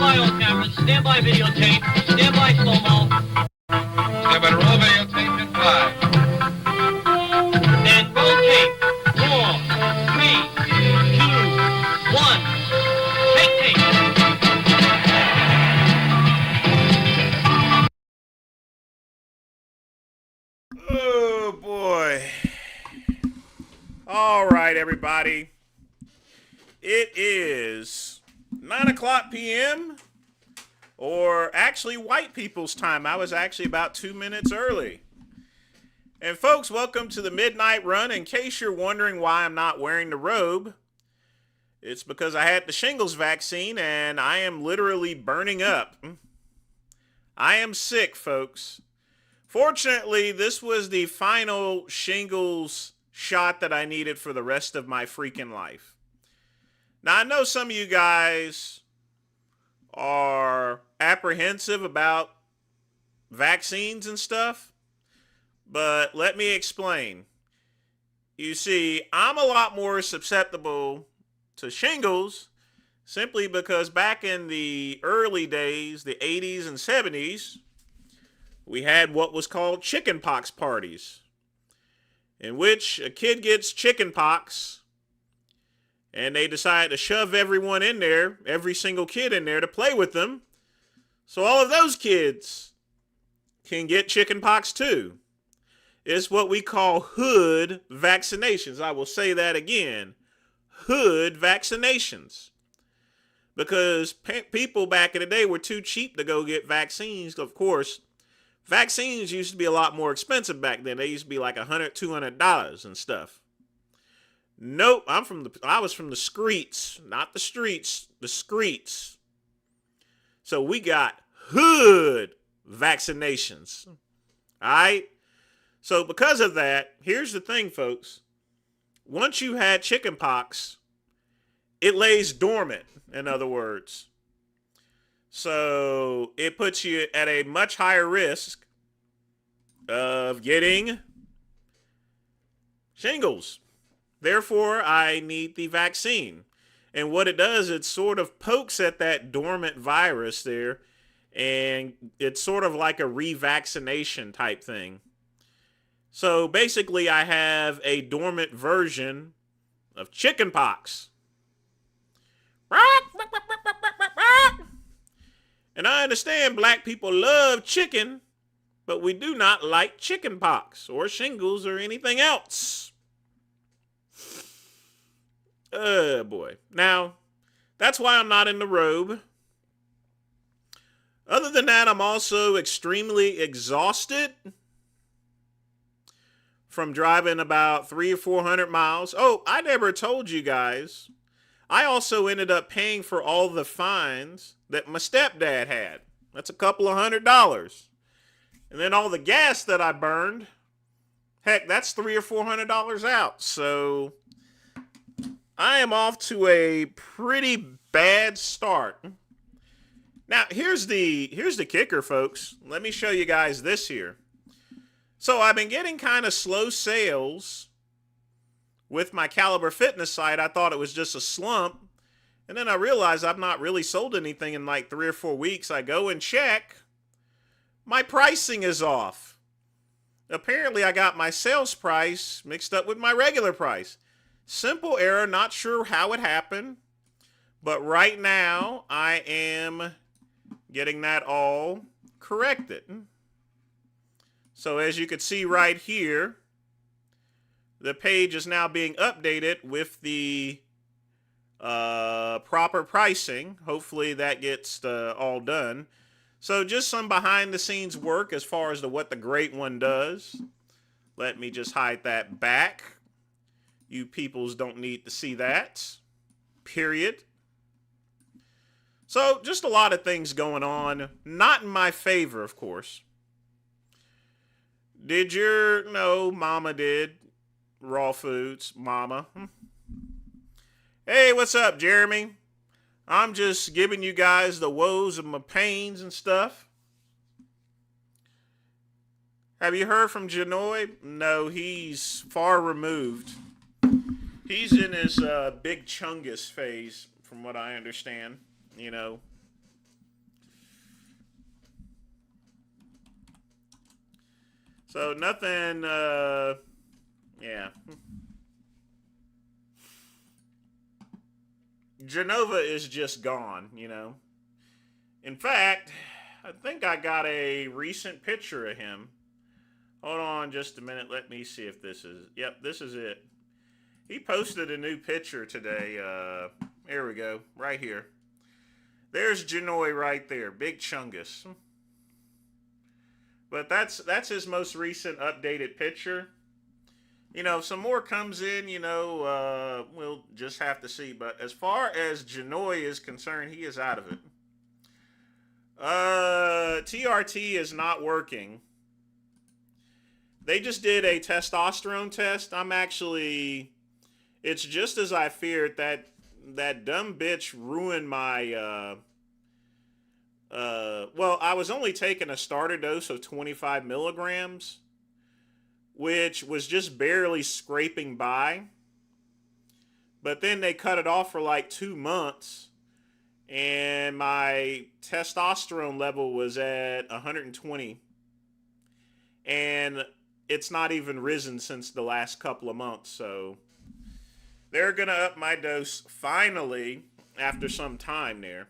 by all cameras, stand by videotape, stand by slow-mo. Stand by to roll videotape in 5. And roll tape. 4, 3, 2, 1. Take tape. Oh boy. All right, everybody. It is 9:00 p.m. or actually white people's time. I was actually about 2 minutes early. And folks, welcome to the Midnight Run. In case you're wondering why I'm not wearing the robe, it's because I had the shingles vaccine and I am literally burning up. I am sick, folks. Fortunately, this was the final shingles shot that I needed for the rest of my freaking life. Now, I know some of you guys are apprehensive about vaccines and stuff, but let me explain. You see, I'm a lot more susceptible to shingles simply because back in the early days, the 80s and 70s, we had what was called chickenpox parties, in which a kid gets chickenpox and they decide to shove everyone in there, every single kid in there, to play with them. So all of those kids can get chickenpox too. It's what we call hood vaccinations. I will say that again. Hood vaccinations. Because people back in the day were too cheap to go get vaccines. Of course, vaccines used to be a lot more expensive back then. They used to be like $100, $200 and stuff. Nope, I was from the streets, not the streets, the streets. So we got hood vaccinations. All right? So because of that, here's the thing, folks. Once you had chickenpox, it lays dormant, in other words. So it puts you at a much higher risk of getting shingles. Therefore, I need the vaccine. And what it does, it sort of pokes at that dormant virus there, and it's sort of like a revaccination type thing. So basically, I have a dormant version of chickenpox. And I understand black people love chicken, but we do not like chickenpox or shingles or anything else. Oh boy. Now, that's why I'm not in the robe. Other than that, I'm also extremely exhausted from driving about 300 or 400 miles. Oh, I never told you guys. I also ended up paying for all the fines that my stepdad had. That's a couple of $100. And then all the gas that I burned, heck, that's $300 or $400 out. So I am off to a pretty bad start. Now, here's the kicker, folks. Let me show you guys this here. So I've been getting kind of slow sales with my Caliber Fitness site. I thought it was just a slump. And then I realized I've not really sold anything in like 3 or 4 weeks. I go and check. My pricing is off. Apparently, I got my sales price mixed up with my regular price. Simple error, not sure how it happened. But right now, I am getting that all corrected. So as you can see right here, the page is now being updated with the proper pricing. Hopefully that gets all done. So just some behind the scenes work as far as what the great one does. Let me just hide that back. You peoples don't need to see that. Period. So just a lot of things going on. Not in my favor, of course. No, Mama did. Raw Foods, Mama. Hey, what's up, Jeremy? I'm just giving you guys the woes of my pains and stuff. Have you heard from Janoy? No, he's far removed. He's in his big chungus phase, from what I understand. You know, So nothing, yeah. Genova is just gone, you know. In fact, I think I got a recent picture of him. Hold on just a minute. Let me see if this is... Yep, this is it. He posted a new picture today. There we go. Right here. There's Janoi right there. Big Chungus. But that's his most recent updated picture. You know, if some more comes in, you know, we'll just have to see. But as far as Janoi is concerned, he is out of it. TRT is not working. They just did a testosterone test. I'm actually... It's just as I feared. That dumb bitch ruined my... well, I was only taking a starter dose of 25 milligrams, which was just barely scraping by. But then they cut it off for like 2 months, and my testosterone level was at 120. And it's not even risen since the last couple of months, so they're going to up my dose finally after some time there.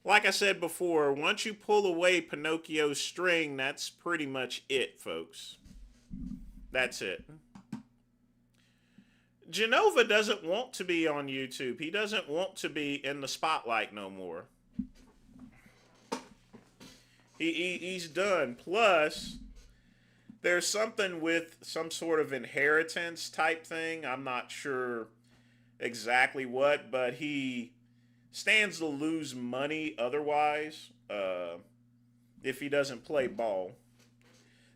Like I said before, once you pull away Pinocchio's string, that's pretty much it, folks. That's it. Genova doesn't want to be on YouTube. He doesn't want to be in the spotlight no more. He's done. Plus, there's something with some sort of inheritance type thing. I'm not sure exactly what, but he stands to lose money otherwise if he doesn't play ball.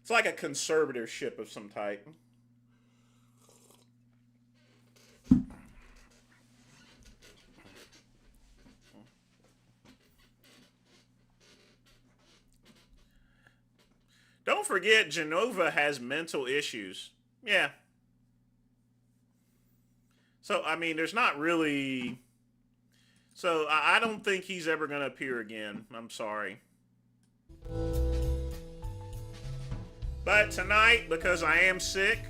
It's like a conservatorship of some type. Don't forget, Genova has mental issues. Yeah. So, I mean, there's not really... So, I don't think he's ever going to appear again. I'm sorry. But tonight, because I am sick,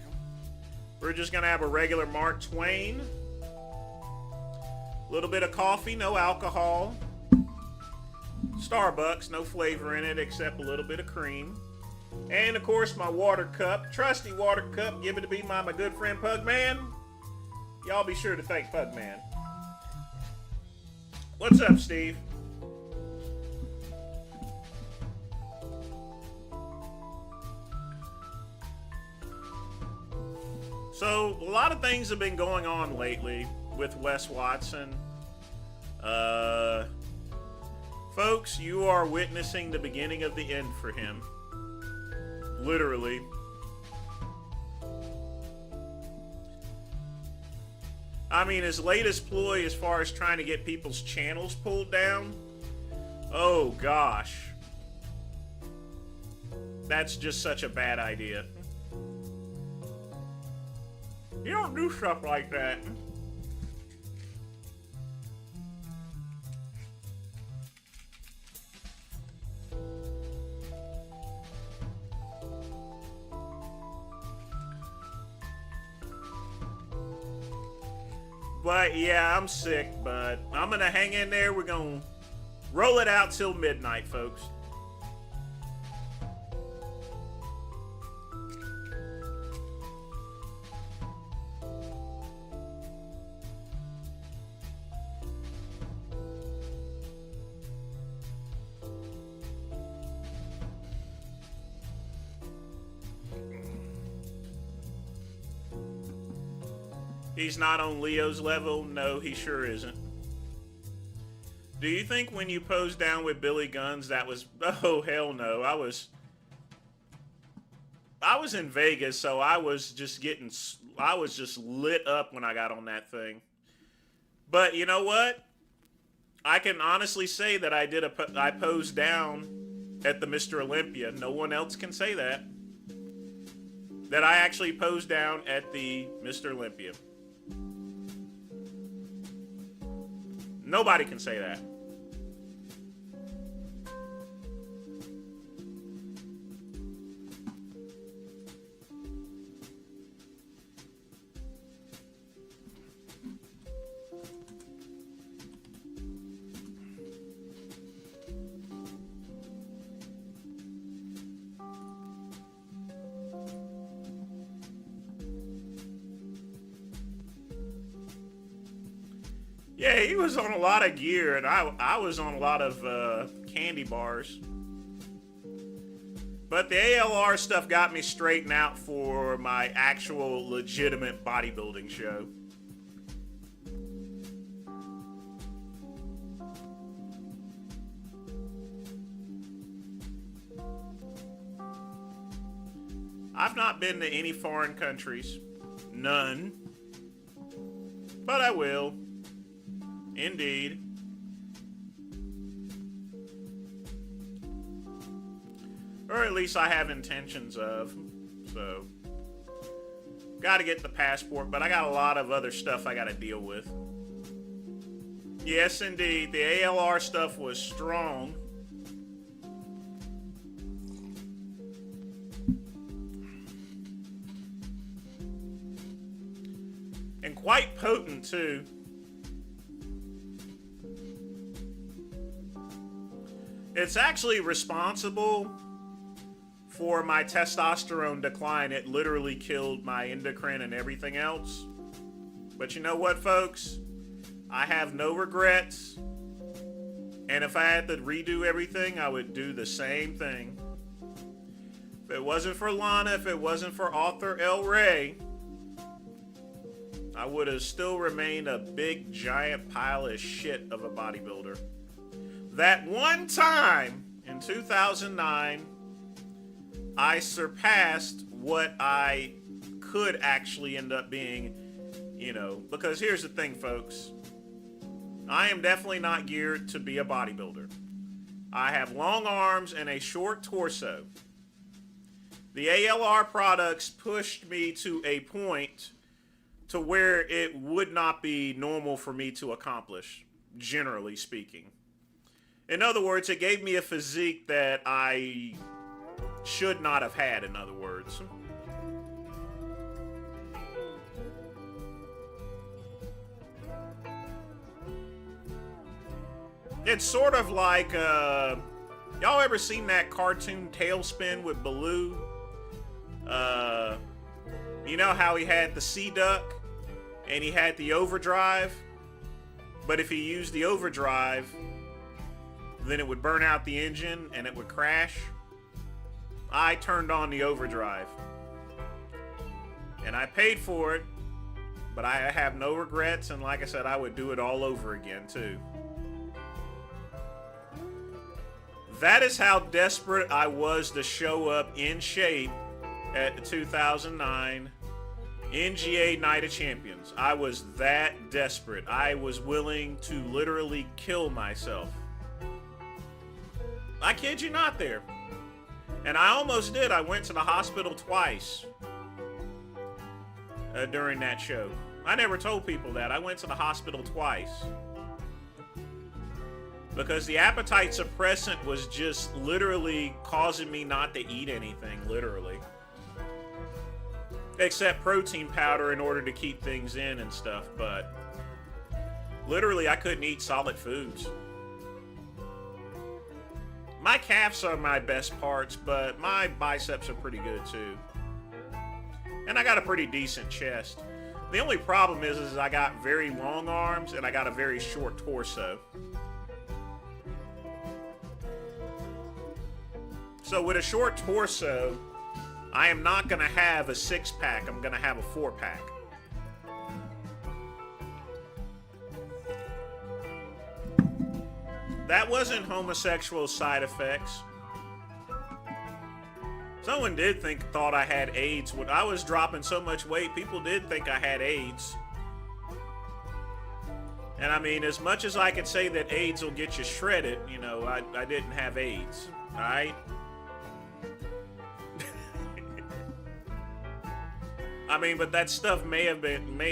we're just going to have a regular Mark Twain. A little bit of coffee, no alcohol. Starbucks, no flavor in it except a little bit of cream. And, of course, my water cup. Trusty water cup given to me by my good friend Pugman. Y'all be sure to thank Pugman. What's up, Steve? So, a lot of things have been going on lately with Wes Watson. Folks, you are witnessing the beginning of the end for him. Literally. I mean, his latest ploy as far as trying to get people's channels pulled down, oh gosh. That's just such a bad idea. You don't do stuff like that. But yeah, I'm sick, but I'm gonna hang in there. We're gonna roll it out till midnight, folks. He's not on Leo's level? No, he sure isn't. Do you think when you posed down with Billy Guns that was... Oh, hell no. I was in Vegas, so I was just lit up when I got on that thing. But you know what? I can honestly say that I posed down at the Mr. Olympia. No one else can say that. That I actually posed down at the Mr. Olympia. Nobody can say that. Yeah, he was on a lot of gear, and I was on a lot of candy bars. But the ALR stuff got me straightened out for my actual legitimate bodybuilding show. I've not been to any foreign countries. None. But I will. Indeed. Or at least I have intentions of. So, got to get the passport, but I got a lot of other stuff I got to deal with. Yes, indeed. The ALR stuff was strong. And quite potent, too. It's actually responsible for my testosterone decline. It literally killed my endocrine and everything else. But you know what, folks? I have no regrets. And if I had to redo everything, I would do the same thing. If it wasn't for Lana, if it wasn't for Author El Rey, I would have still remained a big, giant pile of shit of a bodybuilder. That one time in 2009, I surpassed what I could actually end up being, you know, because here's the thing, folks. I am definitely not geared to be a bodybuilder. I have long arms and a short torso. The ALR products pushed me to a point to where it would not be normal for me to accomplish, generally speaking. In other words, it gave me a physique that I should not have had, in other words. It's sort of like, y'all ever seen that cartoon Tailspin with Baloo? You know how he had the Sea Duck and he had the overdrive? But if he used the overdrive, then it would burn out the engine and it would crash. I turned on the overdrive. And I paid for it, but I have no regrets, and like I said, I would do it all over again too. That is how desperate I was to show up in shape at the 2009 NGA Night of Champions. I was that desperate. I was willing to literally kill myself. I kid you not there. And I almost did. I went to the hospital twice during that show. I never told people that. I went to the hospital twice. Because the appetite suppressant was just literally causing me not to eat anything, literally. Except protein powder in order to keep things in and stuff, but literally I couldn't eat solid foods. My calves are my best parts, but my biceps are pretty good too. And I got a pretty decent chest. The only problem is I got very long arms and I got a very short torso. So with a short torso, I am not going to have a 6-pack. I'm going to have a 4-pack. That wasn't homosexual side effects. Someone did thought I had AIDS. When I was dropping so much weight, people did think I had AIDS. And I mean, as much as I could say that AIDS will get you shredded, you know, I didn't have AIDS. All right? I mean, but that stuff may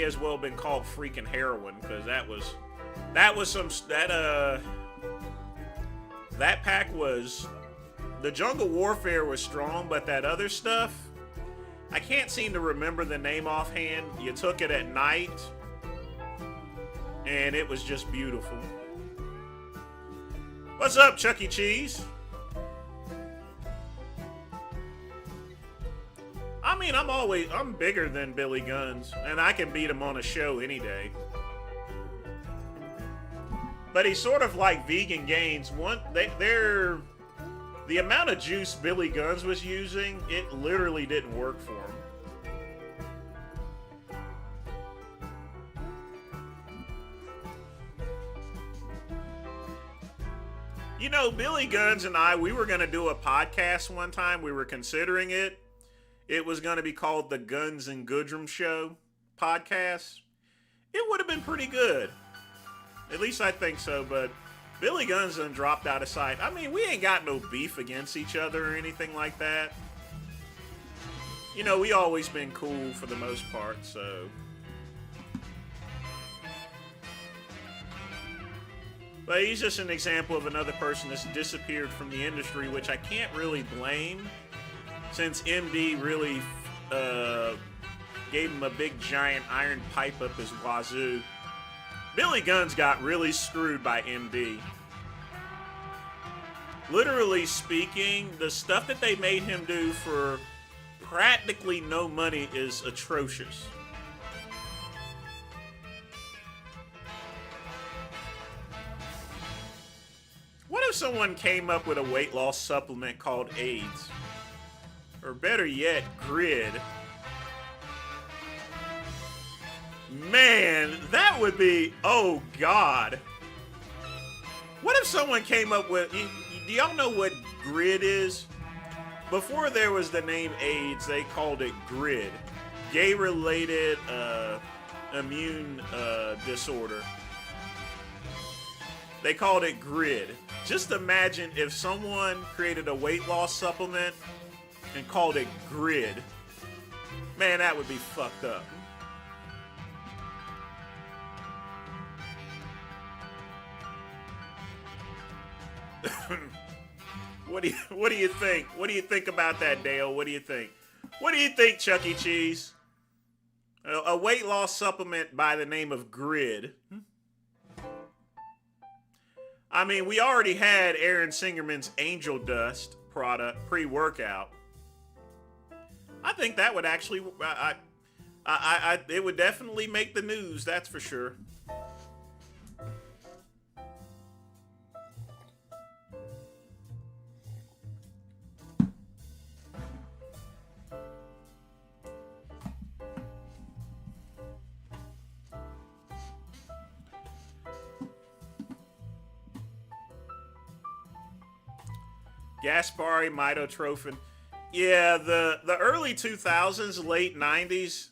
as well been called freaking heroin, because that pack was, the Jungle Warfare was strong, but that other stuff, I can't seem to remember the name offhand. You took it at night, and it was just beautiful. What's up, Chuck E. Cheese? I mean, I'm bigger than Billy Guns, and I can beat him on a show any day. But he's sort of like Vegan Gains. They're the amount of juice Billy Guns was using, it literally didn't work for him. You know, Billy Guns and I, we were going to do a podcast one time. We were considering it. It was going to be called the Guns and Goodrum Show podcast. It would have been pretty good. At least I think so, but Billy Guns done dropped out of sight. I mean, we ain't got no beef against each other or anything like that. You know, we always been cool for the most part, so. But he's just an example of another person that's disappeared from the industry, which I can't really blame, since MD really gave him a big giant iron pipe up his wazoo. Billy Guns got really screwed by MD. Literally speaking, the stuff that they made him do for practically no money is atrocious. What if someone came up with a weight loss supplement called AIDS? Or better yet, Grid? Man, that would be, oh God. What if someone came up with, do y'all know what Grid is? Before there was the name AIDS, they called it Grid. Gay-related immune disorder. They called it Grid. Just imagine if someone created a weight loss supplement and called it Grid. Man, that would be fucked up. What do you think? What do you think about that, Dale? What do you think? What do you think, Chuck E. Cheese? A weight loss supplement by the name of Grid. I mean, we already had Aaron Singerman's Angel Dust product pre-workout. I think that would actually, it would definitely make the news. That's for sure. Gaspari, Mitotrophin. Yeah, the early 2000s, late 90s,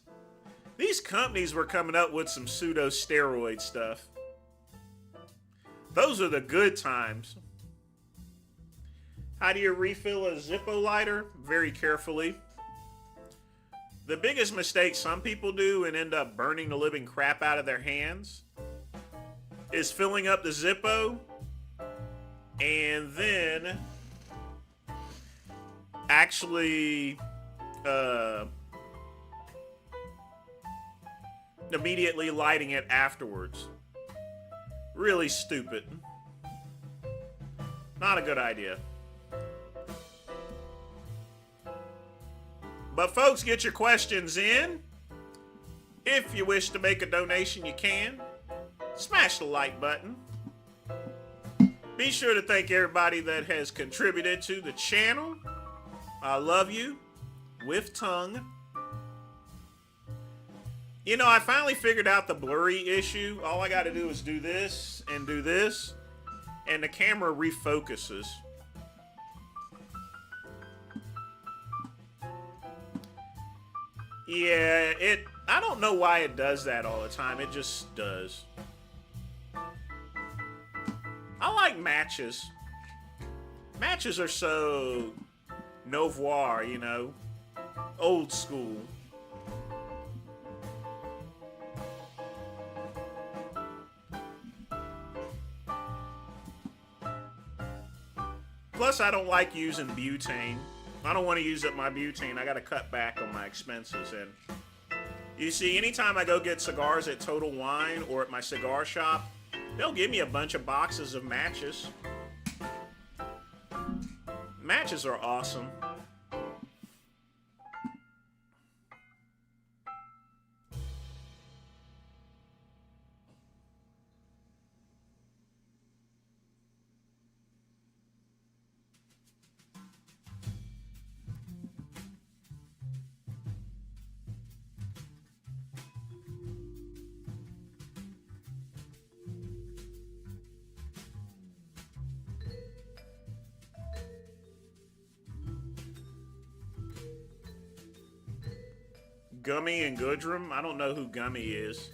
these companies were coming up with some pseudo-steroid stuff. Those are the good times. How do you refill a Zippo lighter? Very carefully. The biggest mistake some people do and end up burning the living crap out of their hands is filling up the Zippo and then actually immediately lighting it afterwards. Really stupid. Not a good idea. But folks, get your questions in. If you wish to make a donation, you can. Smash the like button. Be sure to thank everybody that has contributed to the channel. I love you. With tongue. You know, I finally figured out the blurry issue. All I got to do is do this, and the camera refocuses. Yeah, I don't know why it does that all the time. It just does. I like matches. Matches are so nouveau, you know, old school. Plus, I don't like using butane. I don't want to use up my butane. I got to cut back on my expenses. And you see, anytime I go get cigars at Total Wine or at my cigar shop, they'll give me a bunch of boxes of matches. Matches are awesome. Gummy and Goodrum? I don't know who Gummy is.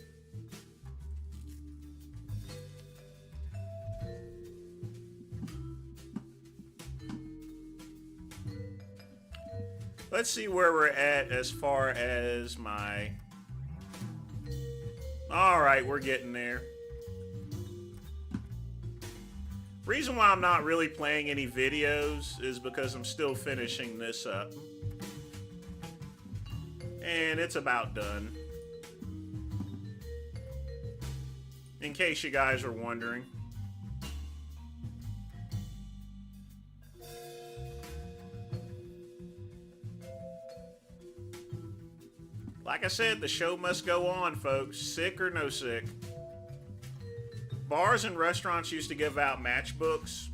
Let's see where we're at as far as my... Alright, we're getting there. Reason why I'm not really playing any videos is because I'm still finishing this up. And it's about done. In case you guys are wondering. Like I said, the show must go on, folks. Sick or no sick. Bars and restaurants used to give out matchbooks.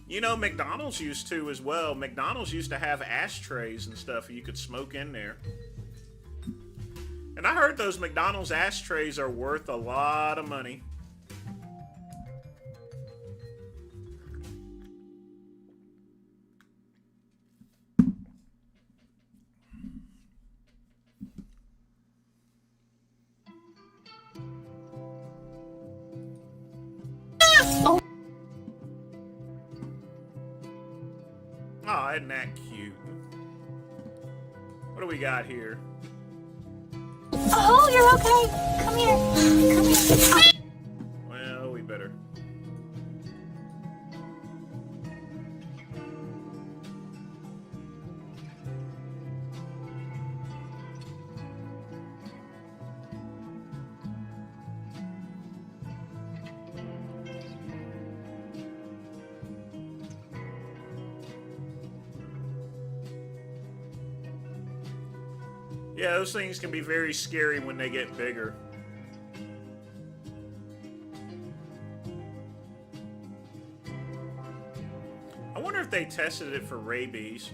You know, McDonald's used to as well. McDonald's used to have ashtrays and stuff you could smoke in there. And I heard those McDonald's ashtrays are worth a lot of money. Oh, isn't that cute? What do we got here? Oh, you're okay. Come here. Come here. Well, we better. Yeah, those things can be very scary when they get bigger. I wonder if they tested it for rabies.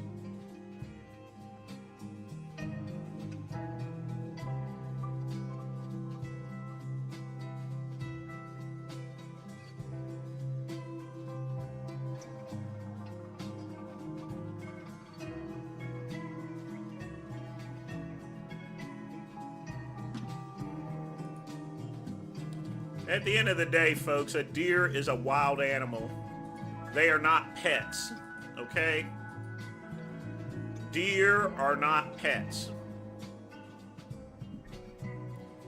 At the end of the day, folks, a deer is a wild animal. They are not pets, okay? Deer are not pets.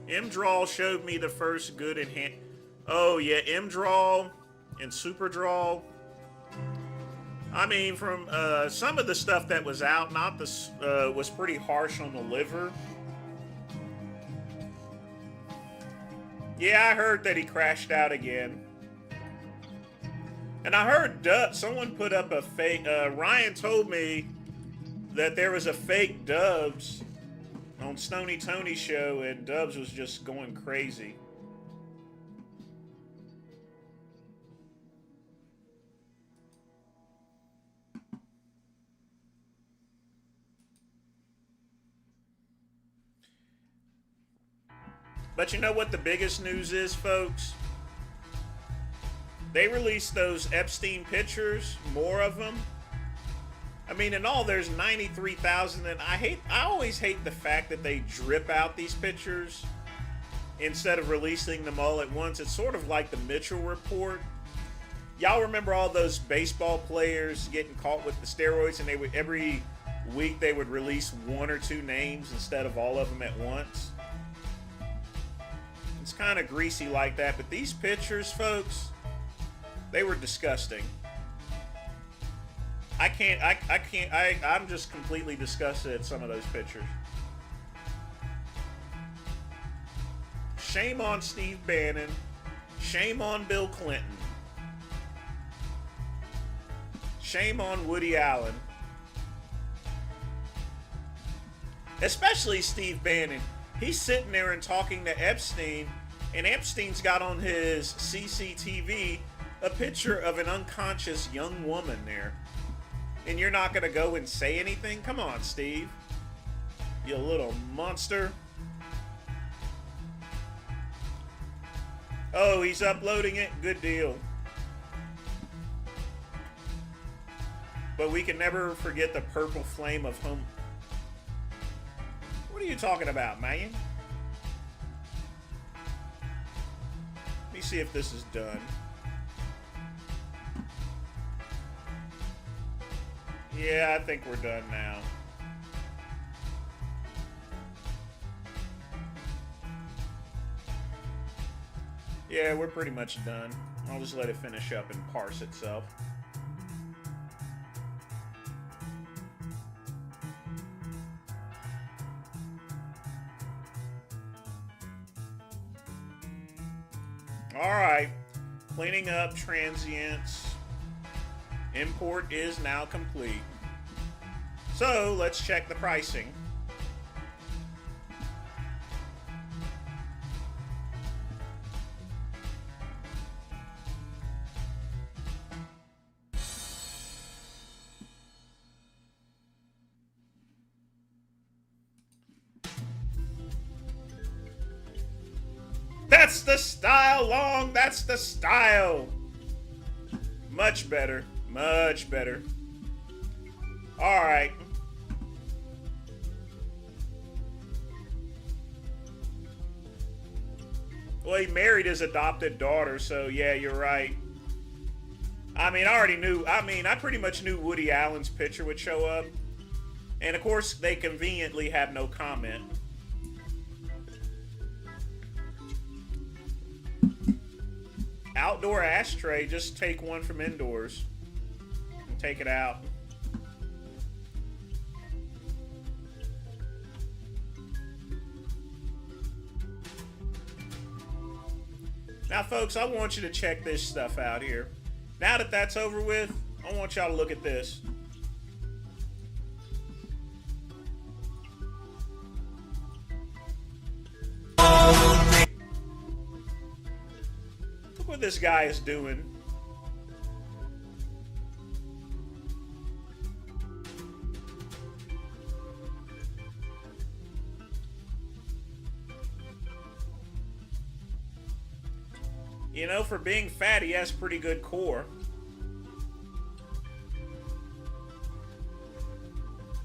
M-Draw showed me the first good enhance. Oh, yeah, M-Draw and Super Draw. I mean, from some of the stuff that was out, not the was pretty harsh on the liver. Yeah, I heard that he crashed out again. And I heard someone put up a fake... Ryan told me that there was a fake Dubs on Stony Tony's show, and Dubs was just going crazy. But you know what the biggest news is, folks? They released those Epstein pictures, more of them. I mean, in all, there's 93,000, and I always hate the fact that they drip out these pictures instead of releasing them all at once. It's sort of like the Mitchell Report. Y'all remember all those baseball players getting caught with the steroids, and they would every week they would release one or two names instead of all of them at once? It's kind of greasy like that, but these pictures, folks, they were disgusting. I'm just completely disgusted at some of those pictures. Shame on Steve Bannon. Shame on Bill Clinton. Shame on Woody Allen. Especially Steve Bannon. He's sitting there and talking to Epstein, and Epstein's got on his CCTV a picture of an unconscious young woman there. And you're not going to go and say anything? Come on, Steve. You little monster. Oh, he's uploading it? Good deal. But we can never forget the purple flame of home. What are you talking about, man? Let me see if this is done. Yeah, I think we're done now. Yeah, we're pretty much done. I'll just let it finish up and parse itself. Alright, cleaning up transients. Import is now complete. So, let's check the pricing. That's the style, Long. That's the style. Much better. Much better. All right. Well, he married his adopted daughter, so yeah, you're right. I mean, I already knew. I pretty much knew Woody Allen's picture would show up. And of course, they conveniently have no comment. Outdoor ashtray, just take one from indoors and take it out. Now, folks, I want you to check this stuff out here. Now that that's over with, I want y'all to look at this. Look what this guy is doing. You know, for being fat, he has pretty good core.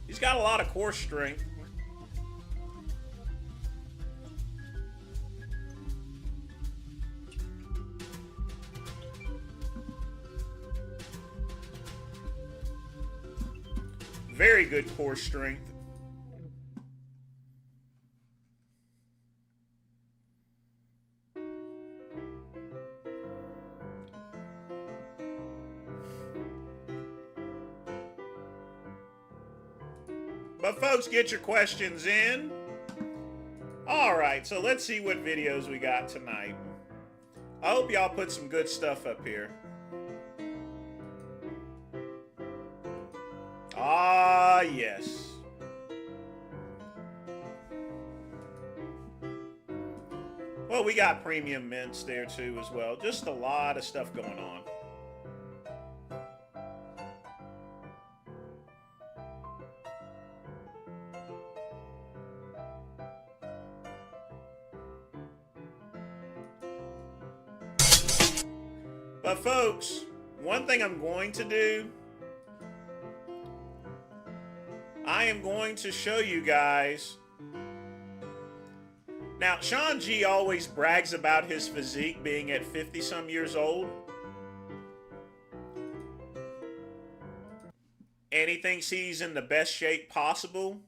He's got a lot of core strength. Very good core strength. But folks, get your questions in. Alright, so let's see what videos we got tonight. I hope y'all put some good stuff up here. Ah, yes. Well, we got premium mints there too as well. Just a lot of stuff going on. But folks, one thing I'm going to do, I am going to show you guys. Now, Sean G always brags about his physique being at 50-some years old. And he thinks he's in the best shape possible.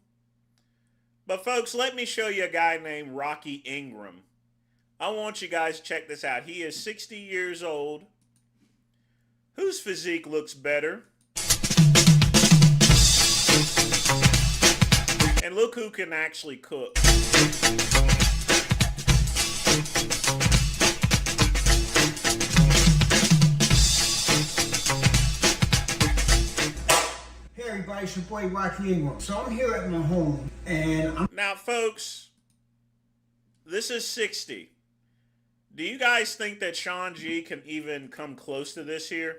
But folks, let me show you a guy named Rocky Ingram. I want you guys to check this out. He is 60 years old. Whose physique looks better? And look who can actually cook. Hey everybody, it's your boy Rocky Ingram. So I'm here at my home and Now folks, this is 60. Do you guys think that Sean G can even come close to this here?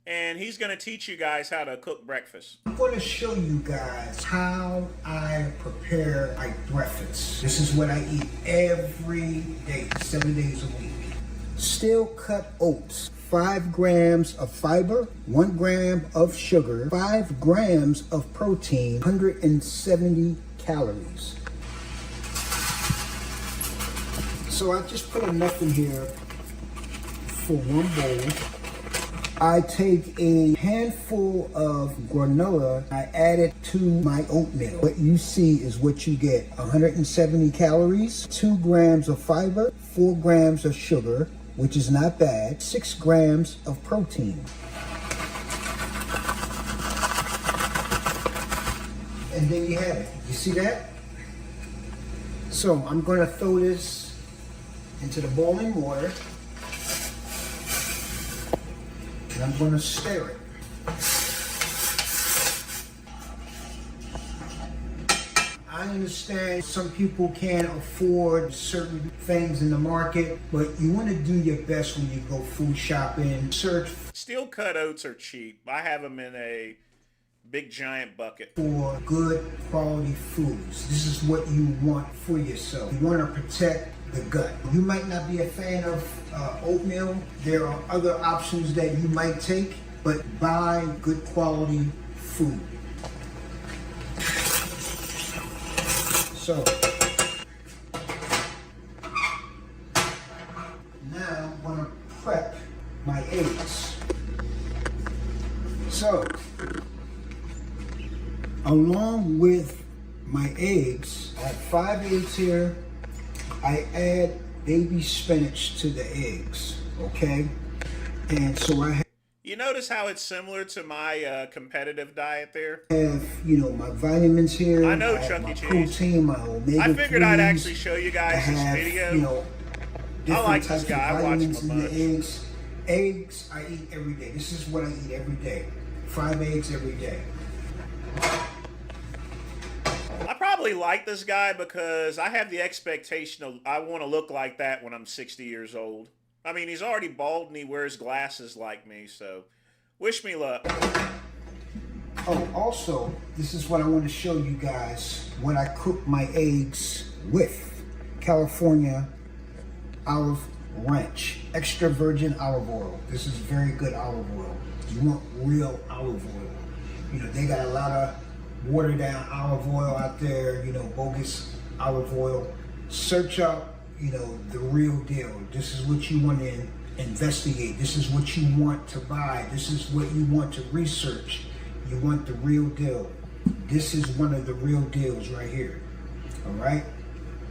And he's going to teach you guys how to cook breakfast. I'm going to show you guys how I prepare my breakfast. This is what I eat every day, 7 days a week. Steel cut oats, 5 grams of fiber, 1 gram of sugar, 5 grams of protein, 170 calories. So I just put enough in here for one bowl. I take a handful of granola, I add it to my oatmeal. What you see is what you get. 170 calories, 2 grams of fiber, 4 grams of sugar, which is not bad, 6 grams of protein. And then you have it. You see that? So I'm gonna throw this into the boiling water. And I'm going to stir it. I understand some people can't afford certain things in the market, but you want to do your best when you go food shopping. Search Steel cut oats are cheap. I have them in a big giant bucket. for good quality foods. This is what you want for yourself. You want to protect the gut. You might not be a fan of oatmeal. There are other options that you might take, but buy good quality food. So now I'm gonna prep my eggs. So along with my eggs, I have 5 eggs here. I add baby spinach to the eggs, okay? And so I You notice how it's similar to my competitive diet there? have, you know, my vitamins here. I know, have Chuck my E. Cheese. protein, my omega. I figured I'd 3s. actually show you I guys this have, video. you know, different like types this guy. of I watch him vitamins a in the bunch. eggs. Eggs I eat every day. This is what I eat every day. 5 eggs every day. I probably like this guy because I have the expectation of I want to look like that when I'm 60 years old. I mean, he's already bald and he wears glasses like me, so wish me luck. Oh, also, this is what I want to show you guys what I cook my eggs with. California olive ranch, extra virgin olive oil. This is very good olive oil. You want real olive oil. You know, they got a lot of watered down olive oil out there, you know, bogus olive oil. Search out, you know, the real deal. This is what you want to investigate. This is what you want to buy. This is what you want to research. You want the real deal. This is one of the real deals right here. All right?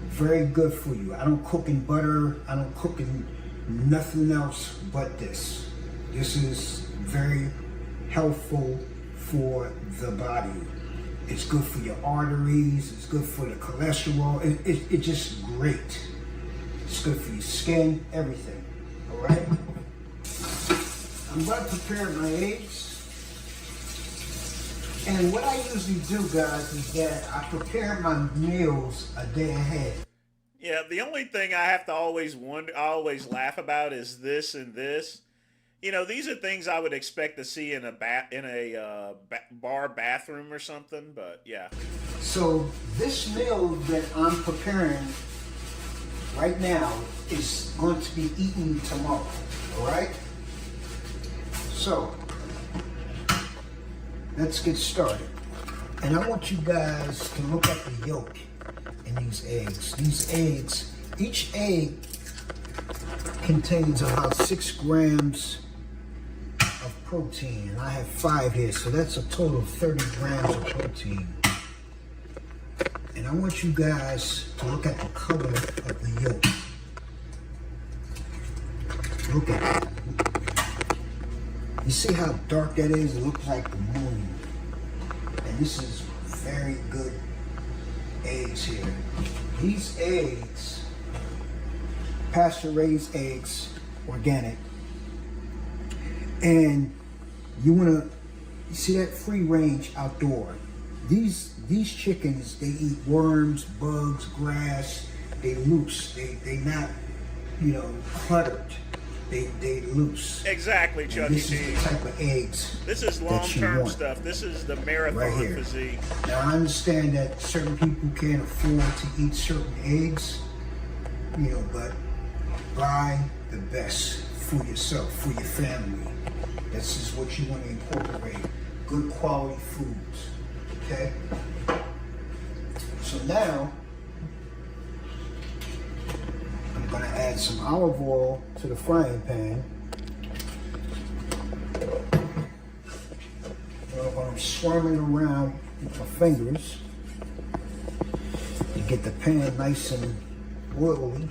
Very good for you. I don't cook in butter. I don't cook in nothing else but this. This is very helpful for the body. It's good for your arteries. It's good for the cholesterol. It's just great. It's good for your skin, everything. All right? I'm going to prepare my eggs. And what I usually do, guys, is that I prepare my meals a day ahead. Yeah, the only thing I have to always wonder, I always laugh about is this and this. You know, these are things I would expect to see in a bar bathroom or something, but yeah. So this meal that I'm preparing right now is going to be eaten tomorrow, all right? So let's get started. And I want you guys to look at the yolk in these eggs. These eggs, each egg contains about 6 grams of protein. And I have 5 here, so that's a total of 30 grams of protein. And I want you guys to look at the color of the yolk. Look at it. You see how dark that is? It looks like the moon. And this is very good eggs here. These eggs, pasture-raised eggs, organic. And you wanna, you see that free range outdoor. These chickens, they eat worms, bugs, grass. They loose. They not, you know, cluttered. They loose. Exactly, Chuck E. This is Cheese. the type of eggs. This is that you long-term want. stuff. This is the marathon Right here. physique. Now I understand that certain people can't afford to eat certain eggs, you know, but buy the best for yourself, for your family. This is what you want to incorporate. Good quality foods, okay? So now, I'm going some olive oil to the frying pan. I'm swirling around with my fingers to get the pan nice and oily.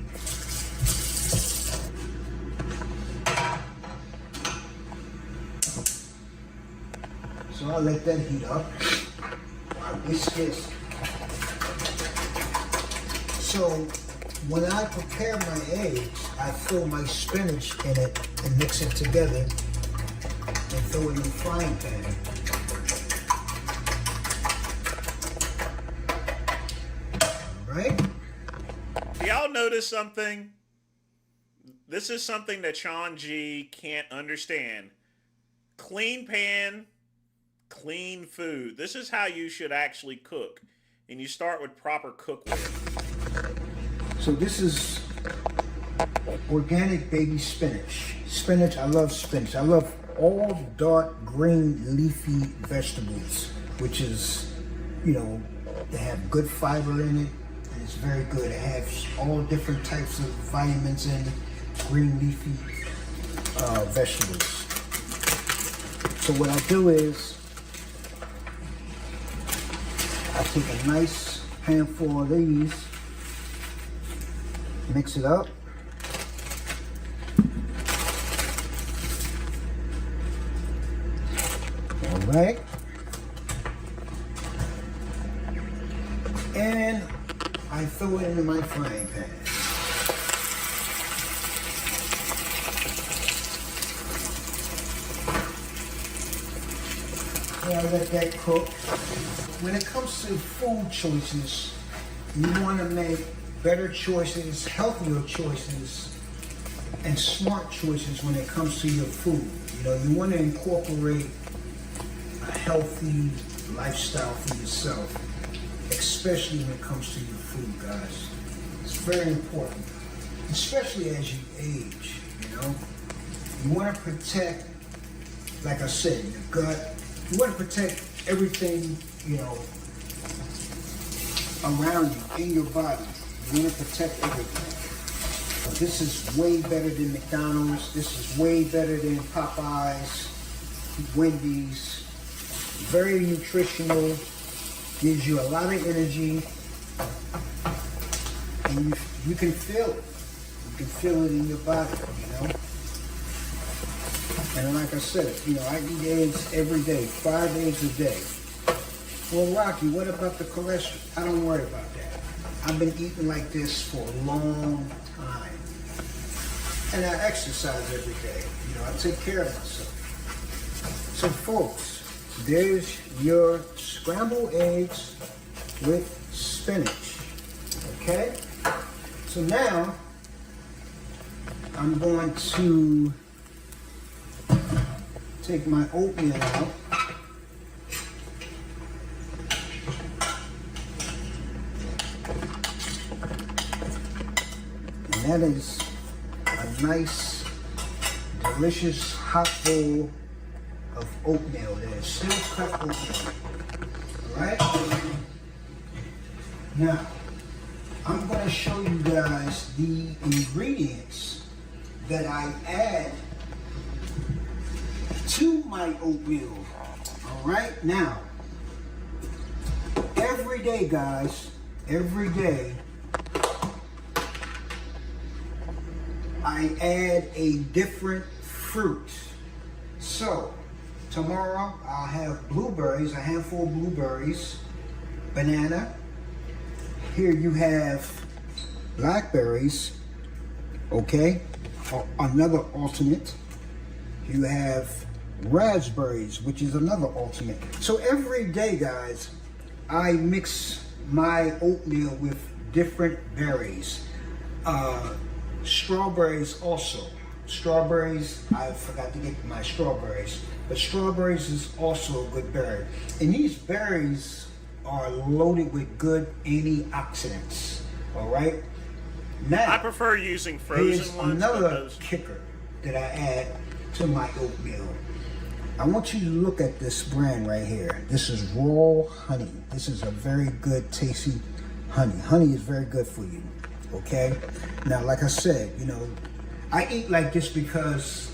So I'll let that heat up. I whisk this. So when I prepare my eggs, I throw my spinach in it and mix it together and throw it in the frying pan. All right? Y'all notice something? This is something that Sean G can't understand. Clean pan, clean food. This is how you should actually cook. And you start with proper cookware. So this is organic baby spinach. Spinach, I love spinach. I love all dark green leafy vegetables, which is, you know, they have good fiber in it. And it's very good. It has all different types of vitamins in green leafy vegetables. So what I do is I take a nice handful of these, mix it up. All right. And I throw it into my frying pan. And I let that cook. When it comes to food choices, you want to make better choices, healthier choices, and smart choices when it comes to your food. You know, you want to incorporate a healthy lifestyle for yourself, especially when it comes to your food, guys. It's very important, especially as you age, you know. You want to protect, like I said, your gut. You want to protect everything, you know, around you, in your body. You want to protect everything. This is way better than McDonald's. This is way better than Popeyes, Wendy's. Very nutritional, gives you a lot of energy, and you can feel it. You can feel it in your body, you know. And like I said, you know, I eat eggs every day, 5 eggs a day. Well, Rocky, what about the cholesterol? I don't worry about that. I've been eating like this for a long time. And I exercise every day. You know, I take care of myself. So folks, there's your scrambled eggs with spinach. Okay? So now, I'm going to take my oatmeal out. And that is a nice, delicious hot bowl of oatmeal. That is still cut oatmeal. Alright? Now, I'm going to show you guys the ingredients that I add to my oatmeal. Alright? Now, every day, guys, every day, I add a different fruit. So, tomorrow I'll have blueberries, a handful of blueberries, banana. Here you have blackberries, okay? Another alternate. You have raspberries, which is another alternate. So every day, guys, I mix my oatmeal with different berries. Strawberries also. Strawberries, I forgot to get my strawberries, but strawberries is also a good berry. And these berries are loaded with good antioxidants, all right? Now, I prefer using frozen here's ones. another kicker that I add to my oatmeal. I want you to look at this brand right here. This is raw honey. This is a very good, tasty honey. Honey is very good for you. okay? Now, like I said, you know, I eat like this because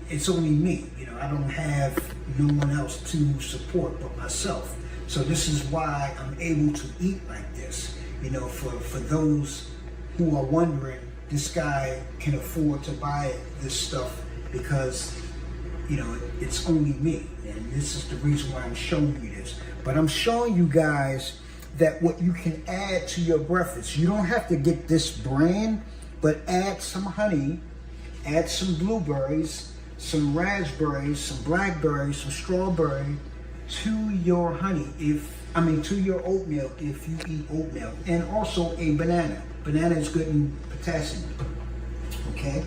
it's only me, you know, I don't have no one else to support but myself. So this is why I'm able to eat like this, you know, for those who are wondering, this guy can afford to buy this stuff because, you know, it's only me. And this is the reason why I'm showing you this. But I'm showing you guys that what you can add to your breakfast. You don't have to get this brand, but add some honey, add some blueberries, some raspberries, some blackberries, some strawberry to your honey, to your oatmeal if you eat oatmeal, and also a banana. Banana is good in potassium, okay?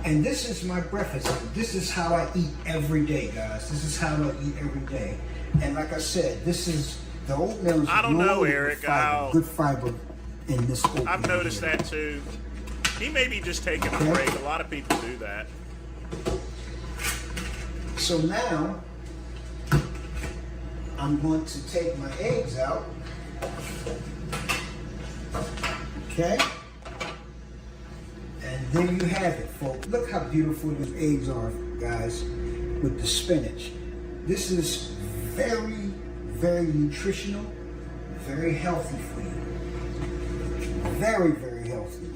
And this is my breakfast. This is how I eat every day, guys. This is how I eat every day. And like I said, this is the oatmeal. I don't know, Eric. Good fiber in this oatmeal. I've noticed that too. He may be just taking a break. A lot of people do that. So now, I'm going to take my eggs out. Okay? And there you have it, folks. Look how beautiful these eggs are, guys, with the spinach. This is very, very nutritional, very healthy for you. Very, very healthy.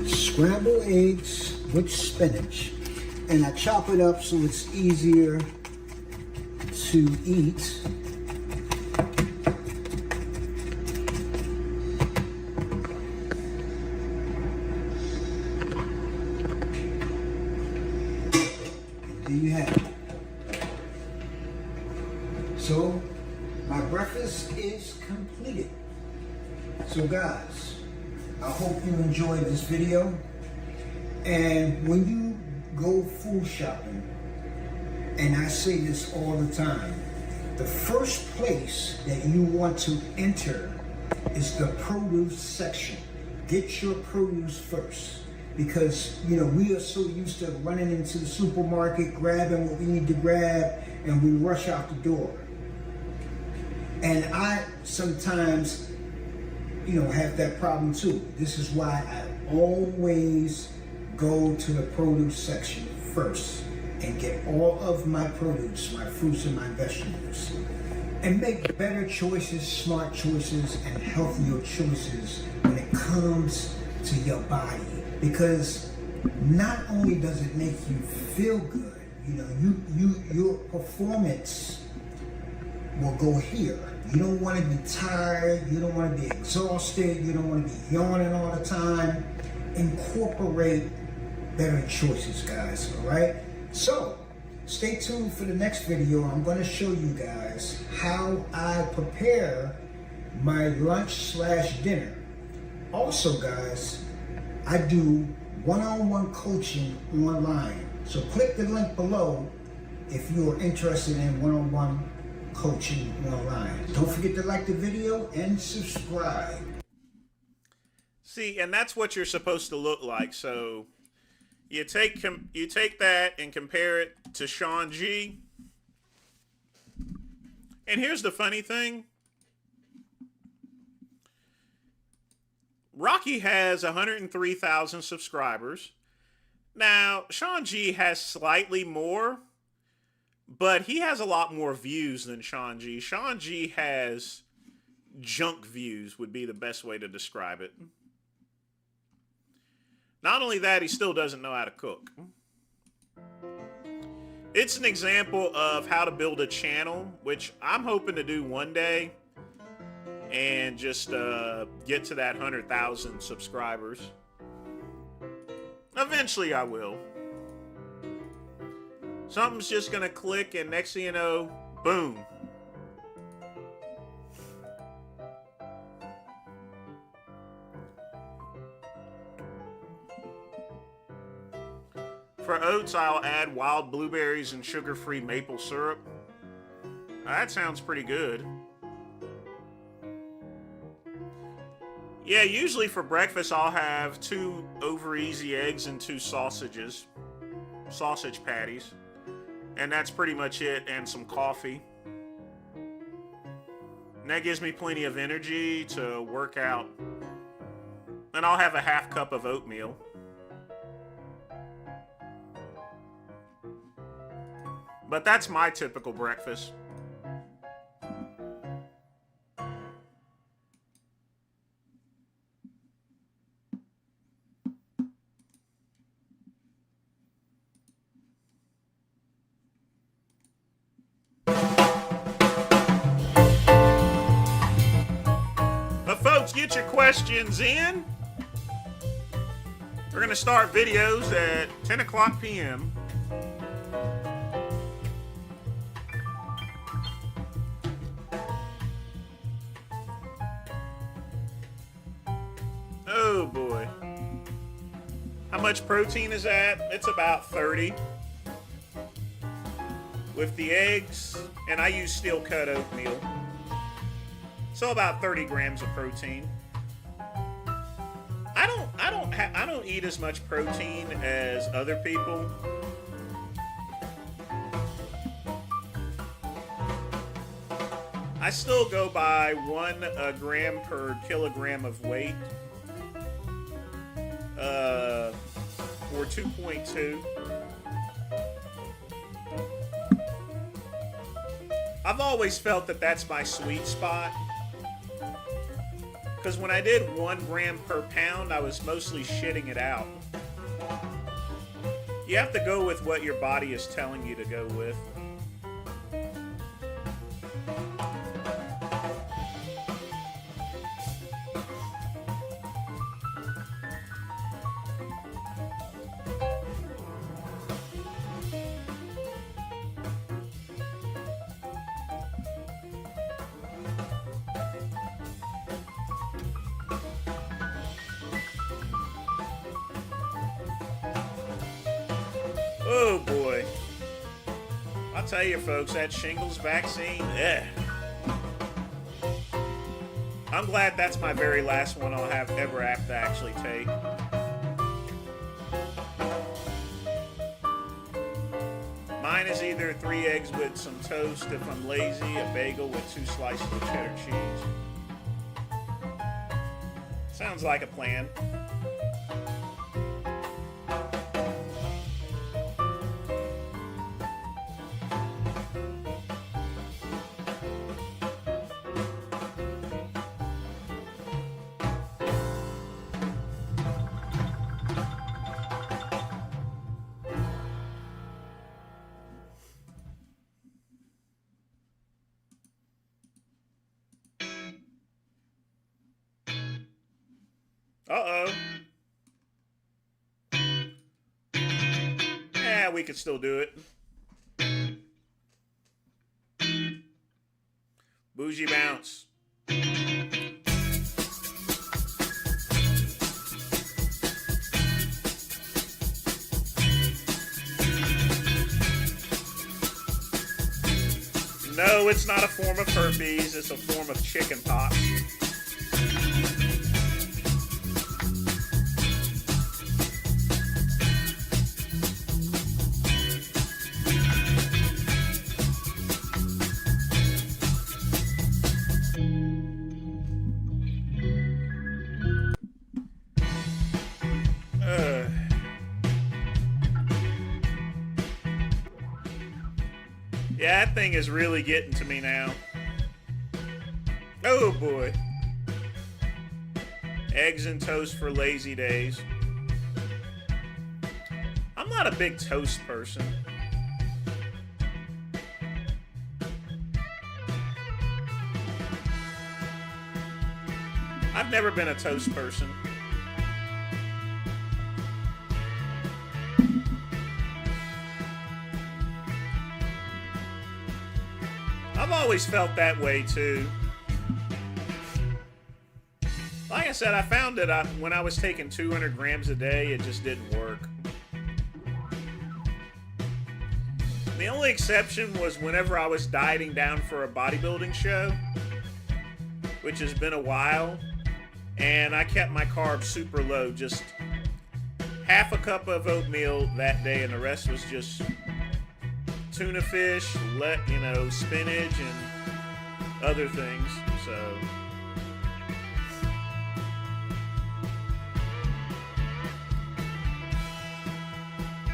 Scrambled eggs with spinach. And I chop it up so it's easier to eat. There you have it. So my breakfast is completed. So guys, I hope you enjoyed this video. And when you go food shopping, and I say this all the time, the first place that you want to enter is the produce section. Get your produce first. Because, you know, we are so used to running into the supermarket, grabbing what we need to grab, and we rush out the door. And I sometimes, you know, have that problem too. This is why I always go to the produce section first and get all of my produce, my fruits and my vegetables, and make better choices, smart choices, and healthier choices when it comes to your body. Because not only does it make you feel good, you know, your performance will go here. You don't want to be tired, you don't want to be exhausted, you don't want to be yawning all the time. Incorporate better choices, guys, all right? So, stay tuned for the next video. I'm going to show you guys how I prepare my lunch/dinner. Also, guys, I do one-on-one coaching online. So click the link below if you are interested in one-on-one coaching online. Don't forget to like the video and subscribe. See, and that's what you're supposed to look like. So you take that and compare it to Sean G. And here's the funny thing. Rocky has 103,000 subscribers. Now, Sean G has slightly more, but he has a lot more views than Sean G. Sean G has junk views, would be the best way to describe it. Not only that, he still doesn't know how to cook. It's an example of how to build a channel, which I'm hoping to do one day, and just get to that 100,000 subscribers. Eventually I will. Something's just gonna click, and next thing you know, boom. For oats, I'll add wild blueberries and sugar-free maple syrup. Now, that sounds pretty good. Yeah, usually for breakfast I'll have 2 over-easy eggs and 2 sausage patties. And that's pretty much it, and some coffee. And that gives me plenty of energy to work out. And I'll have a half cup of oatmeal. But that's my typical breakfast. But folks, get your questions in. We're going to start videos at 10 o'clock p.m. Oh boy. How much protein is that? It's about 30. With the eggs, and I use steel cut oatmeal. So about 30 grams of protein. I don't eat as much protein as other people. I still go by 1 gram per kilogram of weight. Or 2.2. I've always felt that that's my sweet spot. Because when I did 1 gram per pound, I was mostly shitting it out. You have to go with what your body is telling you to go with. Oh boy. I'll tell you folks, that shingles vaccine, I'm glad that's my very last one I'll ever have to actually take. Mine is either 3 eggs with some toast if I'm lazy, a bagel with 2 slices of cheddar cheese. Sounds like a plan. Uh-oh. Yeah, we could still do it. Bougie bounce. No, it's not a form of herpes. It's a form of chicken pox. Yeah, that thing is really getting to me now. Oh boy. Eggs and toast for lazy days. I'm not a big toast person. I've never been a toast person. I've always felt that way too. Like I said, I found that when I was taking 200 grams a day, it just didn't work. The only exception was whenever I was dieting down for a bodybuilding show, which has been a while, and I kept my carbs super low, just half a cup of oatmeal that day, and the rest was just tuna fish, spinach, and other things. So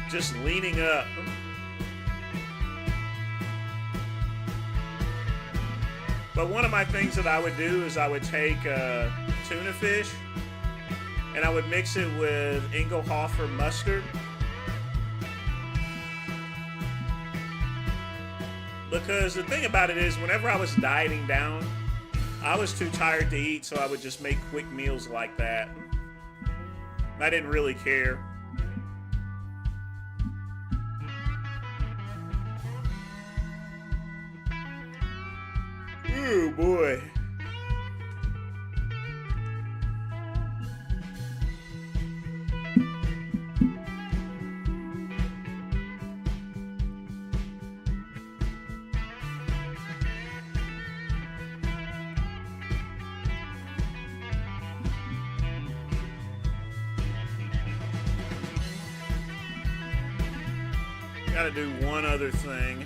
just leaning up. But one of my things that I would do is I would take tuna fish and I would mix it with Engelhofer mustard. Because the thing about it is, whenever I was dieting down, I was too tired to eat, so I would just make quick meals like that. I didn't really care. Oh boy. Gotta do one other thing.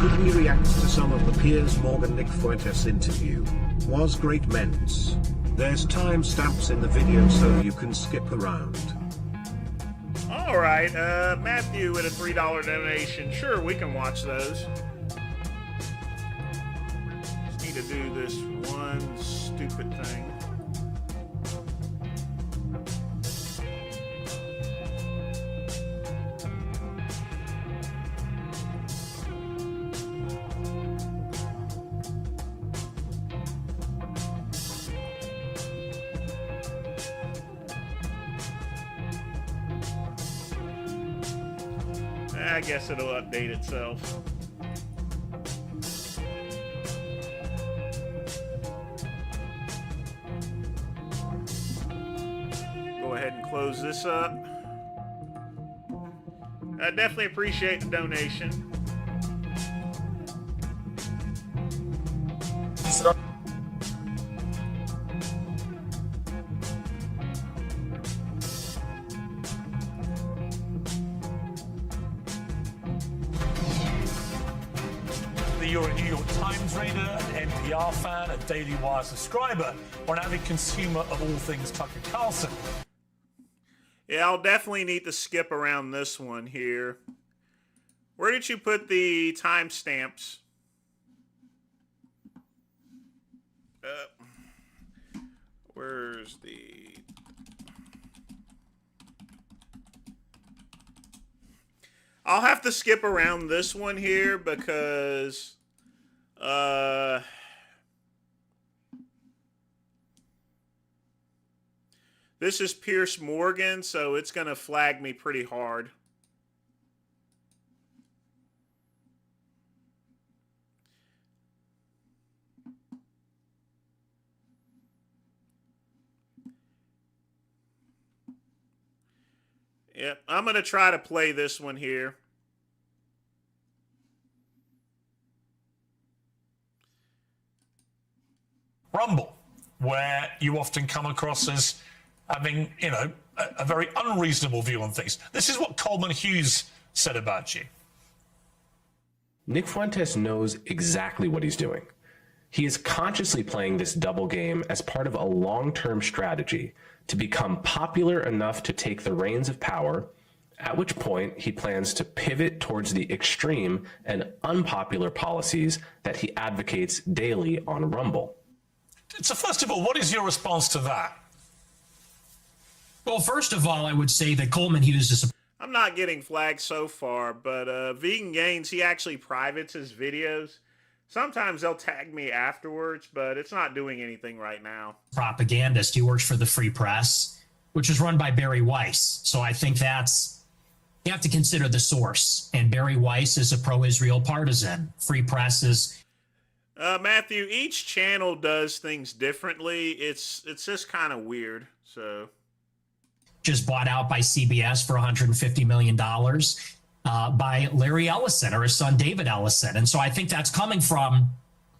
Could we react to some of the Piers Morgan Nick Fuentes interview? Was great men's. There's timestamps in the video so you can skip around. All right, Matthew with a $3 donation. Sure, we can watch those. Just need to do this one stupid thing. I guess it'll update itself. Go ahead and close this up. I definitely appreciate the donation. You're a New York Times reader, an NPR fan, a Daily Wire subscriber, or an avid consumer of all things Tucker Carlson. Yeah, I'll definitely need to skip around this one here. Where did you put the timestamps? Where's the... I'll have to skip around this one here because this is Piers Morgan, so it's going to flag me pretty hard. Yep, I'm going to try to play this one here. Rumble, where you often come across as having, you know, a very unreasonable view on things. This is what Coleman Hughes said about you. Nick Fuentes knows exactly what he's doing. He is consciously playing this double game as part of a long-term strategy to become popular enough to take the reins of power, at which point he plans to pivot towards the extreme and unpopular policies that he advocates daily on Rumble. So first of all, what is your response to that? Well, first of all, I would say that Coleman Hughes is a I'm not getting flagged so far, but Vegan Gains, he actually privates his videos. Sometimes they'll tag me afterwards, but it's not doing anything right now. propagandist. He works for the Free Press, which is run by Barry Weiss. So I think you have to consider the source. And Barry Weiss is a pro-Israel partisan. Free Press is... Matthew, each channel does things differently. It's just kind of weird, so... just bought out by CBS for $150 million by Larry Ellison or his son David Ellison. And so I think that's coming from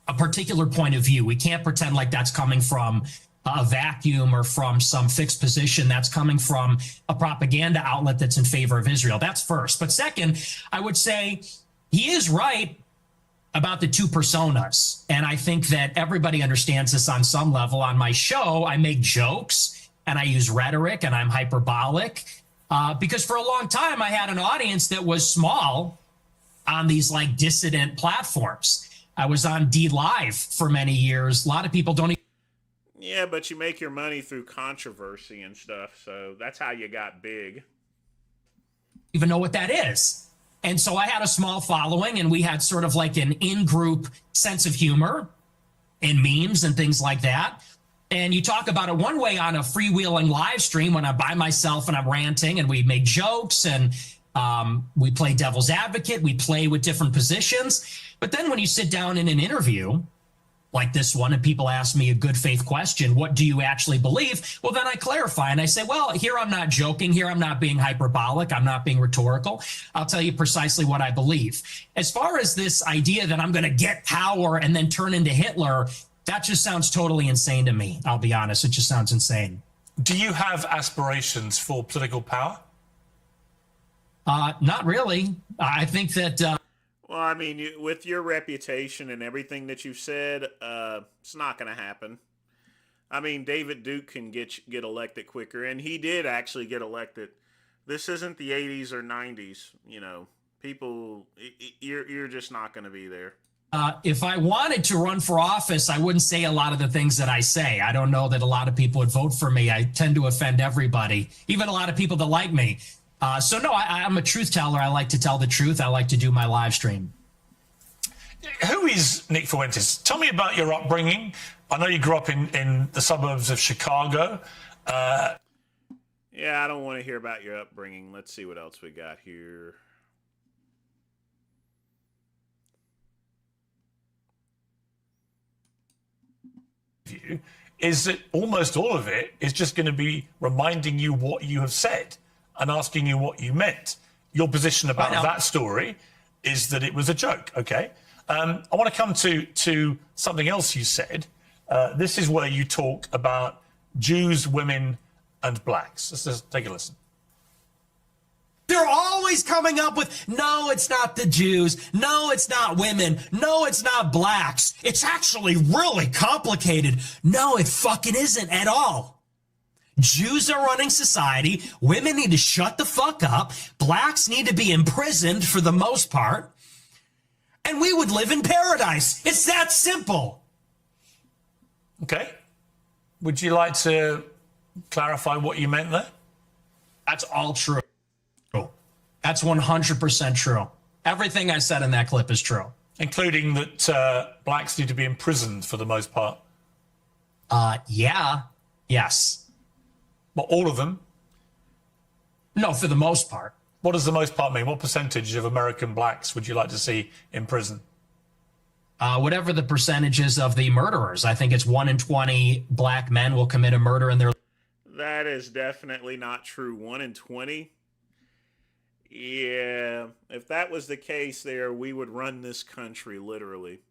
a particular point of view. We can't pretend like that's coming from a vacuum or from some fixed position. That's coming from a propaganda outlet that's in favor of Israel. That's first. But second, I would say he is right about the two personas. And I think that everybody understands this on some level. On my show, I make jokes and I use rhetoric and I'm hyperbolic because for a long time I had an audience that was small on these like dissident platforms. I was on D Live for many years. A lot of people don't Yeah, but you make your money through controversy and stuff, so that's how you got big. even know what that is. And so I had a small following and we had sort of like an in-group sense of humor and memes and things like that. And you talk about it one way on a freewheeling live stream when I'm by myself and I'm ranting and we make jokes and we play devil's advocate, we play with different positions. But then when you sit down in an interview like this one and people ask me a good faith question, what do you actually believe? Well, then I clarify and I say, well, here I'm not joking. Here I'm not being hyperbolic. I'm not being rhetorical. I'll tell you precisely what I believe. As far as this idea that I'm going to get power and then turn into Hitler, that just sounds totally insane to me. I'll be honest. It just sounds insane. Do you have aspirations for political power? Not really. I think that... Well, I mean, with your reputation and everything that you've said, it's not going to happen. I mean, David Duke can get elected quicker, and he did actually get elected. This isn't the 80s or 90s. You know, people, you're just not going to be there. If I wanted to run for office, I wouldn't say a lot of the things that I say. I don't know that a lot of people would vote for me. I tend to offend everybody, even a lot of people that like me. So no, I'm a truth teller. I like to tell the truth. I like to do my live stream. Who is Nick Fuentes? Tell me about your upbringing. I know you grew up in the suburbs of Chicago. Yeah, I don't want to hear about your upbringing. Let's see what else we got here. Is that almost all of it is just going to be reminding you what you have said and asking you what you meant. Your position about that story is that it was a joke, okay? I want to come to something else you said. This is where you talk about Jews, women, and blacks. Let's just take a listen. They're always coming up with, no, it's not the Jews. No, it's not women. No, it's not blacks. It's actually really complicated. No, it fucking isn't at all. Jews are running society. Women need to shut the fuck up. Blacks need to be imprisoned for the most part. And we would live in paradise. It's that simple. Okay. Would you like to clarify what you meant there? That's all true. That's 100% true. Everything I said in that clip is true. Including that blacks need to be imprisoned for the most part. Yeah. Yes. But all of them? No, for the most part. What does the most part mean? What percentage of American blacks would you like to see in prison? Whatever the percentages of the murderers. I think it's 1 in 20 black men will commit a murder in their... That is definitely not true. 1 in 20? Yeah, if that was the case there, we would run this country, literally.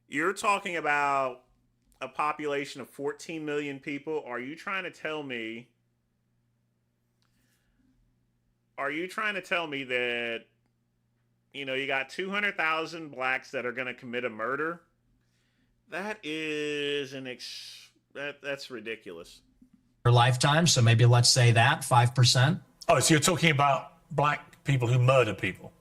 You're talking about a population of 14 million people, are you trying to tell me that, you know, you got 200,000 blacks that are going to commit a murder? That is that's ridiculous. Per lifetime, so maybe let's say that 5%. Oh, so you're talking about black people who murder people?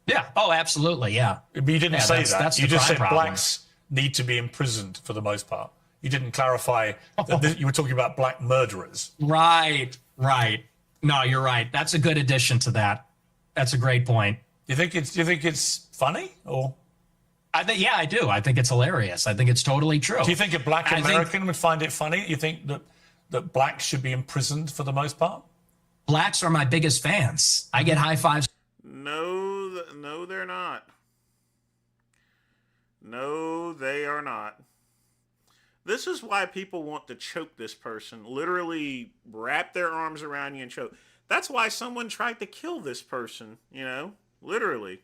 Yeah. Oh, absolutely. Yeah. But you didn't say that. That's You the just crime said problem. blacks need to be imprisoned for the most part. You didn't clarify that you were talking about black murderers. Right. No, you're right. That's a good addition to that. That's a great point. Do you think it's funny, or? I do. I think it's hilarious. I think it's totally true. Do you think a black American would find it funny? You think that blacks should be imprisoned for the most part? Blacks are my biggest fans. I get high fives. No, they're not. No, they are not. This is why people want to choke this person. Literally wrap their arms around you and choke. That's why someone tried to kill this person, you know? Literally.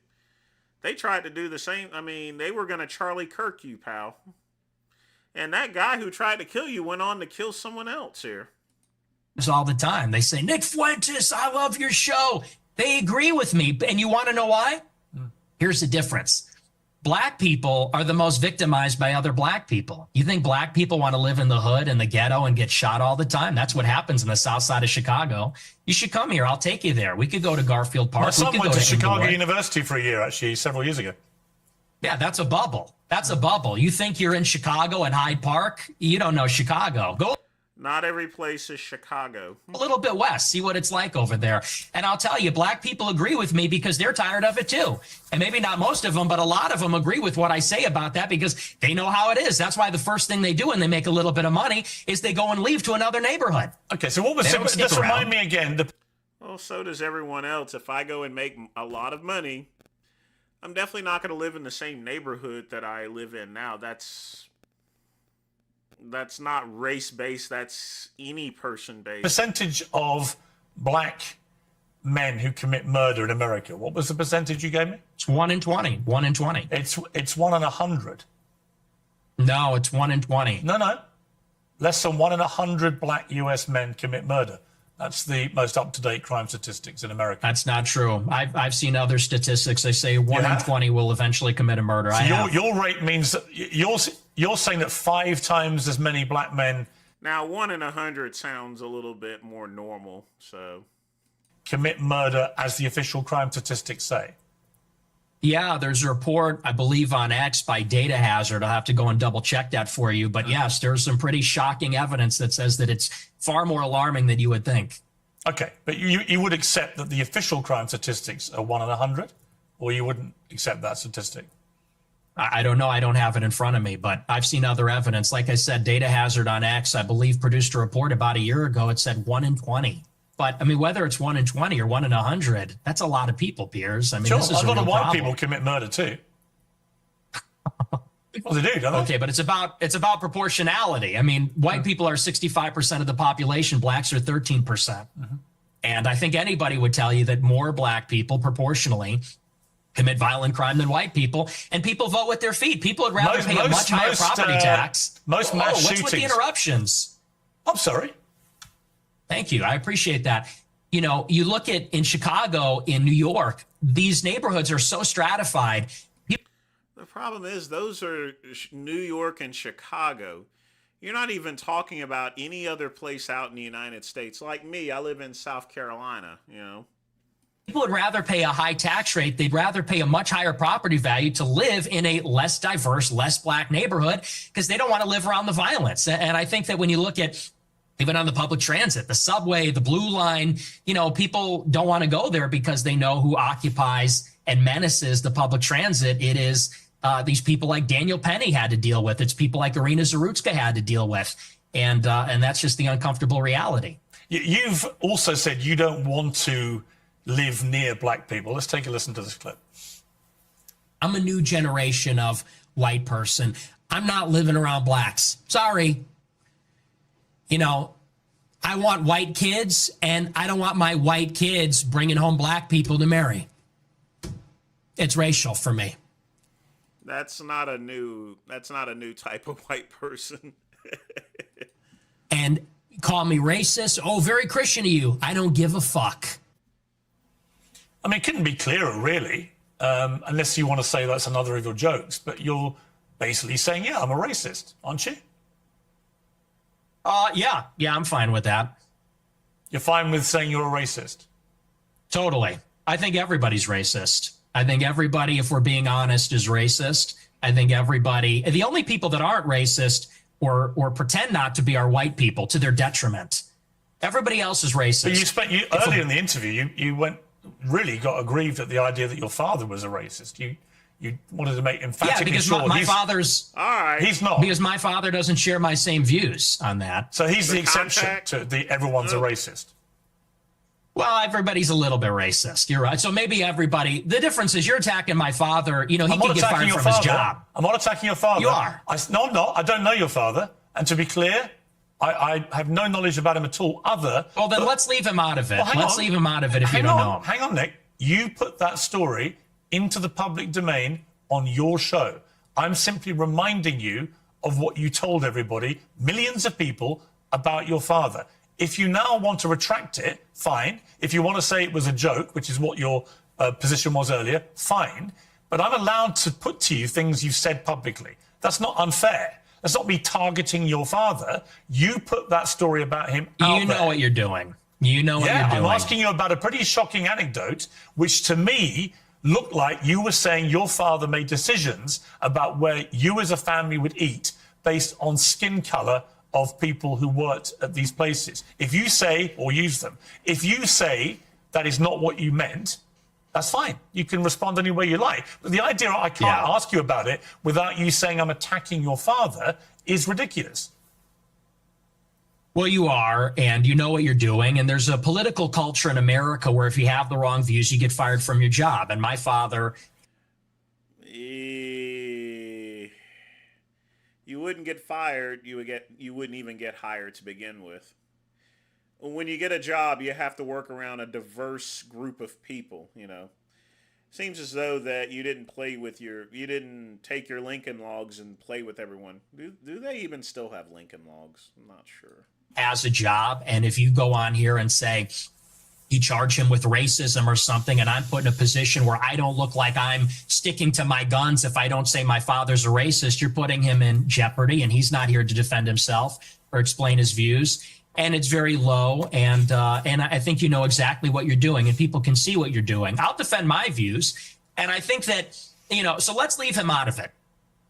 They tried to do the same. I mean, they were going to Charlie Kirk you, pal. And that guy who tried to kill you went on to kill someone else here. All the time. They say, Nick Fuentes, I love your show. They agree with me. And you want to know why? Here's the difference. Black people are the most victimized by other black people. You think black people want to live in the hood and the ghetto and get shot all the time? That's what happens in the south side of Chicago. You should come here. I'll take you there. We could go to Garfield Park. My son we could went go to Chicago Inglewood. University for a year, actually, several years ago. Yeah, that's a bubble. That's a bubble. You think you're in Chicago at Hyde Park? You don't know Chicago. Go Not every place is Chicago. a little bit west, see what it's like over there. And I'll tell you, black people agree with me because they're tired of it too. And maybe not most of them, but a lot of them agree with what I say about that because they know how it is. That's why the first thing they do when they make a little bit of money is they go and leave to another neighborhood. Okay, so what was it? Just remind me again. Well, so does everyone else. If I go and make a lot of money, I'm definitely not going to live in the same neighborhood that I live in now. That's not race-based. That's any person-based. Percentage of black men who commit murder in America. What was the percentage you gave me? It's 1 in 20. 1 in 20. It's 1 in 100. No, it's 1 in 20. No. Less than 1 in 100 black U.S. men commit murder. That's the most up-to-date crime statistics in America. That's not true. I've seen other statistics. They say 1 in 20 will eventually commit a murder. So your rate means that you're saying that 5 times as many black men. Now, 1 in 100 sounds a little bit more normal. So commit murder as the official crime statistics say. Yeah, there's a report, I believe, on X by Data Hazard. I'll have to go and double check that for you. But yes, there's some pretty shocking evidence that says that it's far more alarming than you would think. Okay, but you would accept that the official crime statistics are 1 in 100, or you wouldn't accept that statistic? I don't know. I don't have it in front of me, but I've seen other evidence. Like I said, Data Hazard on X, I believe, produced a report about a year ago. It said 1 in 20. But, I mean, whether it's 1 in 20 or 1 in 100, that's a lot of people, Piers. I mean, sure, this is a lot of white problem. people commit murder too. Well, they do, don't they? Okay, but it's about proportionality. I mean, white people are 65% of the population. Blacks are 13%. And I think anybody would tell you that more black people proportionally commit violent crime than white people. And people vote with their feet. People would rather pay a much higher property tax. Most mass shootings. What's with the interruptions? I'm sorry. Thank you. I appreciate that. You know, you look at in Chicago, in New York, these neighborhoods are so stratified. The problem is those are New York and Chicago. You're not even talking about any other place out in the United States. Like me, I live in South Carolina, you know. People would rather pay a high tax rate. They'd rather pay a much higher property value to live in a less diverse, less black neighborhood because they don't want to live around the violence. And I think that when you look at even on the public transit, the subway, the blue line, you know, people don't want to go there because they know who occupies and menaces the public transit. It is these people like Daniel Penny had to deal with. It's people like Irina Zarutska had to deal with. And that's just the uncomfortable reality. You've also said you don't want to live near black people. Let's take a listen to this clip. I'm a new generation of white person. I'm not living around blacks. Sorry. You know, I want white kids, and I don't want my white kids bringing home black people to marry. It's racial for me. That's not a new type of white person. And call me racist. Oh, very Christian of you. I don't give a fuck. I mean, it couldn't be clearer, really, unless you want to say that's another of your jokes. But you're basically saying, yeah, I'm a racist, aren't you? Yeah, I'm fine with that. You're fine with saying you're a racist? Totally. I think everybody's racist. I think everybody, if we're being honest, is racist. I think everybody, the only people that aren't racist or pretend not to be are white people to their detriment. Everybody else is racist. But earlier in the interview, you got aggrieved at the idea that your father was a racist. You wanted to make emphatically because sure my father's all right. He's not, because my father doesn't share my same views on that. So he's the exception to the everyone's a racist. Well, everybody's a little bit racist. You're right. So maybe everybody. The difference is you're attacking my father. You know, he can get fired from his job. I'm not attacking your father. You are. No, I'm not. I don't know your father. And to be clear, I have no knowledge about him at all. Well, then let's leave him out of it. Let's leave him out of it if you don't know him. Hang on, Nick. You put that story into the public domain on your show. I'm simply reminding you of what you told everybody, millions of people, about your father. If you now want to retract it, fine. If you want to say it was a joke, which is what your position was earlier, fine. But I'm allowed to put to you things you've said publicly. That's not unfair. That's not me targeting your father. You put that story about him out You know there. what you're doing. You know what you're doing. I'm asking you about a pretty shocking anecdote, which to me looked like you were saying your father made decisions about where you as a family would eat based on skin color of people who worked at these places. If you say, or use them, if you say that is not what you meant, that's fine. You can respond any way you like. But the idea I can't ask you about it without you saying I'm attacking your father is ridiculous. Well, you are, and you know what you're doing. And there's a political culture in America where if you have the wrong views, you get fired from your job. And my father... You wouldn't get fired. You wouldn't even get hired to begin with. When you get a job, you have to work around a diverse group of people, you know. Seems as though that you didn't take your Lincoln Logs and play with everyone. Do they even still have Lincoln Logs? I'm not sure. As a job, and if you go on here and say you charge him with racism or something, and I'm put in a position where I don't look like I'm sticking to my guns if I don't say my father's a racist, you're putting him in jeopardy, and he's not here to defend himself or explain his views. And it's very low, and I think you know exactly what you're doing, and people can see what you're doing. I'll defend my views, and I think that, you know, so let's leave him out of it.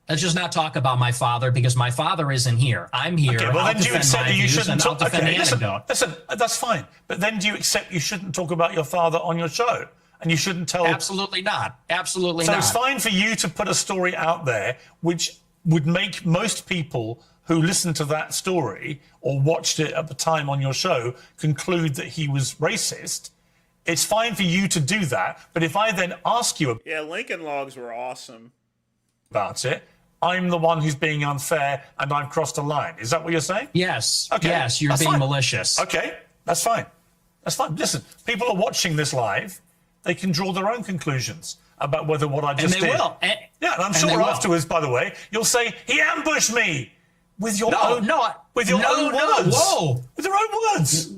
Let's just not talk about my father, because my father isn't here. I'm here. Okay, well, then do you accept that you shouldn't talk? Okay, listen, that's fine. But then do you accept you shouldn't talk about your father on your show? And you shouldn't tell... Absolutely not. Absolutely not. So it's fine for you to put a story out there which would make most people who listened to that story or watched it at the time on your show conclude that he was racist. It's fine for you to do that. But if I then ask you... Yeah, Lincoln Logs were awesome. ...about it, I'm the one who's being unfair and I've crossed a line. Is that what you're saying? Yes. Okay. Yes, you're being malicious. Okay, that's fine. That's fine. Listen, people are watching this live. They can draw their own conclusions about whether what I just did... And they will. And I'm sure afterwards, by the way, you'll say, he ambushed me with your own... With your own words. Whoa. With your own words.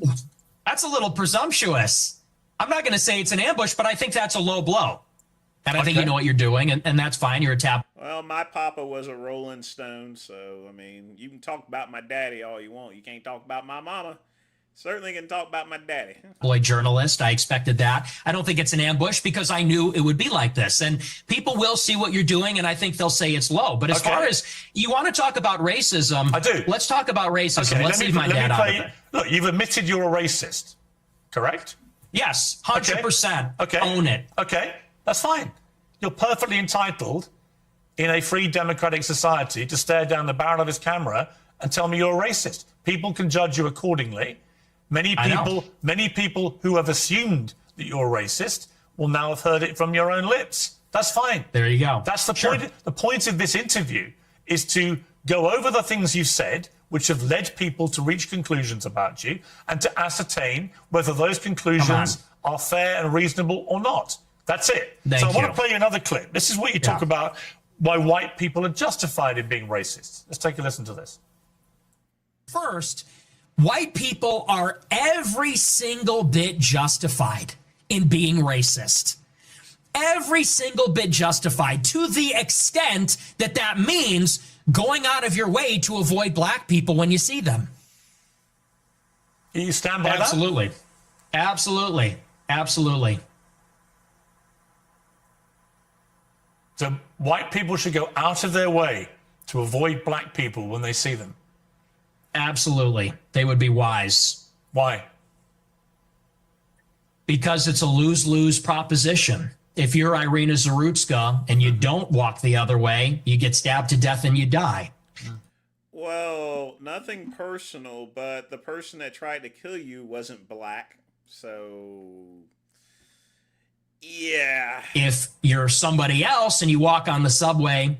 That's a little presumptuous. I'm not going to say it's an ambush, but I think that's a low blow. And I think you know what you're doing, and that's fine. You're a tab. Well, my papa was a Rolling Stone, so, I mean, you can talk about my daddy all you want. You can't talk about my mama. Certainly can talk about my daddy. Boy, journalist, I expected that. I don't think it's an ambush because I knew it would be like this. And people will see what you're doing, and I think they'll say it's low. But as far as you want to talk about racism, I do. Let's talk about racism. Let's leave my dad out of it. Look, you've admitted you're a racist, correct? Yes, 100%. Okay. Own it. Okay, that's fine. You're perfectly entitled in a free democratic society to stare down the barrel of his camera and tell me you're a racist. People can judge you accordingly. Many people who have assumed that you're a racist will now have heard it from your own lips. That's fine. There you go. That's the point. The point of this interview is to go over the things you've said, which have led people to reach conclusions about you, and to ascertain whether those conclusions are fair and reasonable or not. That's it. So I want to play you another clip. This is what you talk about why white people are justified in being racist. Let's take a listen to this. First, white people are every single bit justified in being racist. Every single bit justified, to the extent that that means going out of your way to avoid black people when you see them. You stand by that? Absolutely. Absolutely. Absolutely. So white people should go out of their way to avoid black people when they see them. Absolutely. They would be wise. Why? Because it's a lose-lose proposition. If you're Irina Zarutska and you don't walk the other way, you get stabbed to death and you die. Well, nothing personal, but the person that tried to kill you wasn't black, so yeah. If you're somebody else and you walk on the subway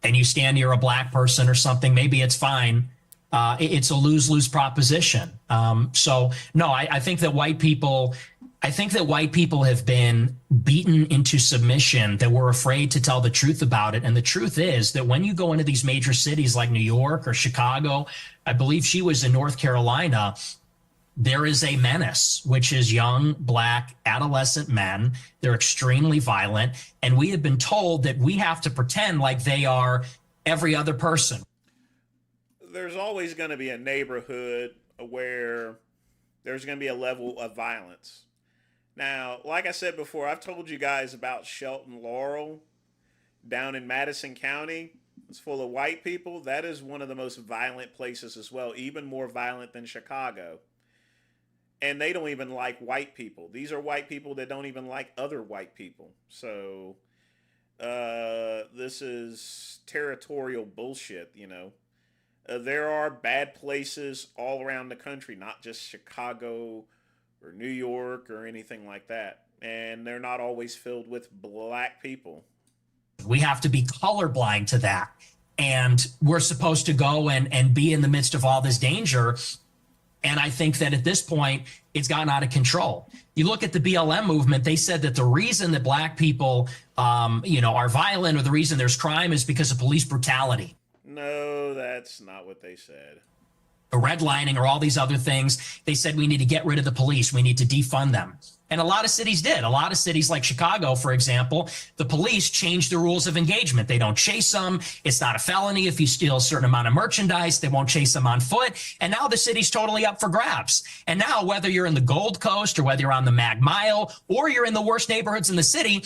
and you stand near a black person or something, maybe it's fine. It's a lose-lose proposition. So no, I think that white people have been beaten into submission, that we're afraid to tell the truth about it. And the truth is that when you go into these major cities like New York or Chicago, I believe she was in North Carolina, there is a menace, which is young, black, adolescent men. They're extremely violent. And we have been told that we have to pretend like they are every other person. There's always going to be a neighborhood where there's going to be a level of violence. Now, like I said before, I've told you guys about Shelton Laurel down in Madison County. It's full of white people. That is one of the most violent places as well, even more violent than Chicago. And they don't even like white people. These are white people that don't even like other white people. So this is territorial bullshit, you know. There are bad places all around the country, not just Chicago or New York or anything like that. And they're not always filled with black people. We have to be colorblind to that. And we're supposed to go and be in the midst of all this danger. And I think that at this point, it's gotten out of control. You look at the BLM movement, they said that the reason that black people, are violent, or the reason there's crime, is because of police brutality. No, that's not what they said. Redlining or all these other things. They said we need to get rid of the police. We need to defund them. And a lot of cities did. A lot of cities like Chicago, for example, the police changed the rules of engagement. They don't chase them. It's not a felony if you steal a certain amount of merchandise. They won't chase them on foot. And now the city's totally up for grabs. And now whether you're in the Gold Coast or whether you're on the Mag Mile or you're in the worst neighborhoods in the city,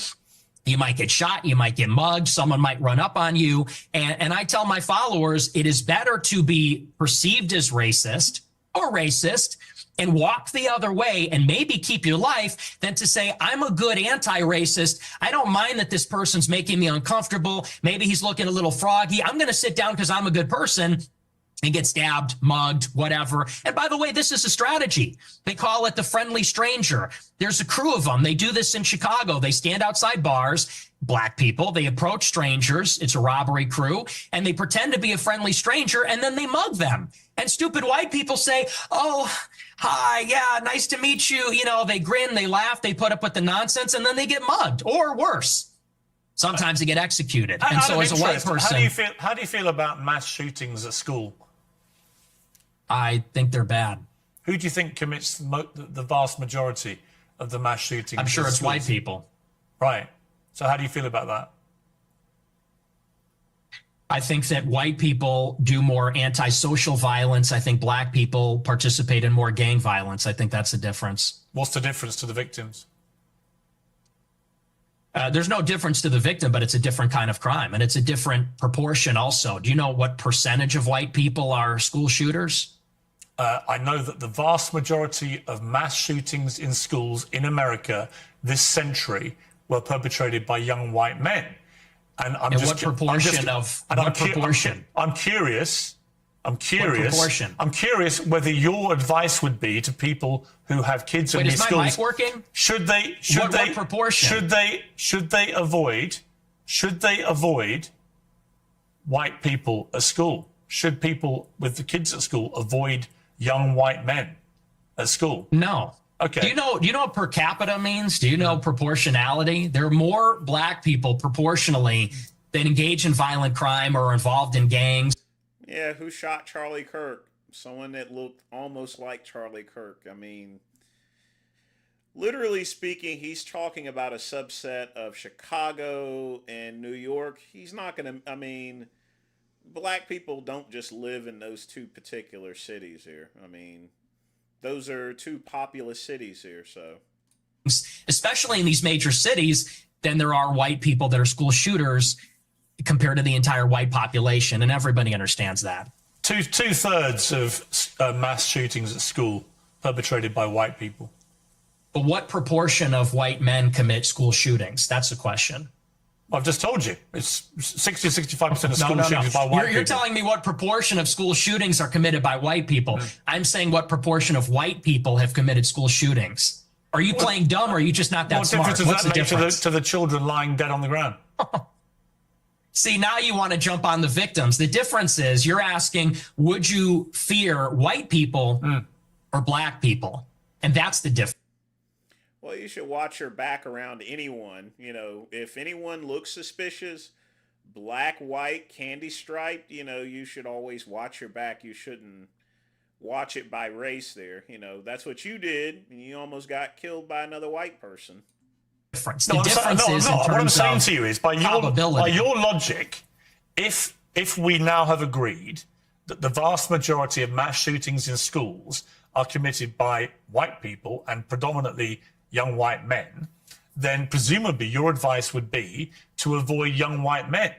you might get shot, you might get mugged, someone might run up on you. And I tell my followers, it is better to be perceived as racist or racist and walk the other way and maybe keep your life than to say, I'm a good anti-racist. I don't mind that this person's making me uncomfortable. Maybe he's looking a little froggy. I'm going to sit down because I'm a good person and get stabbed, mugged, whatever. And by the way, this is a strategy. They call it the friendly stranger. There's a crew of them. They do this in Chicago. They stand outside bars, black people. They approach strangers. It's a robbery crew. And they pretend to be a friendly stranger, and then they mug them. And stupid white people say, oh, hi, yeah, nice to meet you. You know, they grin, they laugh, they put up with the nonsense, and then they get mugged, or worse. Sometimes they get executed. And so as a white person, how do you feel about mass shootings at school? I think they're bad. Who do you think commits the vast majority of the mass shootings? I'm sure it's white people. Right. So how do you feel about that? I think that white people do more antisocial violence. I think black people participate in more gang violence. I think that's the difference. What's the difference to the victims? There's no difference to the victim, but it's a different kind of crime, and it's a different proportion also. Do you know what percentage of white people are school shooters? I know that the vast majority of mass shootings in schools in America this century were perpetrated by young white men. And I'm just what proportion of what proportion? I'm curious. What proportion? I'm curious whether your advice would be to people who have kids in these schools. Wait, is my mic working? What proportion? Should they avoid white people at school? Should people with the kids at school avoid young white men at school? No. Okay. Do you know what per capita means? Do you know proportionality? There are more black people proportionally that engage in violent crime or are involved in gangs. Yeah, who shot Charlie Kirk? Someone that looked almost like Charlie Kirk. I mean, literally speaking, he's talking about a subset of Chicago and New York. He's not going to, I mean, black people don't just live in those two particular cities here. I mean, those are two populous cities here, so. Especially in these major cities, than there are white people that are school shooters compared to the entire white population, and everybody understands that. Two-thirds of mass shootings at school perpetrated by white people. But what proportion of white men commit school shootings? That's the question. I've just told you. It's 65% of school shootings by white people. You're telling me what proportion of school shootings are committed by white people. I'm saying what proportion of white people have committed school shootings. Are you playing dumb or are you just not that smart? What difference does that make to the children lying dead on the ground? See, now you want to jump on the victims. The difference is you're asking, would you fear white people or black people? And that's the difference. Well, you should watch your back around anyone. You know, if anyone looks suspicious, black, white, candy striped, you know, you should always watch your back. You shouldn't watch it by race there. You know, that's what you did. And you almost got killed by another white person. The difference is what I'm saying to you is by your logic, if we now have agreed that the vast majority of mass shootings in schools are committed by white people and predominantly young white men, then presumably your advice would be to avoid young white men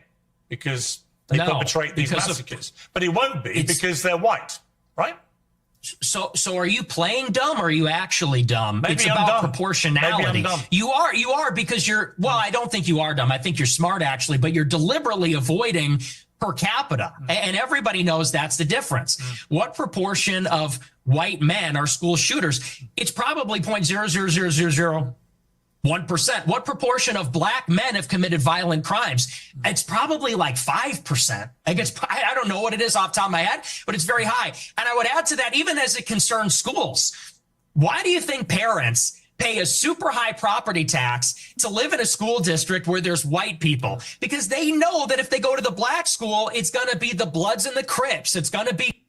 because they perpetrate these massacres. But it won't be because they're white, right? So are you playing dumb or are you actually dumb? Maybe it's I'm about dumb. proportionality. Maybe I'm dumb. You are because you're, well, I don't think you are dumb. I think you're smart actually, but you're deliberately avoiding per capita. And everybody knows that's the difference. What proportion of white men are school shooters? It's probably 0.00001%. What proportion of black men have committed violent crimes? It's probably like 5%. I don't know what it is off the top of my head, but it's very high. And I would add to that, even as it concerns schools, why do you think parents pay a super high property tax to live in a school district where there's white people? Because they know that if they go to the black school, it's going to be the Bloods and the Crips. It's going to be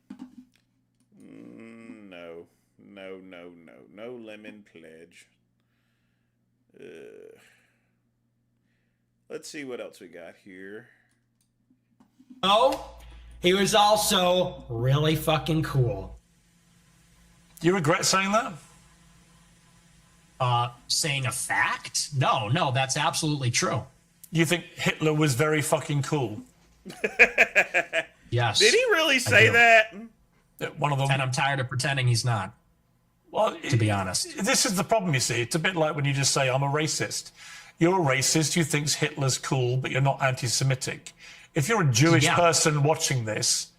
No lemon pledge. Let's see what else we got here. Oh, he was also really fucking cool. Do you regret saying that? saying a fact? No, that's absolutely true. You think Hitler was very fucking cool? Yes. Did he really say that? One of them. And I'm tired of pretending he's not. Well, to be honest, this is the problem. You see, it's a bit like when you just say I'm a racist. You're a racist who thinks Hitler's cool, but you're not anti-Semitic. If you're a Jewish person watching this,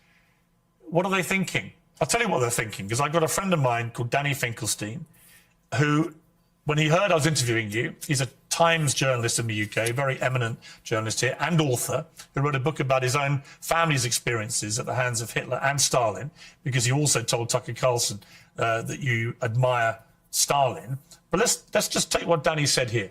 what are they thinking? I'll tell you what they're thinking, because I've got a friend of mine called Danny Finkelstein, who, when he heard I was interviewing you, he's a Times journalist in the UK, very eminent journalist here, and author, who wrote a book about his own family's experiences at the hands of Hitler and Stalin, because he also told Tucker Carlson that you admire Stalin. But let's just take what Danny said here.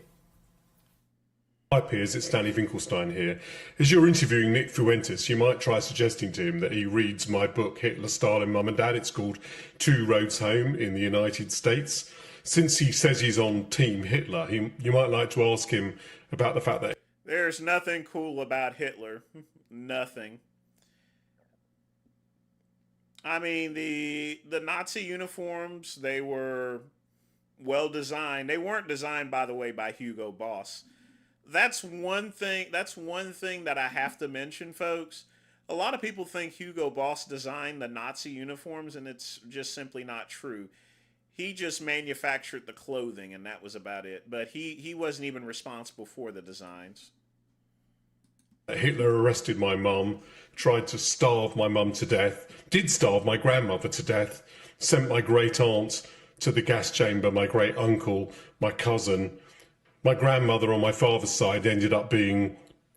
Hi Piers, it's Danny Finkelstein here. As you're interviewing Nick Fuentes, you might try suggesting to him that he reads my book, Hitler, Stalin, Mum and Dad. It's called Two Roads Home in the United States. Since he says he's on Team Hitler, you might like to ask him about the fact that there's nothing cool about Hitler. Nothing. I mean, the Nazi uniforms, they were well designed. They weren't designed, by the way, by Hugo Boss. That's one thing that I have to mention, folks. A lot of people think Hugo Boss designed the Nazi uniforms, and it's just simply not true. He just manufactured the clothing, and that was about it. But he wasn't even responsible for the designs. Hitler arrested my mum, tried to starve my mum to death, did starve my grandmother to death, sent my great aunt to the gas chamber, my great uncle, my cousin. My grandmother on my father's side ended up being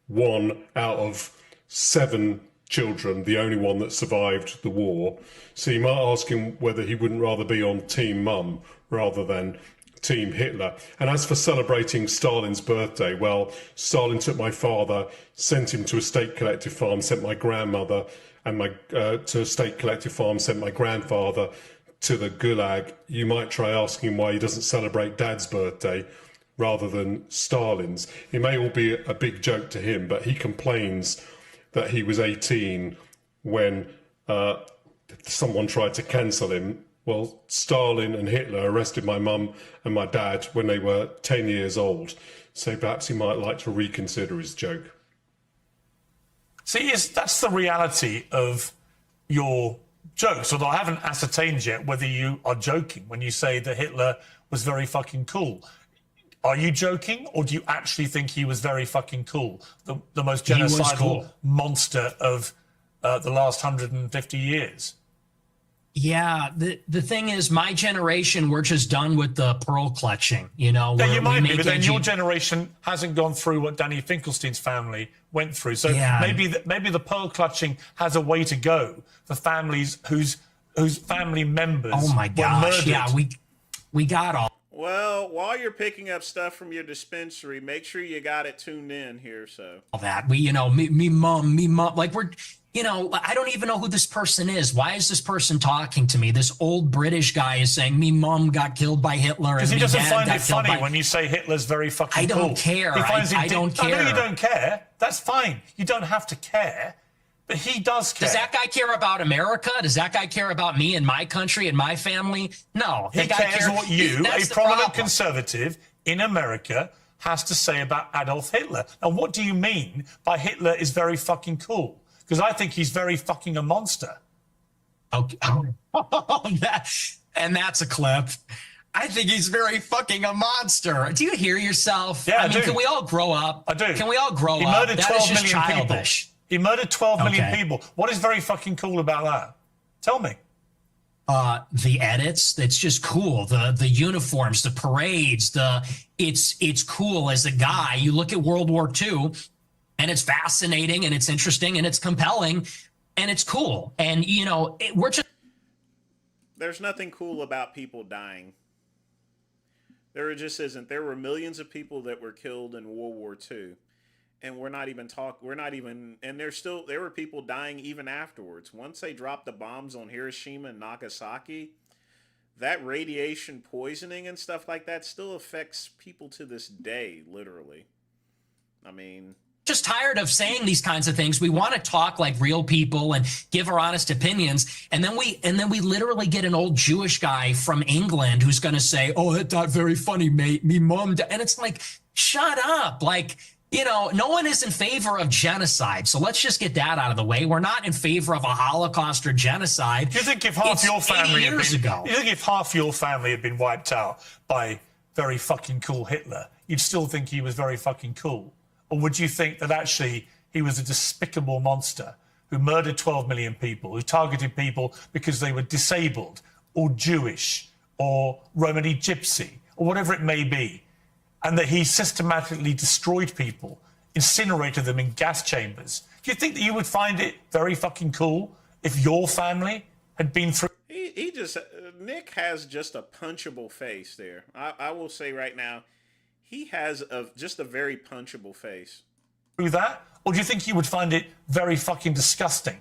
one out of 7 children, the only one that survived the war. So you might ask him whether he wouldn't rather be on Team Mum rather than Team Hitler. And as for celebrating Stalin's birthday, well, Stalin took my father, sent him to a state collective farm, sent my grandmother and to a state collective farm, sent my grandfather to the Gulag. You might try asking him why he doesn't celebrate Dad's birthday rather than Stalin's. It may all be a big joke to him, but he complains that he was 18 when someone tried to cancel him. Well, Stalin and Hitler arrested my mum and my dad when they were 10 years old. So perhaps he might like to reconsider his joke. See, that's the reality of your jokes, although I haven't ascertained yet whether you are joking when you say that Hitler was very fucking cool. Are you joking, or do you actually think he was very fucking cool? The most genocidal monster of the last 150 years? Yeah, the thing is, my generation, we're just done with the pearl clutching. You know, yeah, you might be, but then your generation hasn't gone through what Danny Finkelstein's family went through. So maybe the pearl clutching has a way to go for families whose family members oh my gosh, were murdered. Yeah, we got all. Well, while you're picking up stuff from your dispensary, make sure you got it tuned in here. So all that me mom, like we're. You know, I don't even know who this person is. Why is this person talking to me? This old British guy is saying, me mom got killed by Hitler. Because he doesn't find it funny when you say Hitler's very fucking cool. I don't care. I don't care. I know you don't care. That's fine. You don't have to care. But he does care. Does that guy care about America? Does that guy care about me and my country and my family? No. He cares what you, a prominent conservative in America, has to say about Adolf Hitler. And what do you mean by Hitler is very fucking cool? Because I think he's very fucking a monster. Okay. And that's a clip. I think he's very fucking a monster. Do you hear yourself? Yeah, I mean, can we all grow up? I do. Can we all grow up? He murdered 12 million childish. people. He murdered 12 million people. What is very fucking cool about that? Tell me. The edits, it's just cool. The uniforms, the parades, it's cool as a guy. You look at World War II, and it's fascinating, and it's interesting, and it's compelling, and it's cool. And, you know, we're just... There's nothing cool about people dying. There just isn't. There were millions of people that were killed in World War II. And and there were people dying even afterwards. Once they dropped the bombs on Hiroshima and Nagasaki, that radiation poisoning and stuff like that still affects people to this day, literally. I mean... just tired of saying these kinds of things. We want to talk like real people and give our honest opinions. And then we literally get an old Jewish guy from England who's going to say, oh, that's not very funny, mate. Me mom. And it's like, shut up. Like, you know, no one is in favor of genocide. So let's just get that out of the way. We're not in favor of a Holocaust or genocide. Do you think if half your family had been wiped out by very fucking cool Hitler, you'd still think he was very fucking cool? Or would you think that actually he was a despicable monster who murdered 12 million people, who targeted people because they were disabled or Jewish or Romani Gypsy or whatever it may be, and that he systematically destroyed people, incinerated them in gas chambers? Do you think that you would find it very fucking cool if your family had been through... Nick has just a punchable face there. I will say right now, he has just a very punchable face. Through that? Or do you think you would find it very fucking disgusting?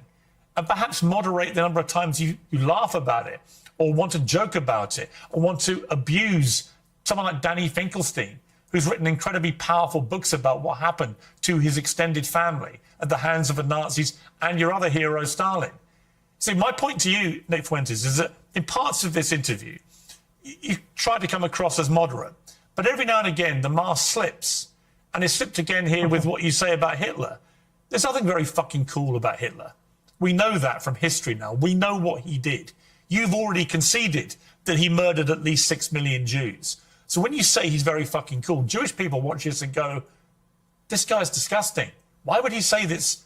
And perhaps moderate the number of times you laugh about it, or want to joke about it, or want to abuse someone like Danny Finkelstein, who's written incredibly powerful books about what happened to his extended family at the hands of the Nazis and your other hero, Stalin. See, my point to you, Nick Fuentes, is that in parts of this interview, you try to come across as moderate. But every now and again, the mask slips. And it slipped again here with what you say about Hitler. There's nothing very fucking cool about Hitler. We know that from history now. We know what he did. You've already conceded that he murdered at least 6 million Jews. So when you say he's very fucking cool, Jewish people watch this and go, this guy's disgusting. Why would he say this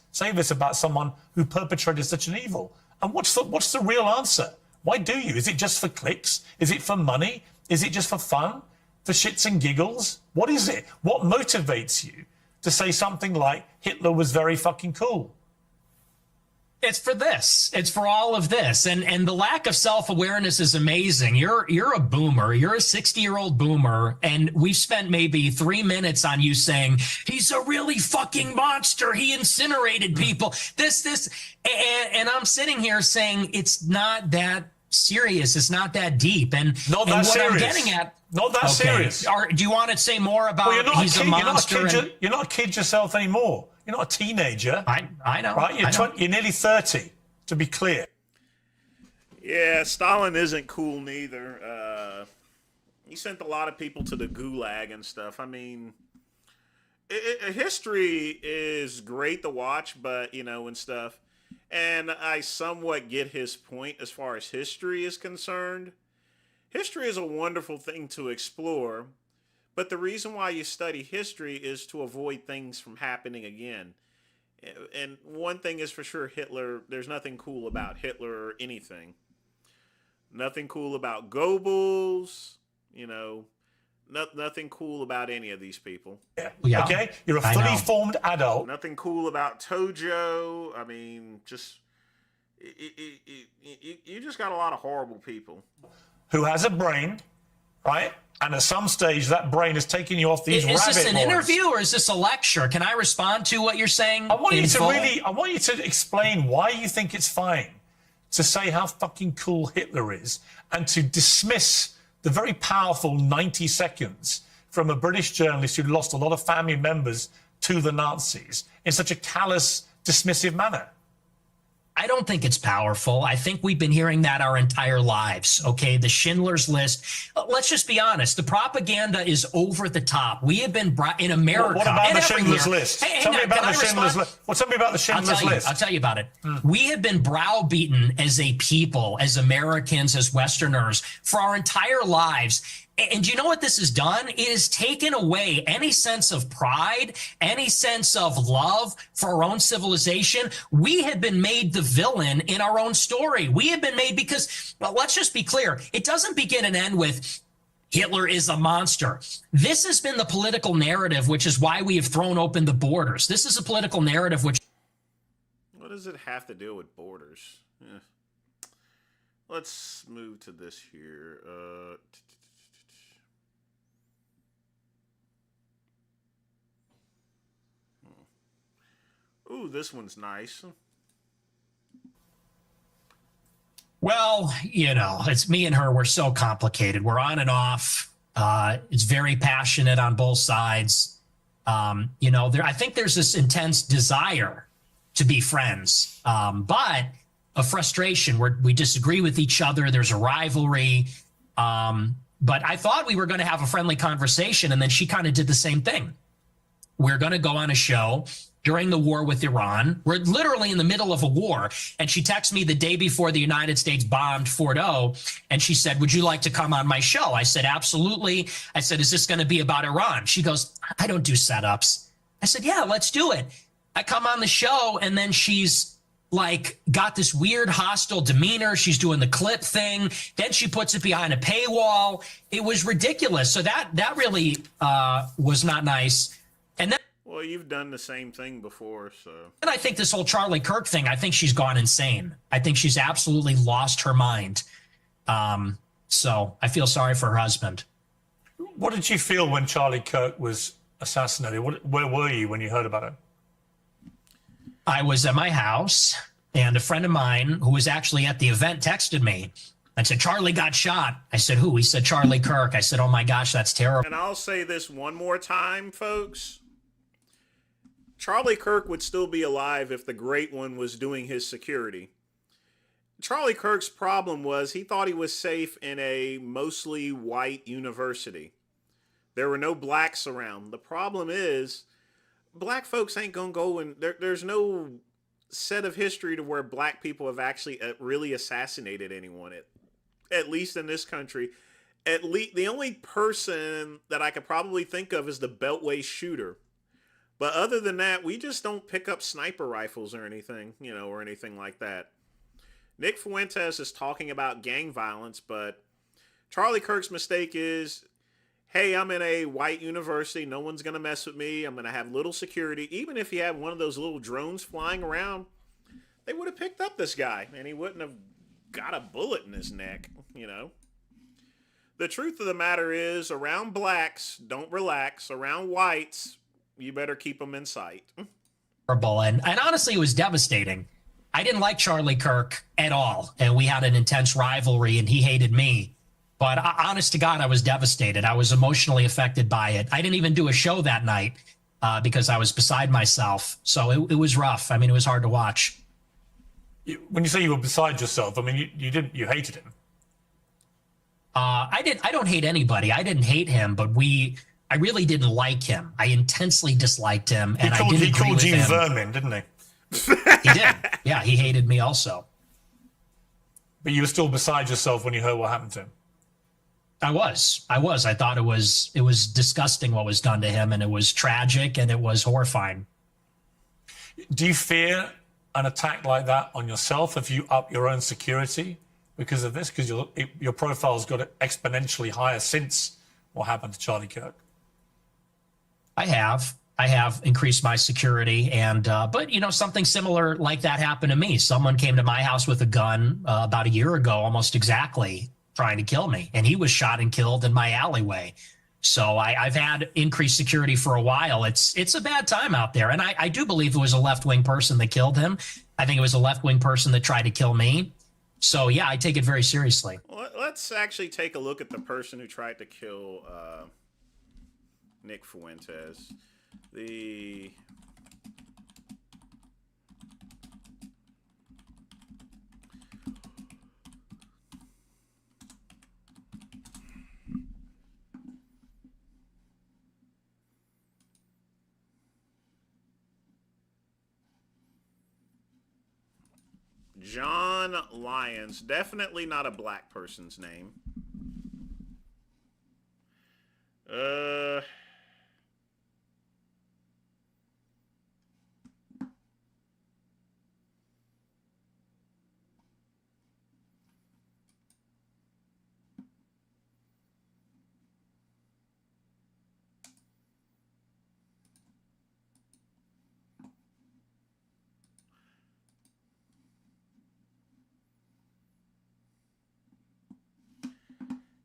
about someone who perpetrated such an evil? And what's the real answer? Why do you? Is it just for clicks? Is it for money? Is it just for fun? For shits and giggles? What is it? What motivates you to say something like Hitler was very fucking cool? It's for this. It's for all of this. And the lack of self-awareness is amazing. You're a boomer. You're a 60-year-old boomer. And we've spent maybe 3 minutes on you saying, he's a really fucking monster. He incinerated people. This. And I'm sitting here saying it's not that serious. It's not that deep. And not that and what serious. I'm getting at. Not that serious. Do you want to say more about he's a monster? You're not a kid yourself anymore. You're not a teenager. I know. Right? You're nearly 30, to be clear. Yeah, Stalin isn't cool neither. He sent a lot of people to the gulag and stuff. I mean, history is great to watch, but, and stuff. And I somewhat get his point as far as history is concerned. History is a wonderful thing to explore. But the reason why you study history is to avoid things from happening again. And one thing is for sure, Hitler, there's nothing cool about Hitler or anything. Nothing cool about Goebbels, nothing cool about any of these people. Yeah. Okay? You're a fully formed adult. Nothing cool about Tojo. I mean, just, you just got a lot of horrible people. Who has a brain, right? And at some stage, that brain is taking you off these rabbit Is this an lines. interview or is this a lecture? Can I respond to what you're saying? I want you to explain why you think it's fine to say how fucking cool Hitler is and to dismiss the very powerful 90 seconds from a British journalist who lost a lot of family members to the Nazis in such a callous, dismissive manner. I don't think it's powerful. I think we've been hearing that our entire lives. Okay, the Schindler's List. Let's just be honest. The propaganda is over the top. We have been in America. What about the Schindler's List? Tell me about the Schindler's List. Well, tell me about the Schindler's List. I'll tell you about it. We have been browbeaten as a people, as Americans, as Westerners, for our entire lives. And do you know what this has done? It has taken away any sense of pride, any sense of love for our own civilization. We have been made the villain in our own story. We have been made because, well, let's just be clear. It doesn't begin and end with Hitler is a monster. This has been the political narrative, which is why we have thrown open the borders. This is a political narrative which... What does it have to do with borders? Yeah. Let's move to this here. Ooh, this one's nice. Well, it's me and her. We're so complicated. We're on and off. It's very passionate on both sides. I think there's this intense desire to be friends, but a frustration where we disagree with each other. There's a rivalry. But I thought we were going to have a friendly conversation, and then she kind of did the same thing. We're going to go on a show during the war with Iran. We're literally in the middle of a war. And she texted me the day before the United States bombed Fordo. And she said, would you like to come on my show? I said, absolutely. I said, is this going to be about Iran? She goes, I don't do setups. I said, yeah, let's do it. I come on the show, and then she's like got this weird hostile demeanor. She's doing the clip thing. Then she puts it behind a paywall. It was ridiculous. So that really was not nice. And then, well, you've done the same thing before, so. And I think this whole Charlie Kirk thing, I think she's gone insane. I think she's absolutely lost her mind. So I feel sorry for her husband. What did you feel when Charlie Kirk was assassinated? Where were you when you heard about it? I was at my house, and a friend of mine who was actually at the event texted me and said, Charlie got shot. I said, who? He said, Charlie Kirk. I said, oh my gosh, that's terrible. And I'll say this one more time, folks. Charlie Kirk would still be alive if the Great One was doing his security. Charlie Kirk's problem was he thought he was safe in a mostly white university. There were no blacks around. The problem is, black folks ain't gonna go and there's no set of history to where black people have actually really assassinated anyone, at least in this country. At least the only person that I could probably think of is the Beltway shooter. But other than that, we just don't pick up sniper rifles or anything, or anything like that. Nick Fuentes is talking about gang violence, but Charlie Kirk's mistake is, hey, I'm in a white university. No one's going to mess with me. I'm going to have little security. Even if you have one of those little drones flying around, they would have picked up this guy, and he wouldn't have got a bullet in his neck, you know. The truth of the matter is, around blacks, don't relax. Around whites, you better keep them in sight. And honestly, it was devastating. I didn't like Charlie Kirk at all, and we had an intense rivalry, and he hated me. But honest to God, I was devastated. I was emotionally affected by it. I didn't even do a show that night because I was beside myself. So it was rough. I mean, it was hard to watch. When you say you were beside yourself, I mean, you hated him. I don't hate anybody. I didn't hate him, but I really didn't like him. I intensely disliked him, and He called you vermin, didn't he? He did. Yeah, he hated me also. But you were still beside yourself when you heard what happened to him. I was. I thought it was disgusting what was done to him, and it was tragic, and it was horrifying. Do you fear an attack like that on yourself if you up your own security because of this? Because your profile's got exponentially higher since what happened to Charlie Kirk. I have increased my security, and but you know, something similar like that happened to me. Someone came to my house with a gun about a year ago, almost exactly, trying to kill me, and he was shot and killed in my alleyway. So I've had increased security for a while. It's a bad time out there, and I do believe it was a left-wing person that killed him. I think it was a left-wing person that tried to kill me. So yeah, I take it very seriously. Well, let's actually take a look at the person who tried to kill Nick Fuentes. John Lyons, definitely not a black person's name.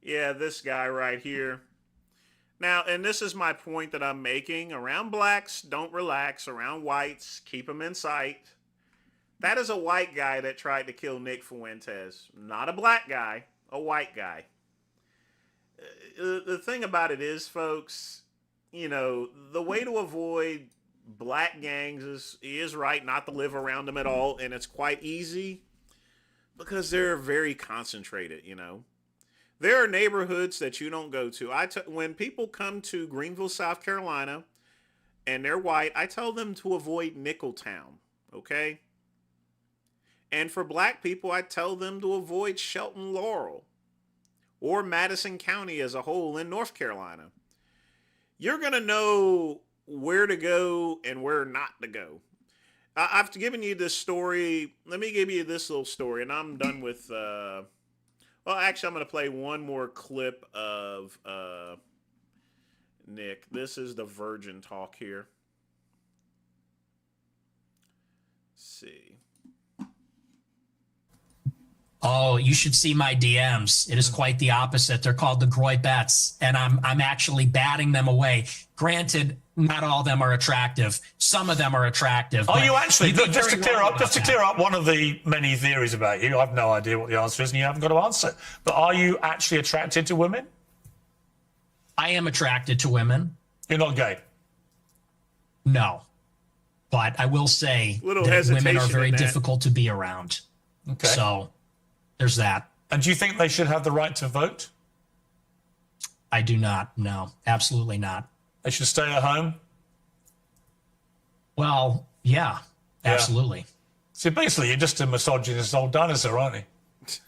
Yeah, this guy right here. Now, and this is my point that I'm making. Around blacks, don't relax. Around whites, keep them in sight. That is a white guy that tried to kill Nick Fuentes. Not a black guy, a white guy. The thing about it is, folks, you know, the way to avoid black gangs is right not to live around them at all, and it's quite easy because they're very concentrated, you know. There are neighborhoods that you don't go to. When people come to Greenville, South Carolina, and they're white, I tell them to avoid Nickeltown, okay? And for black people, I tell them to avoid Shelton Laurel or Madison County as a whole in North Carolina. You're going to know where to go and where not to go. I've given you this story. Let me give you this little story, and I'm done with... Well, actually, I'm going to play one more clip of Nick. This is the Virgin talk here. Let's see. Oh, you should see my DMs. It is quite the opposite. They're called the Groy bets, and I'm actually batting them away. Granted, not all of them are attractive. Some of them are attractive. Are you actually? Just to clear up one of the many theories about you, I have no idea what the answer is, and you haven't got to answer. But are you actually attracted to women? I am attracted to women. You're not gay? No. But I will say that women are very difficult to be around. Okay. So there's that. And do you think they should have the right to vote? I do not. No, absolutely not. They should stay at home? Well, yeah, absolutely. See, basically, you're just a misogynist old dinosaur, aren't you?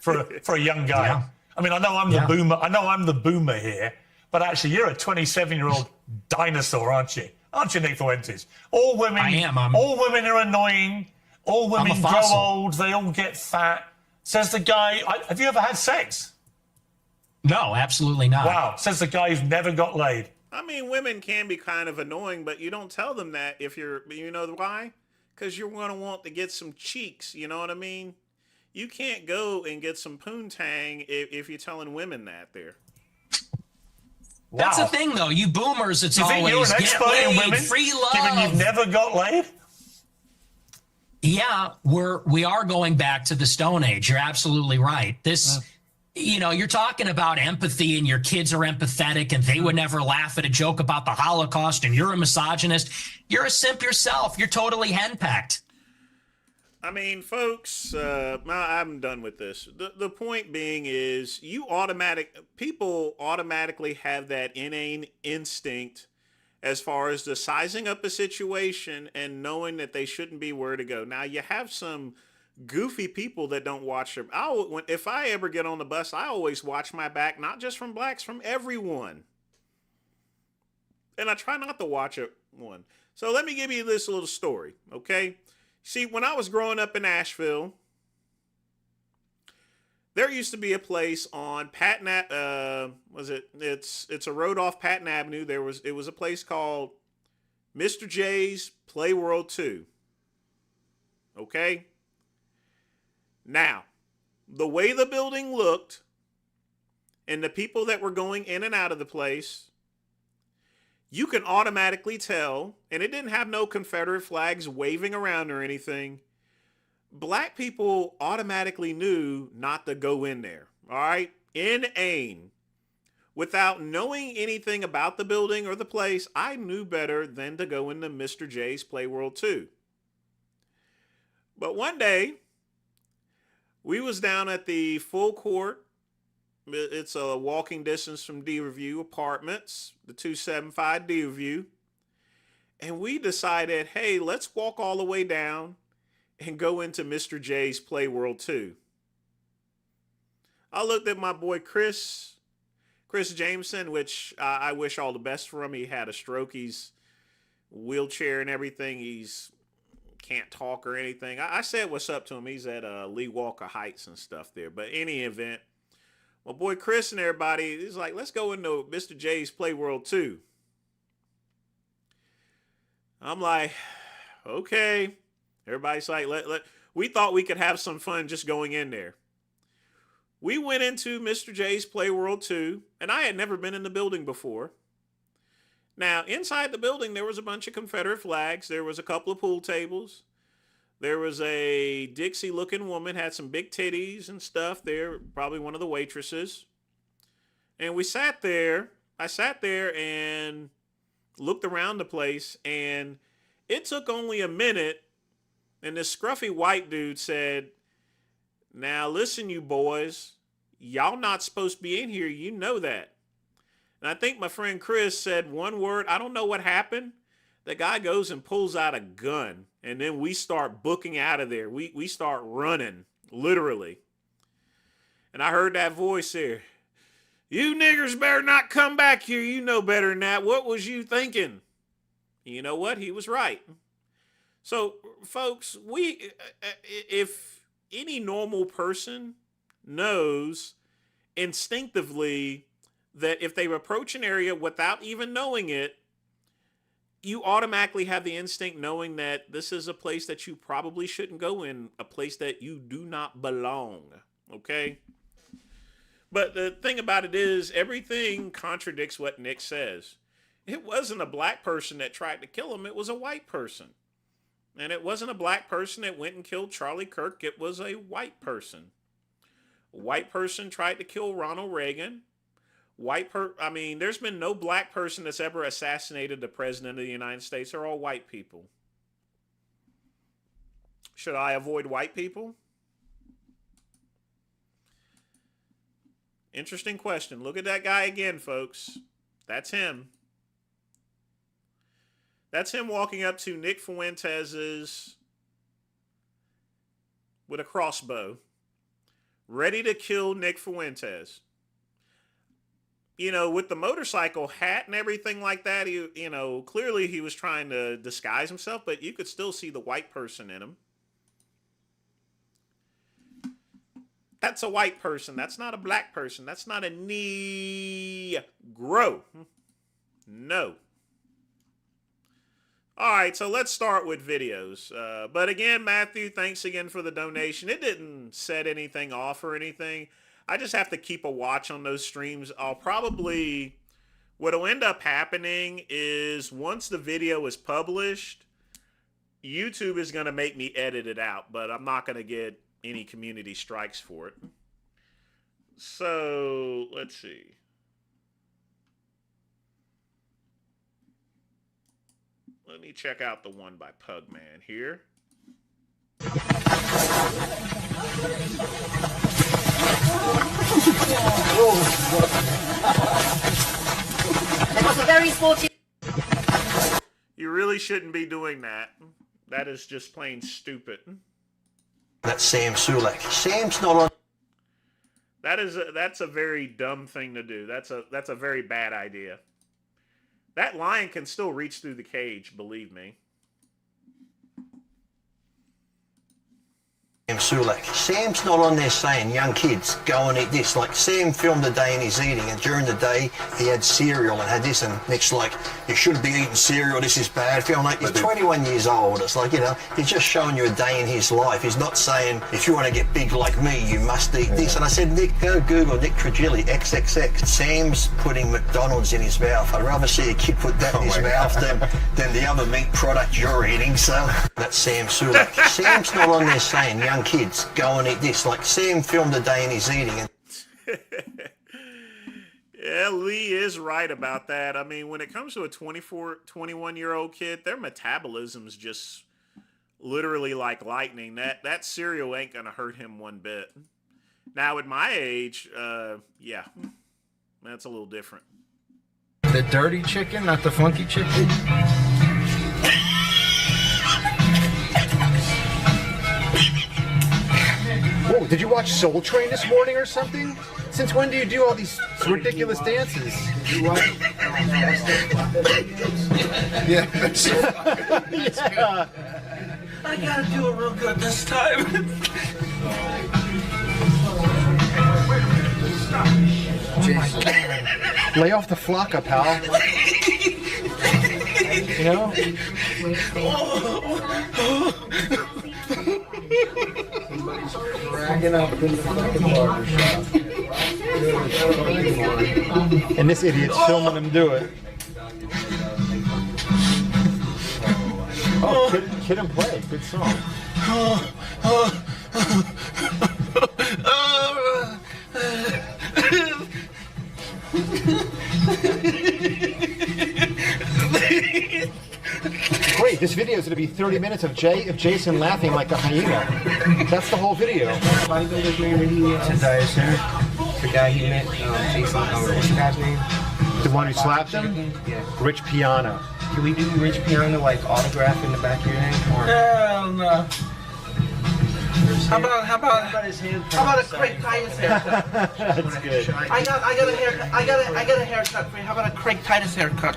For a young guy. Yeah. I mean, I know I'm the boomer. I know I'm the boomer here, but actually, you're a 27-year-old dinosaur, aren't you? Aren't you, Nick Fuentes? All women. I am. All women are annoying. All women grow old. They all get fat. Says the guy. Have you ever had sex? No, absolutely not. Wow. Says the guy who's never got laid. I mean, women can be kind of annoying, but you don't tell them that if you're, you know why? because you're going to want to get some cheeks. You know what I mean? You can't go and get some poontang if you're telling women that there. That's Wow. the thing, though. You boomers, it's You think always you're an get expert laid, in women, free love. given you've never got laid? Yeah, we are going back to the Stone Age. You're absolutely right. This, you're talking about empathy, and your kids are empathetic, and they would never laugh at a joke about the Holocaust, and you're a misogynist. You're a simp yourself. You're totally henpecked. I mean, folks, I'm done with this. The point being is people automatically have that inane instinct as far as the sizing up a situation and knowing that they shouldn't be where to go. Now, you have some goofy people that don't watch them. If I ever get on the bus, I always watch my back, not just from blacks, from everyone. And I try not to watch one. So let me give you this little story, okay? See, when I was growing up in Asheville, there used to be a place on it's a road off Patton Avenue. It was a place called Mr. J's Play World 2. Okay? Now, the way the building looked and the people that were going in and out of the place, you can automatically tell, and it didn't have no Confederate flags waving around or anything. Black people automatically knew not to go in there. All right? Inane. Without knowing anything about the building or the place, I knew better than to go into Mr. J's Play World 2. But one day, we was down at the full court. It's a walking distance from Deerview Apartments, the 275 Deerview. And we decided, hey, let's walk all the way down and go into Mr. J's Play World 2. I looked at my boy Chris Jameson, which I wish all the best for him. He had a stroke. He's wheelchair and everything. He's can't talk or anything. I said what's up to him. He's at Lee Walker Heights and stuff there. But any event, my boy Chris and everybody, he's like, let's go into Mr. J's Play World 2. I'm like, okay. Everybody's like, we thought we could have some fun just going in there. We went into Mr. J's Play World 2, and I had never been in the building before. Now, inside the building, there was a bunch of Confederate flags. There was a couple of pool tables. There was a Dixie-looking woman, had some big titties and stuff there, probably one of the waitresses. And we sat there. I sat there and looked around the place, and it took only a minute, and this scruffy white dude said, now listen, you boys, y'all not supposed to be in here, you know that. And I think my friend Chris said one word, I don't know what happened. The guy goes and pulls out a gun, and then we start booking out of there. We start running, literally. And I heard that voice there. You niggers better not come back here. You know better than that. What was you thinking? You know what? He was right. So, folks, if any normal person knows instinctively that if they approach an area without even knowing it, you automatically have the instinct knowing that this is a place that you probably shouldn't go in, a place that you do not belong, okay? But the thing about it is, everything contradicts what Nick says. It wasn't a black person that tried to kill him, it was a white person. And it wasn't a black person that went and killed Charlie Kirk, it was a white person. A white person tried to kill Ronald Reagan. There's been no black person that's ever assassinated the president of the United States. They're all white people. Should I avoid white people? Interesting question. Look at that guy again, folks. That's him. That's him walking up to Nick Fuentes's with a crossbow, ready to kill Nick Fuentes. You know, with the motorcycle hat and everything like that, clearly he was trying to disguise himself, but you could still see the white person in him. That's a white person. That's not a black person. That's not a Negro. No. All right, so let's start with videos. But again, Matthew, thanks again for the donation. It didn't set anything off or anything. I just have to keep a watch on those streams. I'll probably, what'll end up happening is once the video is published, YouTube is going to make me edit it out, but I'm not going to get any community strikes for it. So let's see. Let me check out the one by Pugman here. It was a very sporty. You really shouldn't be doing that. That is just plain stupid. That's Sam Sulek. Sam's not on. That's a very dumb thing to do. That's a very bad idea. That lion can still reach through the cage, believe me. Sam Sulek. Sam's not on there saying, young kids, go and eat this. Like, Sam filmed the day and he's eating, and during the day he had cereal and had this, and Nick's like, you shouldn't be eating cereal, this is bad. Feeling like he's 21 years old. It's like, you know, he's just showing you a day in his life. He's not saying, if you want to get big like me, you must eat this. And I said, Nick, go Google Nick Trigilli, XXX. Sam's putting McDonald's in his mouth. I'd rather see a kid put that in his mouth than the other meat product you're eating. So that's Sam Sulek. Sam's not on there saying, young kids, go and eat this. Like, Sam filmed the day and he's eating. Yeah, Lee is right about that. I mean, when it comes to a 21-year-old kid, their metabolism's just literally like lightning. That cereal ain't gonna hurt him one bit. Now, at my age, yeah, that's a little different. The dirty chicken, not the funky chicken. Whoa, did you watch Soul Train this morning or something? Since when do you do all these ridiculous dances? Did you watch? Yeah, that's yeah. I gotta do it real good this time. Jason, lay off the flocka, pal. You know? Ragging up in the fucking barber shop. And this idiot's filming him do it. Oh, Kid and Play, good song. Great, this video is going to be 30 minutes of Jason laughing like a hyena. That's the whole video. The guy he met, Jason, what's the guy's name? The one who slapped him? Yeah. Rich Piana. Can we do Rich Piana, like, autograph in the back of your name? Or... Hell no. How about his hand? How about a Craig Titus haircut? That's good. I got a haircut. I got a haircut for you. How about a Craig Titus haircut?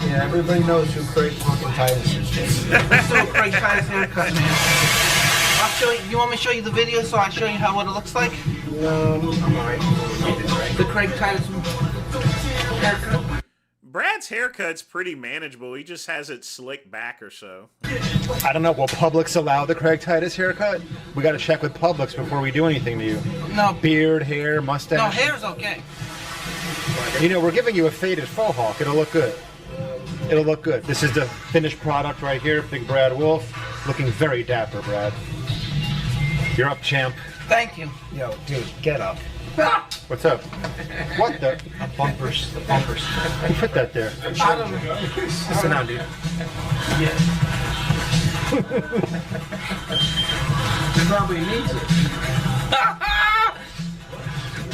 Yeah, everybody knows who Craig fucking Titus is. Let's do a Craig Titus haircut, man. I'll show you. You want me to show you the video so I show you what it looks like? No, I'm alright. The Craig Titus haircut. Brad's haircut's pretty manageable. He just has it slicked back or so. I don't know. Will Publix allow the Craig Titus haircut? We got to check with Publix before we do anything to you. No. Beard, hair, mustache. No, hair's okay. You know, we're giving you a faded faux hawk. It'll look good. It'll look good. This is the finished product right here. Big Brad Wolf. Looking very dapper, Brad. You're up, champ. Thank you. Yo, dude, get up. What's up? What the? Bumpers. The bumpers. Who put that there? I don't know. Sit down, dude. Yeah. He probably needs it.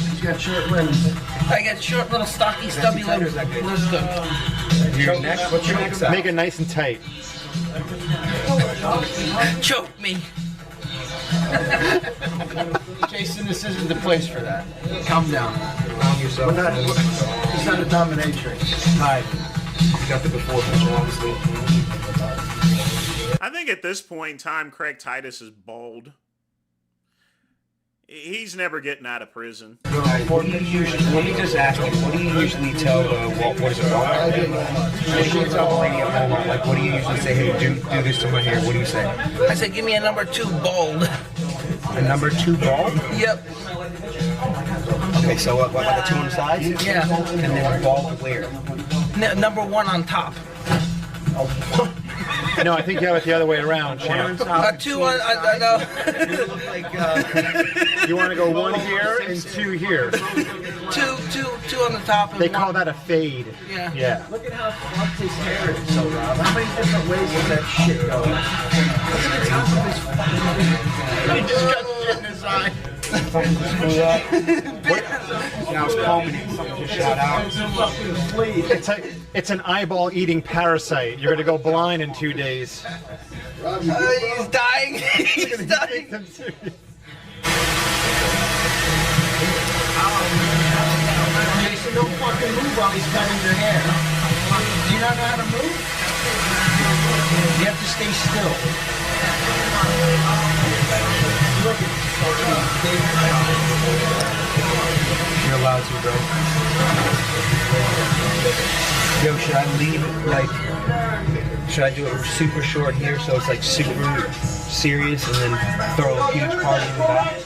He's got short limbs. I got short, little, stocky, stubby limbs. Looks good. Your neck? What's your neck size? Make it nice and tight. Choke me. Jason, this isn't the place for that. Calm down. Calm yourself. He's not a dominatrix. Hi. Got the before picture, obviously. I think at this point in time, Craig Titus is bald. He's never getting out of prison. What do you usually, let me just ask you, what do you usually tell what is it, Walmart? What do you tell the lady at Walmart? Like, what do you usually say, hey, do this to my hair? What do you say? I said, give me a number 2 bald. A number 2 bald? Yep. Okay, so what, like a 2 on the sides? Yeah. And then bald where? Number 1 on top. No, I think you have it the other way around, Champ. 2 on, no. You want to go 1 here and 2 here. 2 on the top. And they call that a fade. Yeah. Yeah. Look at how fucked his hair is, so Rob. How many different ways is that shit going? Look at the top of his fucking head. He just got shit in his eye. Now it's culminating. Something to shout out. It's an eyeball eating parasite. You're gonna go blind in 2 days. He's dying. He's dying. Jason, don't fucking move while he's cutting your hair. Do you not know how to move? You have to stay still. Look at you're allowed to, bro. Yo, should I leave it like, should I do it super short here so it's like super serious and then throw a huge party in the back?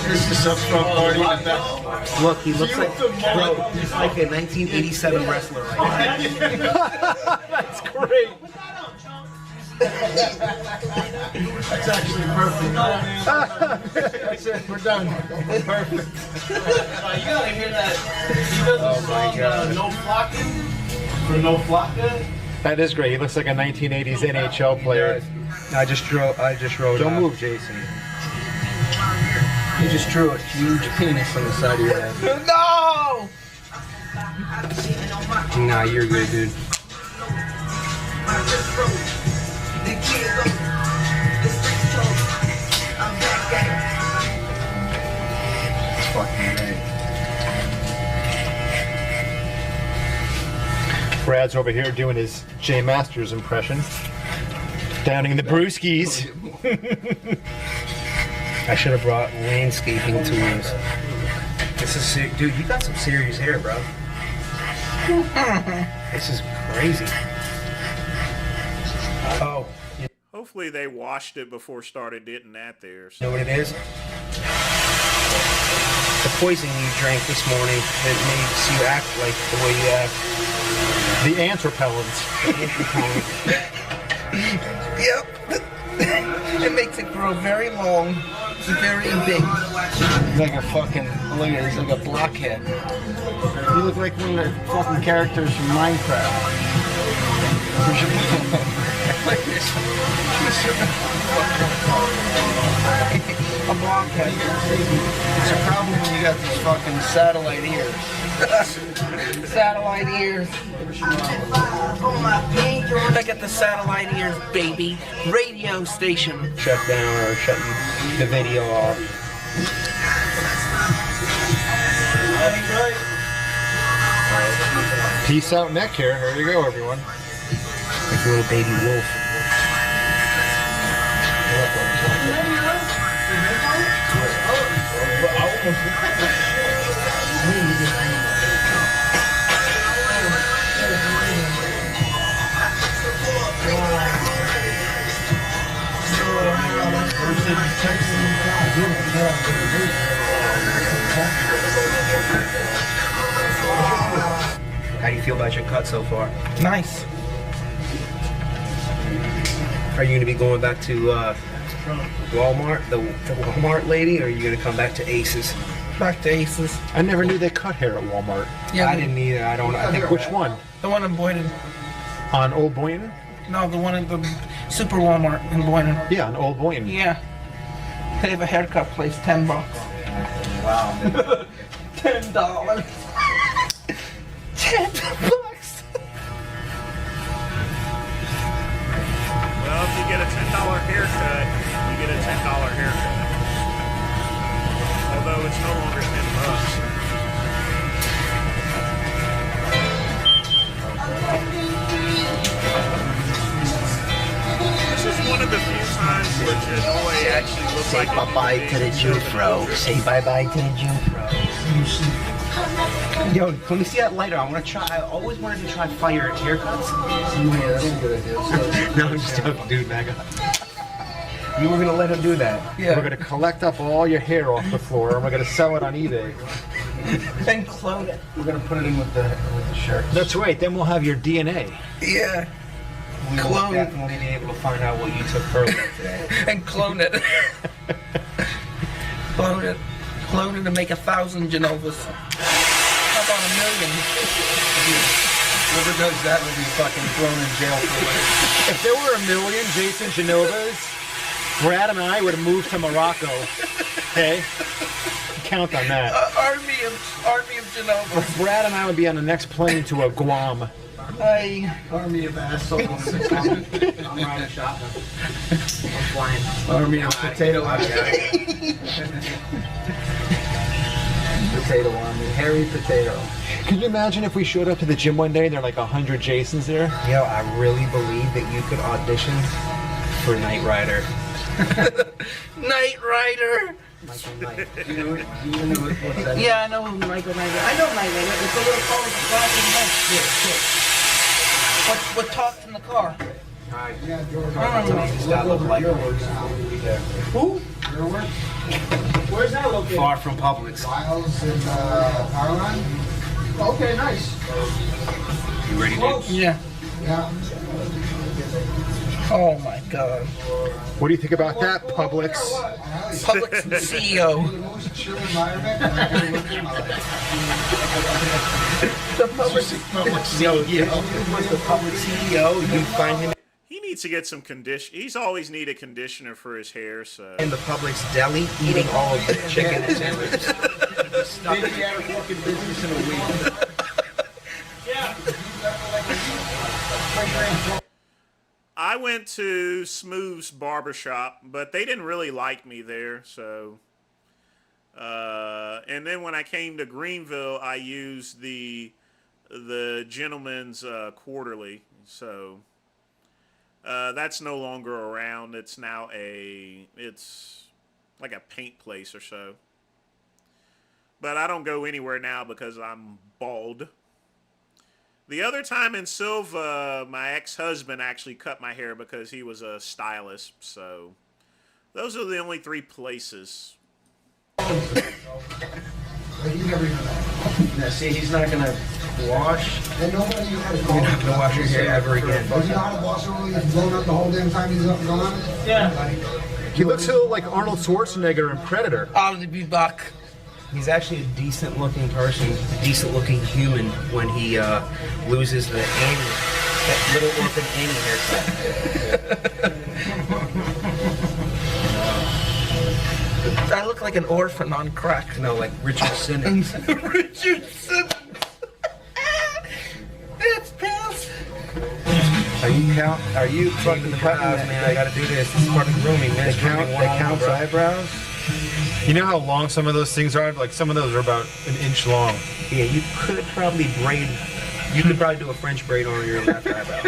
This is a front party in the back. Look, he looks like, bro, he's like a 1987 wrestler right now. That's great. That's actually perfect. That's it, we're done. Perfect. You gotta hear that. He does a song, No Flocking. For No Flocka. That is great. He looks like a 1980s NHL player. I just wrote. Don't move, Jason. You just drew a huge penis on the side of your head. No! Nah, you're good, dude. It's fucking great. Brad's over here doing his Jay Masters impression. Downing the brewskis. I should have brought landscaping tools. This is dude, you got some serious hair, bro. This is crazy. Oh. Hopefully they washed it before started getting that there. So. You know what it is? The poison you drank this morning that makes you act like the way you act. The ant repellent. Yep. It makes it grow very long, very big. He's like a fucking, look at it, he's like a blockhead. You look like one of the fucking characters from Minecraft. Like this. A blockhead. It's a problem when you got these fucking satellite ears. Satellite ears. I got the satellite ears, baby. Radio station. Shut down or shutting the video off. Peace out neck here. Here you go, everyone. Like a little baby wolf. How do you feel about your cut so far? Nice. Are you going to be going back to Walmart, the Walmart lady, or are you going to come back to Aces? Back to Aces. I never knew they cut hair at Walmart. Yeah, I didn't either. I think which one? The one in Boynton. On Old Boynton? No, the one in the Super Walmart in Boynton. Yeah, on Old Boynton. Yeah. They have a haircut place, $10. Wow. $10. $10. Well, if you get a $10 haircut, you get a $10 haircut. Although it's no longer $10. This is one of the few times where Janoy actually looks like Bye-bye to the Jufro. Say bye-bye to the Jufro. Yo, let me see that lighter. I want to try. I always wanted to try fire haircuts. Yeah, that's a good idea. No, I'm just joking, dude. Back up. You were gonna let him do that. Yeah. We're gonna collect up all your hair off the floor and we're gonna sell it on eBay. Then clone it. We're gonna put it in with the shirt. That's right. Then we'll have your DNA. Yeah. We will definitely be able to find out what you took earlier today. And clone it. Clone it. Clone it and make 1,000 Genovas. How about 1,000,000? Whoever does that will be fucking thrown in jail for life. If there were 1,000,000 Jason Genovas, Brad and I would have moved to Morocco. Okay? Count on that. Army of Genovas. Brad and I would be on the next plane to a Guam. Hey, army of assholes. I'm riding shotgun. I'm flying. Army of potato Potato army. Hairy potato. Could you imagine if we showed up to the gym one day and there are like 100 Jasons there? Yo, I really believe that you could audition for Knight Rider. Knight Rider! Michael Knight. Do you know what that is? Yeah, I know who Michael Knight is. I know Knight Rider. It's a little car with a talking head. What talked in the car? I don't know. That looked like who? Your work? Where's that located? Far from Publix. Miles and Powerline? Okay, nice. You ready, dude? Yeah. Yeah. Oh my God. What do you think about that, Publix? Publix CEO. The Publix CEO. Was the Publix CEO? You find him He needs to get some condition. He's always needed conditioner for his hair, so. in the Publix deli eating all of the chicken and sandwiches. Maybe out of fucking business in a week. I went to Smooth's barbershop, but they didn't really like me there, so. And then when I came to Greenville, I used the Gentleman's Quarterly, so that's no longer around. It's now it's like a paint place or so. But I don't go anywhere now because I'm bald. The other time in Silva, my ex-husband actually cut my hair because he was a stylist. So those are the only 3 places. Now, see, he's not gonna wash. And nobody You're not gonna wash your hair ever again. Does he know how to boss really gets blown up the whole damn time he's up and gone? Yeah. He looks a little like Arnold Schwarzenegger in Predator. I'll be back. He's actually a decent-looking person, a decent-looking human when he loses the Annie, that little orphan Annie haircut. I look like an orphan on crack. No, like Richard Simmons. Richard Simmons. It's pills. Are you fucking the eyebrows, man? I gotta do this. This is part of grooming, man. They count eyebrows. You know how long some of those things are? Like some of those are about an inch long. Yeah, you could probably braid. You could probably do a French braid on your left eyebrow.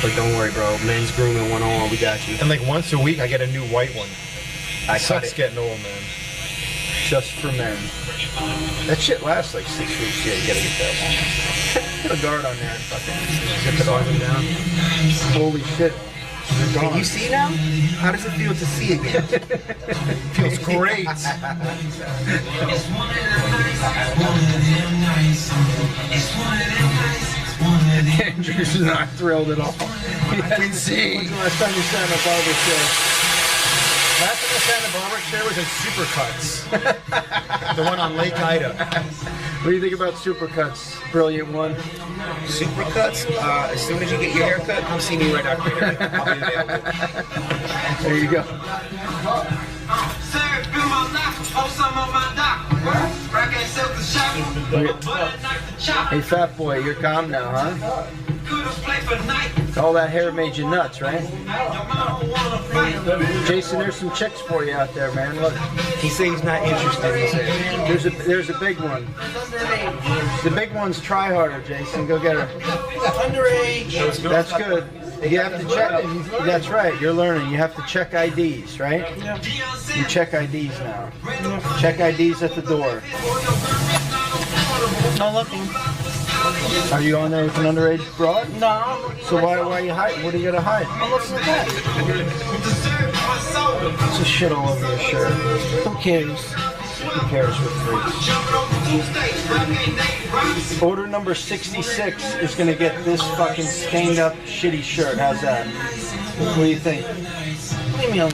But don't worry, bro. Men's grooming 101. We got you. And like once a week, I get a new white one. I Sucks getting old, man. just for men. That shit lasts like 6 weeks. Yeah, you gotta get that. Put a guard on there and fucking zip it all down. Holy shit. Can you see now? How does it feel to see again? Feels great. Andrew's not thrilled at all. I can see. When's the last time you sat in a barber chair? Last time I sat in a barber chair was at Supercuts. The one on Lake Ida. What do you think about Supercuts? Brilliant one. Supercuts? As soon as you get your hair cut, come see me right after your haircut. I'll be available. There you go. Hey, fat boy, you're calm now, huh? All that hair made you nuts, right? Jason, there's some chicks for you out there, man. Look. He says he's not interested. He said. There's a big one. The big one's try harder, Jason. Go get her. Underage. That's good. You have to check. That's right. You're learning. You have to check IDs, right? Yeah. You check IDs now. Check IDs at the door. Not looking. Are you on there with an underage broad? No. So why are you hiding? What are you gonna hide? I'm looking at that. It's a shit all over your shirt. Who cares? Who cares with freaks? Order number 66 is gonna get this fucking stained up shitty shirt. How's that? What do you think? Leave me alone.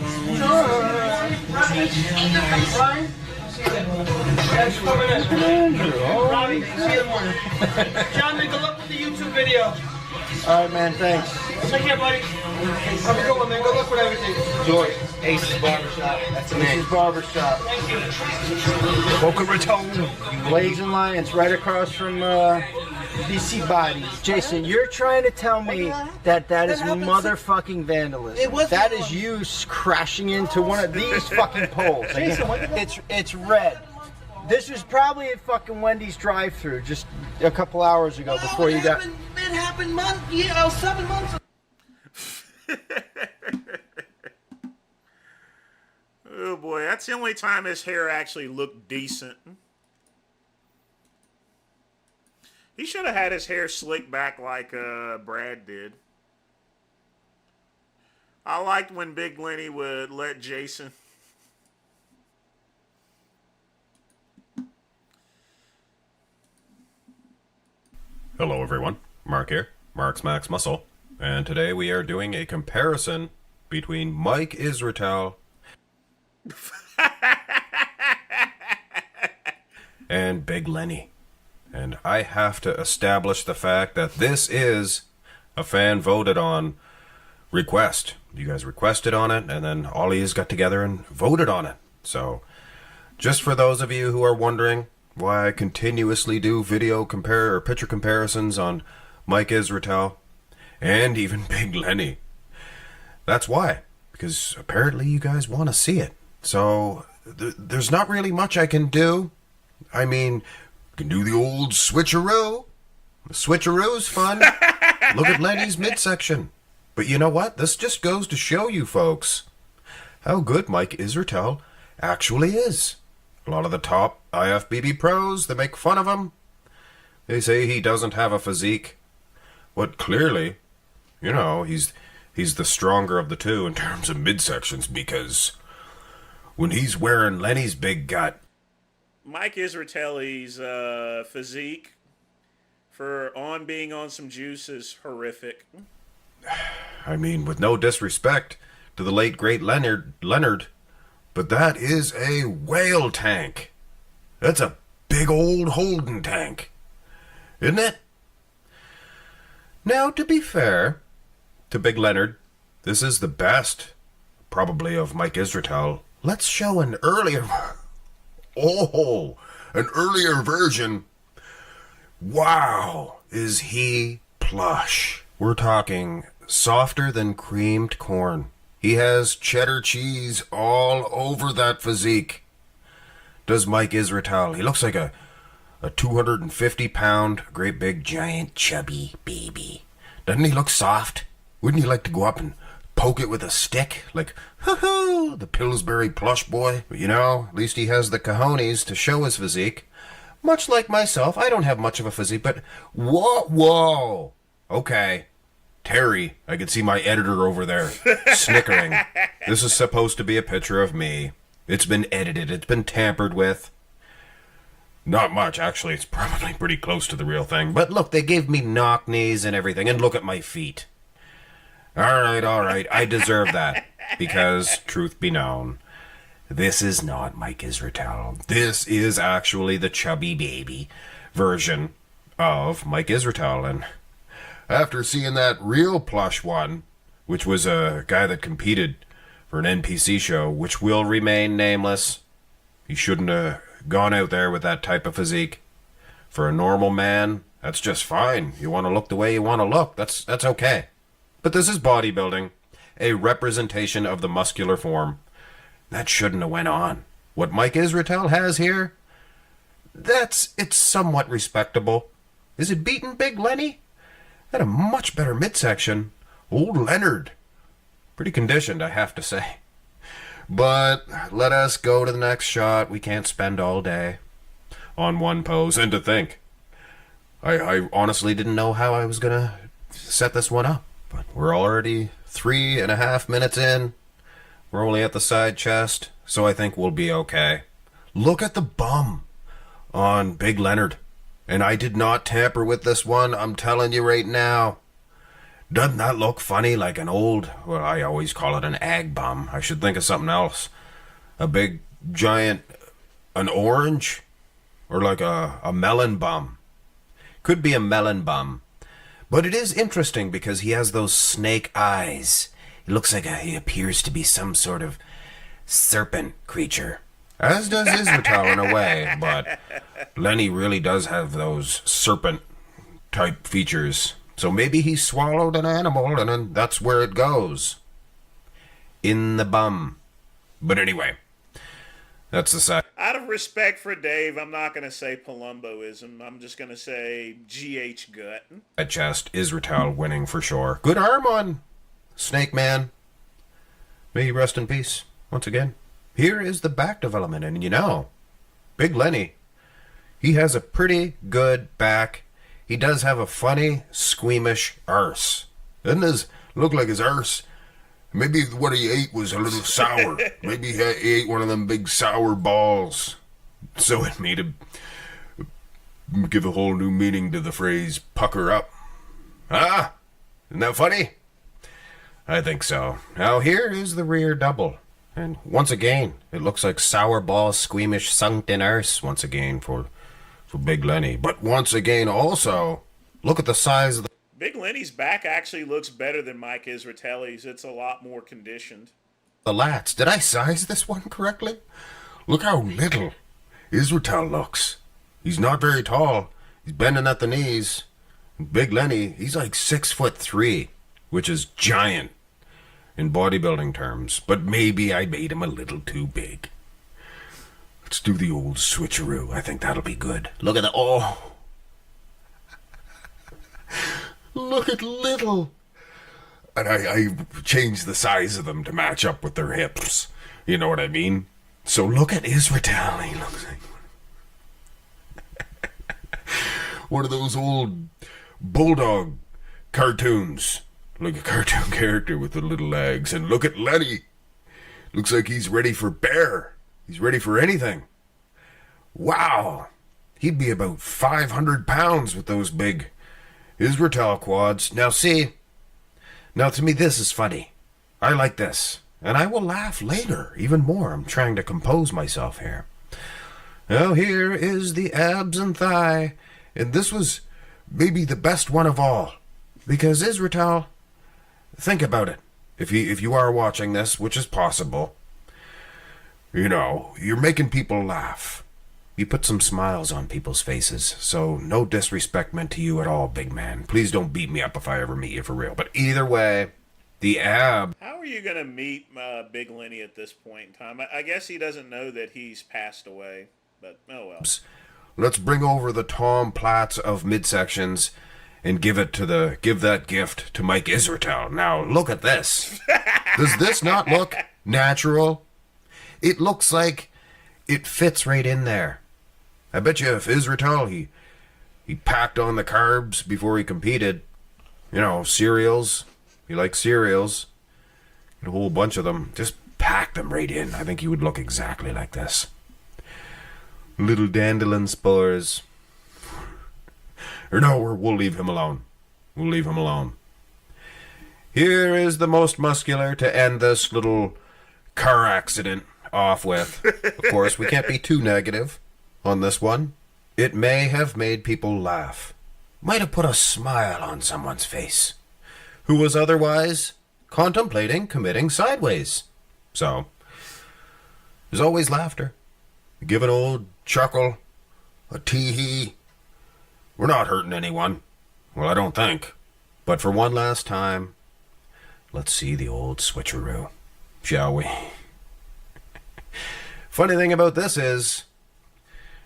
John, good luck with the YouTube video. Alright, man, thanks. Take care, buddy. Have a good one, man. Good luck with everything. Joy, Ace's Barbershop. That's the name. Ace's Barbershop. Thank you. Boca Raton. Blades and Lions, right across from BC Bodies. Jason, you're trying to tell me that is motherfucking vandalism. That is you crashing into one of these fucking poles. It's red. This was probably at fucking Wendy's drive-thru just a couple hours ago before you got. It happened 7 months ago. Oh boy, that's the only time his hair actually looked decent. He should have had his hair slicked back like Brad did. I liked when Big Lenny would let Jason. Hello everyone, Mark here, Mark's Max Muscle, and today we are doing a comparison between Mike Israetel and Big Lenny. And I have to establish the fact that this is a fan voted on request. You guys requested on it, and then all of you got together and voted on it. So, just for those of you who are wondering why I continuously do picture comparisons on Mike Israetel and even Big Lenny, that's why. Because apparently you guys want to see it. So, there's not really much I can do. I mean, you can do the old switcheroo. The switcheroo's fun. Look at Lenny's midsection. But you know what? This just goes to show you folks how good Mike Israetel actually is. A lot of the top IFBB pros, they make fun of him. They say he doesn't have a physique. But clearly, you know, he's the stronger of the two in terms of midsections, because when he's wearing Lenny's big gut, Mike Israetel's physique for being on some juice is horrific. I mean, with no disrespect to the late great Leonard, but that is a whale tank. That's a big old Holden tank, isn't it? Now, to be fair to Big Leonard, this is the best, probably, of Mike Israetel. Let's show an earlier version. Wow, is he plush. We're talking softer than creamed corn. He has cheddar cheese all over that physique. Does Mike Israetel. He looks like a 250-pound, great big, giant, chubby baby. Doesn't he look soft? Wouldn't he like to go up and poke it with a stick? Like, hoo-hoo, the Pillsbury plush boy. But you know, at least he has the cojones to show his physique. Much like myself, I don't have much of a physique, but whoa. Okay. Terry, I could see my editor over there snickering. This is supposed to be a picture of me. It's been edited. It's been tampered with. Not much, actually. It's probably pretty close to the real thing. But look, they gave me knock knees and everything. And look at my feet. All right. I deserve that. Because, truth be known, this is not Mike Israetel. This is actually the chubby baby version of Mike Israetel. And after seeing that real plush one, which was a guy that competed for an NPC show, which will remain nameless, he shouldn't have gone out there with that type of physique. For a normal man, that's just fine. You want to look the way you want to look. That's okay. But this is bodybuilding, a representation of the muscular form. That shouldn't have went on. What Mike Israetel has here, it's somewhat respectable. Is it beating Big Lenny? Had a much better midsection. Old Leonard. Pretty conditioned, I have to say. But let us go to the next shot. We can't spend all day on one pose. And to think, I honestly didn't know how I was going to set this one up. But we're already 3.5 minutes in. We're only at the side chest, so I think we'll be okay. Look at the bum on Big Leonard. And I did not tamper with this one, I'm telling you right now. Doesn't that look funny, like an old, well, I always call it an ag bum. I should think of something else. A big, giant, an orange? Or like a melon bum. Could be a melon bum. But it is interesting because he has those snake eyes. It looks like he appears to be some sort of serpent creature. As does Israel in a way, but Lenny really does have those serpent-type features. So maybe he swallowed an animal, and then that's where it goes. In the bum. But anyway, that's the side. Out of respect for Dave, I'm not going to say Palumboism. I'm just going to say GH gut. At chest, Israel winning for sure. Good arm on Snake Man. May he rest in peace once again. Here is the back development, and you know, Big Lenny, he has a pretty good back. He does have a funny, squeamish arse. Doesn't his look like his arse? Maybe what he ate was a little sour. Maybe he ate one of them big sour balls. So it made him give a whole new meaning to the phrase, pucker up. Ah, isn't that funny? I think so. Now here is the rear double. And once again, it looks like sour ball, squeamish, sunk in arse once again for Big Lenny. But once again also, look at the size of the... Big Lenny's back actually looks better than Mike Isratelli's. It's a lot more conditioned. The lats. Did I size this one correctly? Look how little Israel looks. He's not very tall. He's bending at the knees. Big Lenny, he's like 6'3", which is giant in bodybuilding terms. But maybe I made him a little too big. Let's do the old switcheroo. I think that'll be good. Look at the... Oh! Look at little. And I changed the size of them to match up with their hips. You know what I mean? So look at Israel. He looks like one of those old bulldog cartoons. Like a cartoon character with the little legs. And look at Lenny. Looks like he's ready for bear. He's ready for anything. Wow. He'd be about 500 pounds with those big Israel quads. Now see, now to me this is funny. I like this. And I will laugh later, even more. I'm trying to compose myself here. Now here is the abs and thigh. And this was maybe the best one of all. Because Israel, think about it. If you are watching this, which is possible, you know, you're making people laugh. You put some smiles on people's faces, so no disrespect meant to you at all, big man. Please don't beat me up if I ever meet you for real. But either way, the ab... How are you going to meet Big Lenny at this point in time? I guess he doesn't know that he's passed away, but oh well. Let's bring over the Tom Platts of midsections and give that gift to Mike Israel. Now, look at this. Does this not look natural? It looks like it fits right in there. I bet you if Israel, he packed on the carbs before he competed. You know, cereals. He likes cereals. Get a whole bunch of them. Just pack them right in. I think he would look exactly like this. Little dandelion spores. Or no, we'll leave him alone. We'll leave him alone. Here is the most muscular to end this little car accident off with. Of course, we can't be too negative on this one. It may have made people laugh. Might have put a smile on someone's face who was otherwise contemplating committing sideways. So, there's always laughter. Give an old chuckle, a tee-hee. We're not hurting anyone. Well, I don't think. But for one last time, let's see the old switcheroo, shall we? Funny thing about this is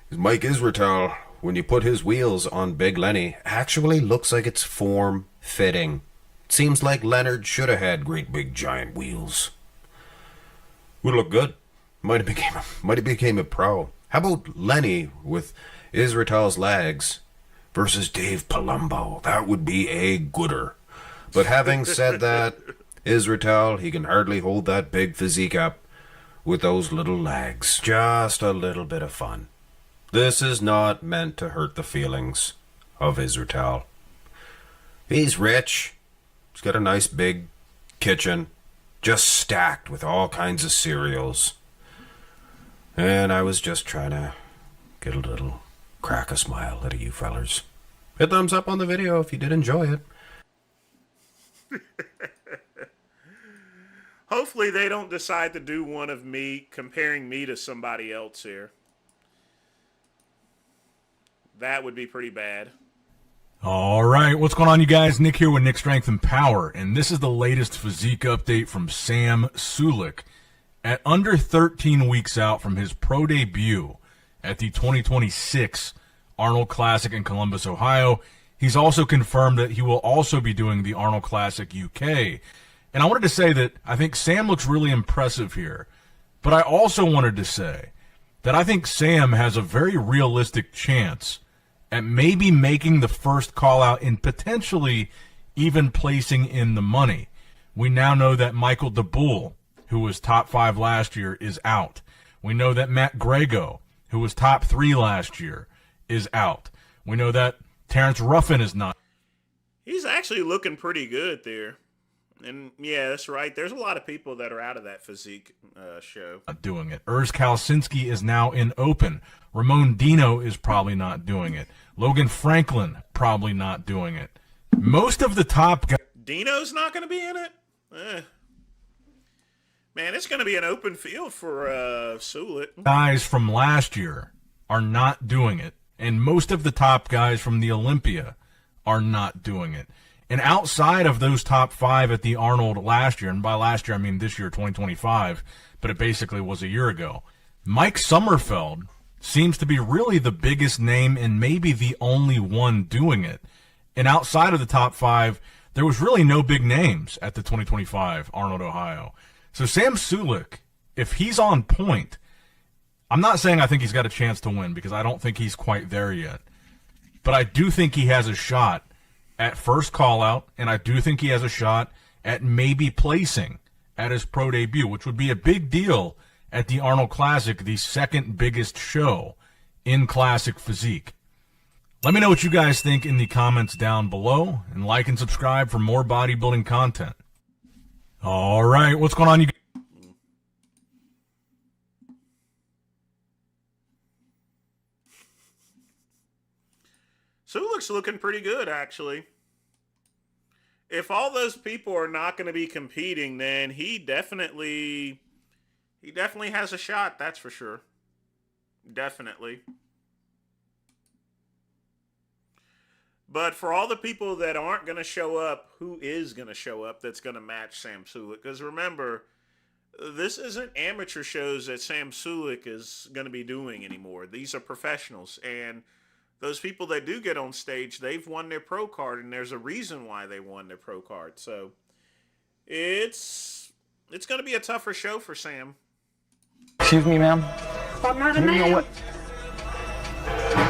Mike Israel, when you put his wheels on Big Lenny, actually looks like it's form-fitting. Seems like Leonard should have had great big giant wheels. Would look good. Might have became a pro. How about Lenny with Israel's legs versus Dave Palumbo? That would be a gooder. But having said that, Israel, he can hardly hold that big physique up with those little legs. Just a little bit of fun. This is not meant to hurt the feelings of Israel. He's rich. He's got a nice big kitchen, just stacked with all kinds of cereals. And I was just trying to get a little crack a smile out of you fellers. Hit thumbs up on the video if you did enjoy it. Hopefully they don't decide to do one of me comparing me to somebody else here. That would be pretty bad. All right, what's going on, you guys? Nick here with Nick Strength and Power, and this is the latest physique update from Sam Sulek. At under 13 weeks out from his pro debut at the 2026 Arnold Classic in Columbus, Ohio, he's also confirmed that he will also be doing the Arnold Classic UK. And I wanted to say that I think Sam looks really impressive here, but I also wanted to say that I think Sam has a very realistic chance at maybe making the first call out and potentially even placing in the money. We now know that Michael DeBull, who was top 5 last year, is out. We know that Matt Grego, who was top 3 last year, is out. We know that Terrence Ruffin is not. He's actually looking pretty good there. And yeah, that's right. There's a lot of people that are out of that physique show. Not doing it. Urs Kalsinski is now in open. Ramon Dino is probably not doing it. Logan Franklin probably not doing it. Most of the top guys. Dino's not going to be in it? Man, it's going to be an open field for Sulek. Guys from last year are not doing it. And most of the top guys from the Olympia are not doing it. And outside of those top 5 at the Arnold last year, and by last year I mean this year, 2025, but it basically was a year ago, Mike Sommerfeld seems to be really the biggest name and maybe the only one doing it. And outside of the top 5, there was really no big names at the 2025 Arnold, Ohio. So Sam Sulek, if he's on point, I'm not saying I think he's got a chance to win because I don't think he's quite there yet. But I do think he has a shot at first call out, and I do think he has a shot at maybe placing at his pro debut, which would be a big deal at the Arnold Classic, the second biggest show in classic physique. Let me know what you guys think in the comments down below, and like and subscribe for more bodybuilding content. All right, what's going on, you guys? Sulek's looking pretty good, actually. If all those people are not going to be competing, then he definitely has a shot, that's for sure. Definitely. But for all the people that aren't going to show up, who is going to show up that's going to match Sam Sulek? Because remember, this isn't amateur shows that Sam Sulek is going to be doing anymore. These are professionals. And those people that do get on stage, they've won their pro card, and there's a reason why they won their pro card. So it's going to be a tougher show for Sam. Excuse me, ma'am. I'm not a You know man. what?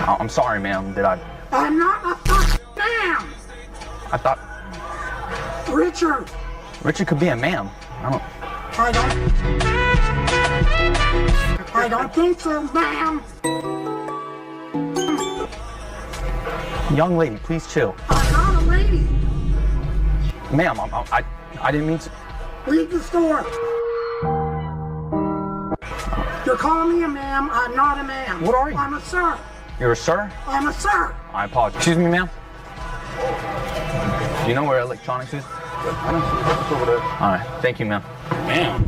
Oh, I'm sorry, ma'am. Did I? I'm not a fucking man. I thought Richard. Richard could be a ma'am. I don't think so, ma'am. Young lady, please chill. I'm not a lady. Ma'am, I didn't mean to. Leave the store. You're calling me a ma'am. I'm not a ma'am. What are you? I'm a sir. You're a sir? I'm a sir. I apologize. Excuse me, ma'am. Do you know where electronics is? I don't see it. It's over there. All right. Thank you, ma'am. Ma'am.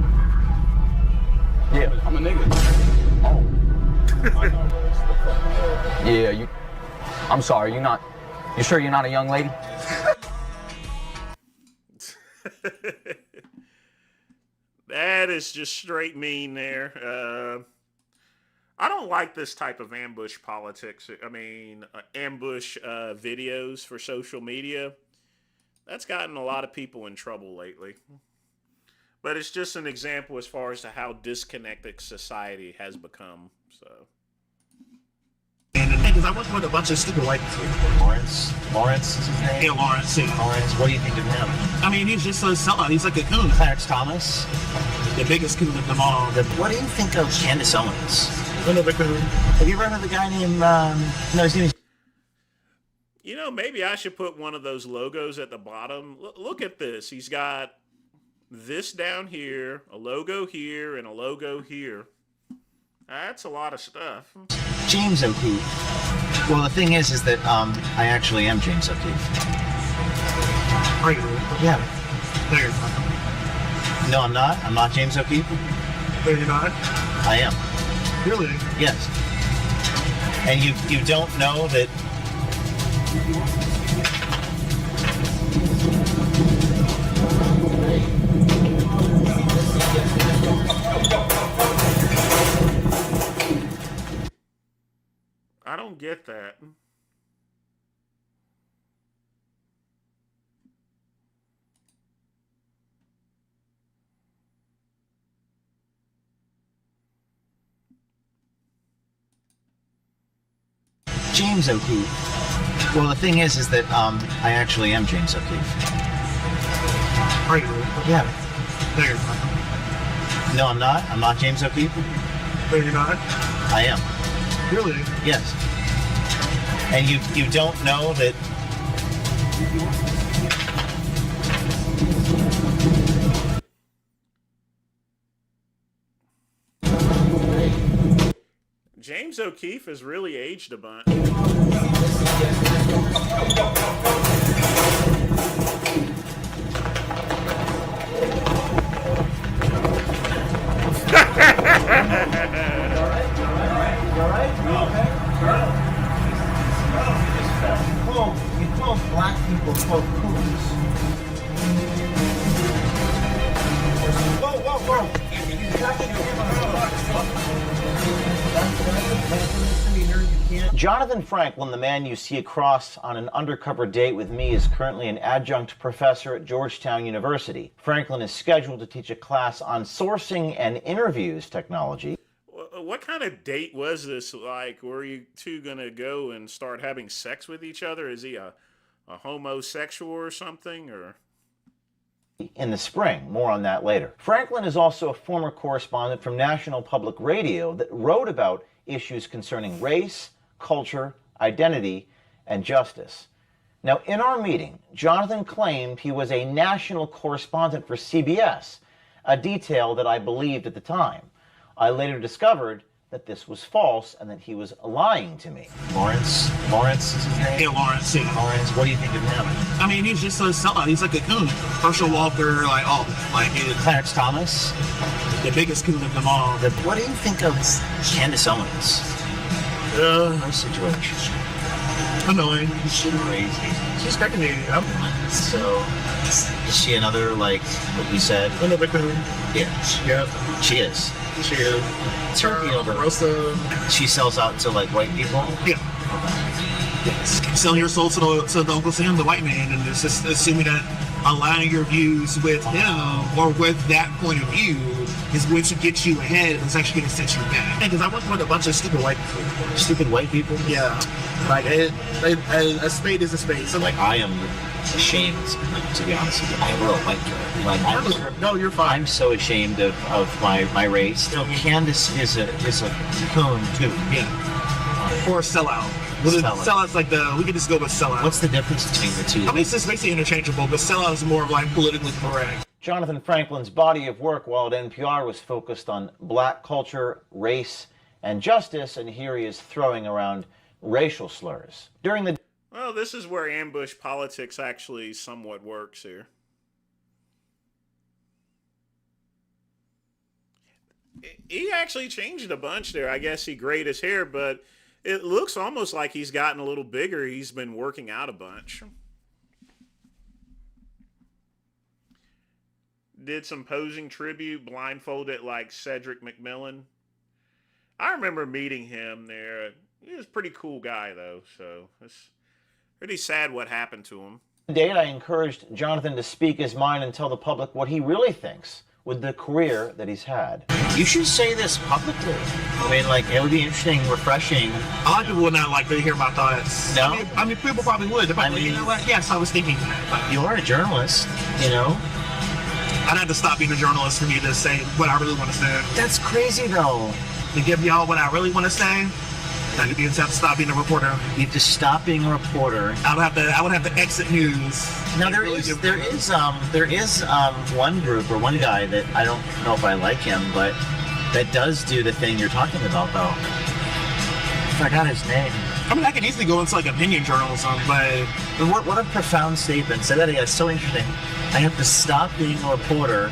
Yeah. I'm a nigga. Oh. Yeah, you. I'm sorry. You sure you're not a young lady? That is just straight mean there. I don't like this type of ambush politics. I mean, ambush videos for social media. That's gotten a lot of people in trouble lately. But it's just an example as far as to how disconnected society has become. So. Because I once met a bunch of stupid white people. Lawrence is his name? Yeah, Lawrence. Yeah. Lawrence, what do you think of him? I mean, he's just a sellout. He's like a coon. Clarence Thomas? The biggest coon of them all. What do you think of Candace Owens? Another coon. Have you ever heard of the guy named, no, his name is... You know, maybe I should put one of those logos at the bottom. Look at this. He's got this down here, a logo here, and a logo here. That's a lot of stuff. James O'Keefe. Well, the thing is that I actually am James O'Keefe. Are you? Yeah. No, you're not. No, I'm not. I'm not James O'Keefe. No, you're not. I am. Really? Yes. And you don't know that. I don't get that. James O'Keefe. Well, the thing is that I actually am James O'Keefe. Are you? Yeah. No, you're not. No, I'm not. I'm not James O'Keefe. No, you're not. I am. Really? Yes. And you don't know that. James O'Keefe has really aged a bunch. You call black people coons. Whoa. Jonathan Franklin, the man you see across on an undercover date with me, is currently an adjunct professor at Georgetown University. Franklin is scheduled to teach a class on sourcing and interviews technology. What kind of date was this like? Were you two gonna go and start having sex with each other? Is he a homosexual or something, or? In the spring. More on that later. Franklin is also a former correspondent from National Public Radio that wrote about issues concerning race, culture, identity, and justice. Now, in our meeting, Jonathan claimed he was a national correspondent for CBS, a detail that I believed at the time. I later discovered that this was false and that he was lying to me. Lawrence is his name? Yeah, Lawrence. Yeah. Lawrence, what do you think of him? I mean, he's just a sellout. He's like a coon. Herschel Walker, like all of them. Like Clarence Thomas? The biggest coon of them all. What do you think of Candace Owens? Her situation. Annoying. She's crazy. She's cracking me up. So, is she another, like, what we said? Another coon. Yeah. Yeah. She is. She is. Turkey over. Rosa. She sells out to, like, white people? Yeah. Yes. Selling your soul to the Uncle Sam, the white man, and it's just assuming that aligning your views with him or with that point of view is going to get you ahead and it's actually going to set you back. Because I once met a bunch of stupid white people. Stupid white people? Yeah. Like, a spade is a spade. So, like, I am ashamed, to be honest with you. I am a real white girl. Like, no, you're fine. I'm so ashamed of my race. So Candace is a coon, too. Yeah. Or a sellout. Sellout's like we could just go with sellout. What's the difference between the two? I mean, it's just basically interchangeable, but sellout is more of like politically correct. Jonathan Franklin's body of work while at NPR was focused on black culture, race, and justice, and here he is throwing around racial slurs. Well, this is where ambush politics actually somewhat works here. He actually changed a bunch there. I guess he grayed his hair, but it looks almost like he's gotten a little bigger. He's been working out a bunch. Did some posing tribute, blindfolded like Cedric McMillan. I remember meeting him there. He was a pretty cool guy, though, so it's pretty sad what happened to him. date, I encouraged Jonathan to speak his mind and tell the public what he really thinks with the career that he's had. You should say this publicly. I mean, like, it would be interesting, refreshing. A lot of people would not like to hear my thoughts. No? I mean people probably would. They're probably, you know what? Yes, I was thinking that. You are a journalist, you know? I'd have to stop being a journalist for me to say what I really want to say. That's crazy, though. To give y'all what I really want to say, I would have to stop being a reporter. You have to stop being a reporter. I would have to exit news. Now there is one group or one guy that I don't know if I like him, but that does do the thing you're talking about, though. I forgot his name. I mean, I can easily go into like opinion journalism, but what a profound statement. Say that again. It's so interesting. I have to stop being a reporter,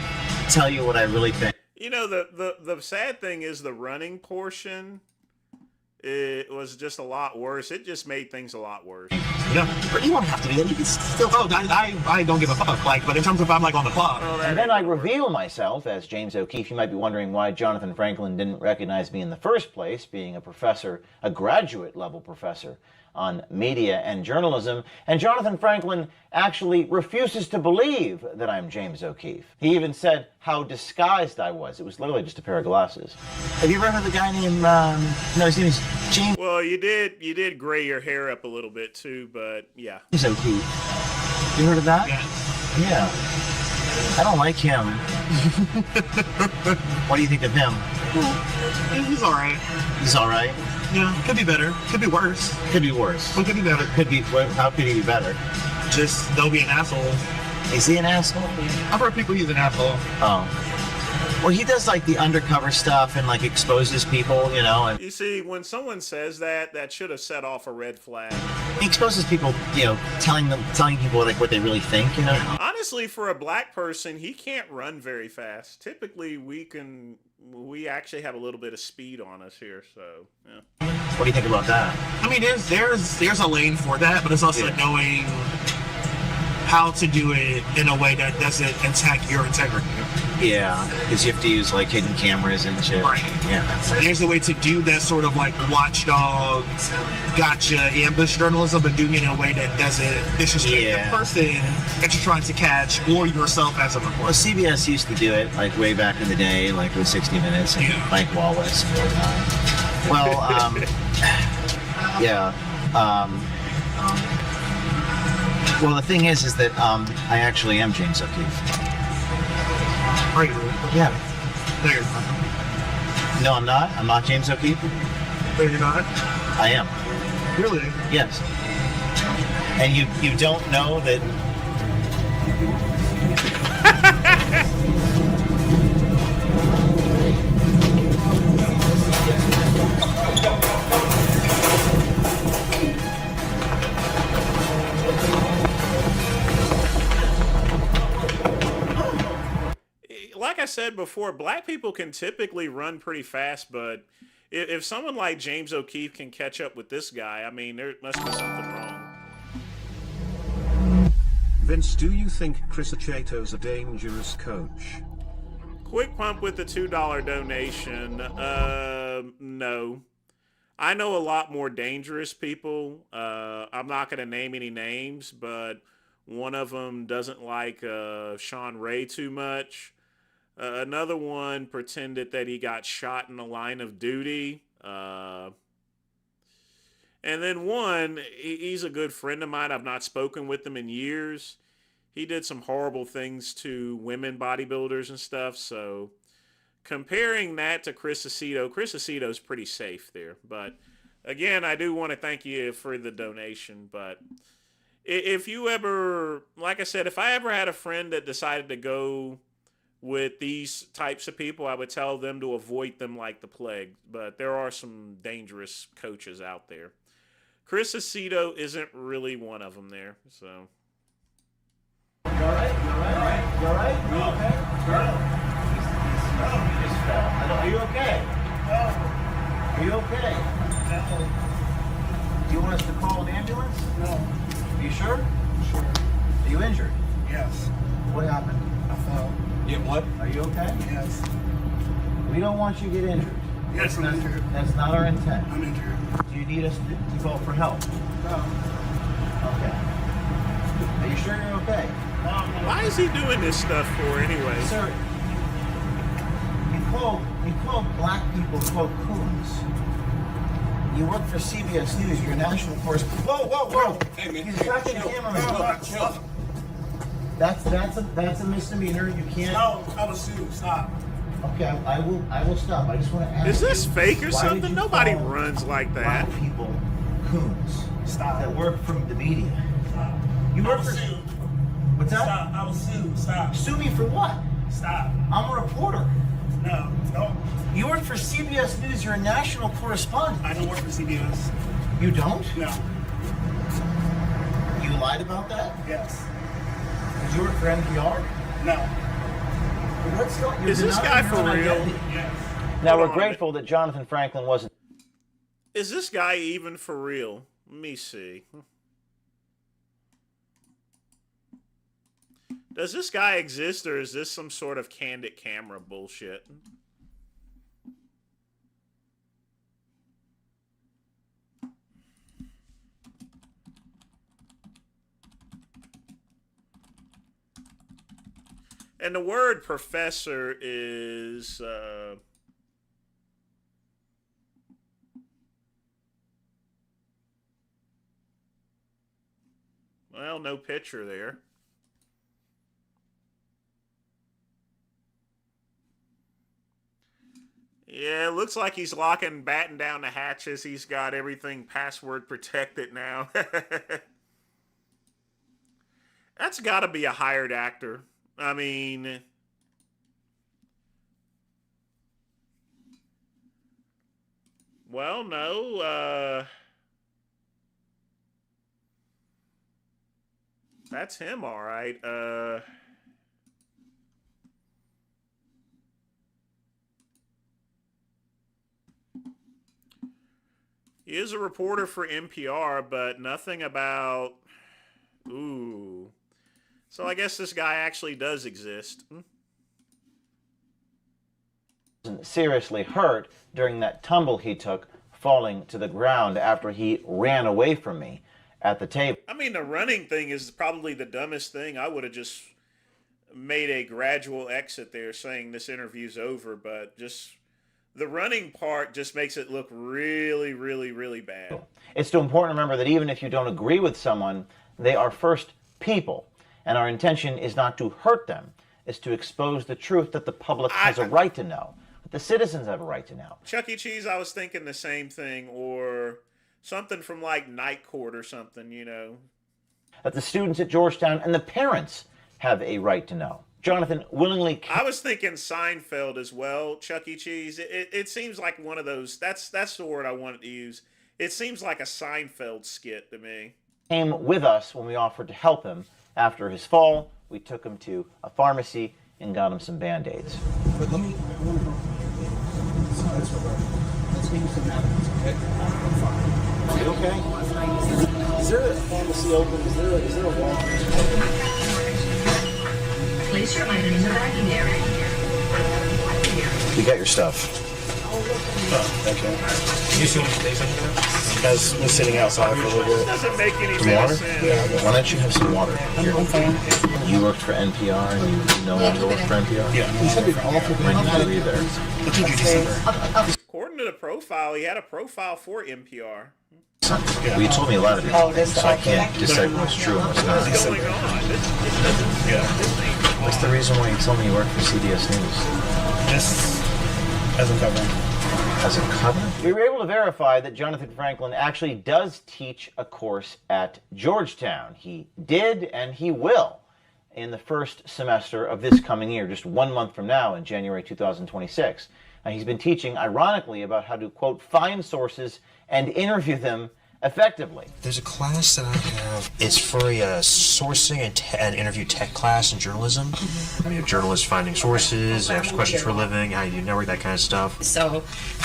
tell you what I really think. You know, the sad thing is the running portion. It was just a lot worse. It just made things a lot worse. Yeah, but you don't have to do that. You can still vote. I don't give a fuck. Like, but in terms of I'm like on the clock. And then I reveal myself as James O'Keefe. You might be wondering why Jonathan Franklin didn't recognize me in the first place, being a professor, a graduate level professor on media and journalism. And Jonathan Franklin actually refuses to believe that I'm James O'Keefe. He even said how disguised I was. It was literally just a pair of glasses. Have you ever heard of the guy named, no, his name is James? Well, you did gray your hair up a little bit too, but yeah. James O'Keefe. You heard of that? Yeah. I don't like him. What do you think of him? He's all right. He's all right? Yeah, could be better. Could be worse. Could be worse. Well, could be better. How could he be better? Just don't be an asshole. Is he an asshole? I've heard people he's an asshole. Oh. Well, he does like the undercover stuff and like exposes people, you know. And you see, when someone says that should have set off a red flag. He exposes people, you know, telling people like what they really think, you know. Honestly, for a black person, he can't run very fast. Typically, we actually have a little bit of speed on us here, so yeah. What do you think about that? I mean, there's a lane for that, but it's also knowing how to do it in a way that doesn't attack your integrity. Yeah, because you have to use like hidden cameras and shit. Right. Yeah. There's a way to do that sort of like watchdog, gotcha, ambush journalism, but doing it in a way that doesn't disrespect the person that you're trying to catch or yourself as a reporter. Well, CBS used to do it like way back in the day, like with 60 Minutes and Mike Wallace and whatnot. Well, yeah. Well, the thing is that I actually am James O'Keefe. Are you? Yeah. No, you're not. No, I'm not. I'm not James O'Keefe. No, you're not. I am. Really? Yes. And you don't know that. Like I said before, black people can typically run pretty fast, but if someone like James O'Keefe can catch up with this guy, I mean, there must be something wrong. Vince, do you think Chris Acheto's a dangerous coach? Quick pump with the $2 donation. No. I know a lot more dangerous people. I'm not going to name any names, but one of them doesn't like Sean Ray too much. Another one pretended that he got shot in the line of duty. And then one, he's a good friend of mine. I've not spoken with him in years. He did some horrible things to women bodybuilders and stuff. So comparing that to Chris Aceto's pretty safe there. But again, I do want to thank you for the donation. But if you ever, like I said, if I ever had a friend that decided to go with these types of people, I would tell them to avoid them like the plague. But there are some dangerous coaches out there. Chris Aceto isn't really one of them there. So. You all right? You all right? You all right? You okay? He just fell. Are you okay? Are you okay? Do you want us to call an ambulance? No. Are you sure? Sure. Are you injured? Yes. What happened? I fell. Yeah, what? Are you okay? Yes. We don't want you to get injured. Yes, I'm injured. That's not our intent. I'm injured. Do you need us to go for help? No. Okay. Are you sure you're okay? Why is he doing this stuff for anyway? Sir, you call black people, quote, coons. You work for CBS News, you're a national correspondent. Whoa! Hey, man. He's tracking the camera. Chill. That's a misdemeanor. You can't. No, I was sued. Stop. Okay, I will stop. I just want to ask. Is this you, fake or why did something? you Nobody call runs like that. black people coons. Stop. That work from the media. Stop. You I work was for. sued. What's that? Stop. I was sued. Stop. Sue me for what? Stop. I'm a reporter. No. Don't. You work for CBS News. You're a national correspondent. I don't work for CBS. You don't? No. You lied about that? Yes. Did you work for NPR? No. Is this guy for real? Yes. Now, Hold we're on a grateful that Jonathan Franklin wasn't. Is this guy even for real? Let me see. Does this guy exist, or is this some sort of candid camera bullshit? And the word professor is well, no picture there. Yeah, it looks like he's batting down the hatches. He's got everything password protected now. That's got to be a hired actor. I mean, well, no, that's him, all right. He is a reporter for NPR, but nothing about, ooh. So I guess this guy actually does exist. Seriously hurt during that tumble he took, falling to the ground after he ran away from me at the table. I mean, the running thing is probably the dumbest thing. I would have just made a gradual exit there saying this interview's over, but just the running part just makes it look really, really, really bad. It's too important to remember that even if you don't agree with someone, they are first people. And our intention is not to hurt them, it's to expose the truth that the public has a right to know, that the citizens have a right to know. Chuck E. Cheese, I was thinking the same thing, or something from like Night Court or something, you know. That the students at Georgetown and the parents have a right to know. Jonathan willingly... I was thinking Seinfeld as well, Chuck E. Cheese. It seems like one of those, that's the word I wanted to use. It seems like a Seinfeld skit to me. Came with us when we offered to help him. After his fall, we took him to a pharmacy and got him some Band-Aids. But let me... Let's give you some evidence, okay? Are you okay? Is there a pharmacy open? Is there a Walgreens? Place your item in the bagging area. You got your stuff. Okay. You guys been sitting outside for a little bit. Doesn't make any Some water? sense. Yeah. Why don't you have some water? Here. You worked for NPR and you no longer work for NPR? Yeah. When did you leave there? According to the profile, he had a profile for NPR. Well, you told me a lot of it, so I can't decipher what's true and what's not. What's going on? What's the reason why you told me you work for CBS News? Just as a cover. As a cover? We were able to verify that Jonathan Franklin actually does teach a course at Georgetown. He did and he will in the first semester of this coming year, just 1 month from now in January 2026. And he's been teaching, ironically, about how to, quote, find sources and interview them effectively. There's a class that I have. It's for a sourcing and interview tech class in journalism. I mean, journalists finding sources, ask questions for a living, how you do network, that kind of stuff. So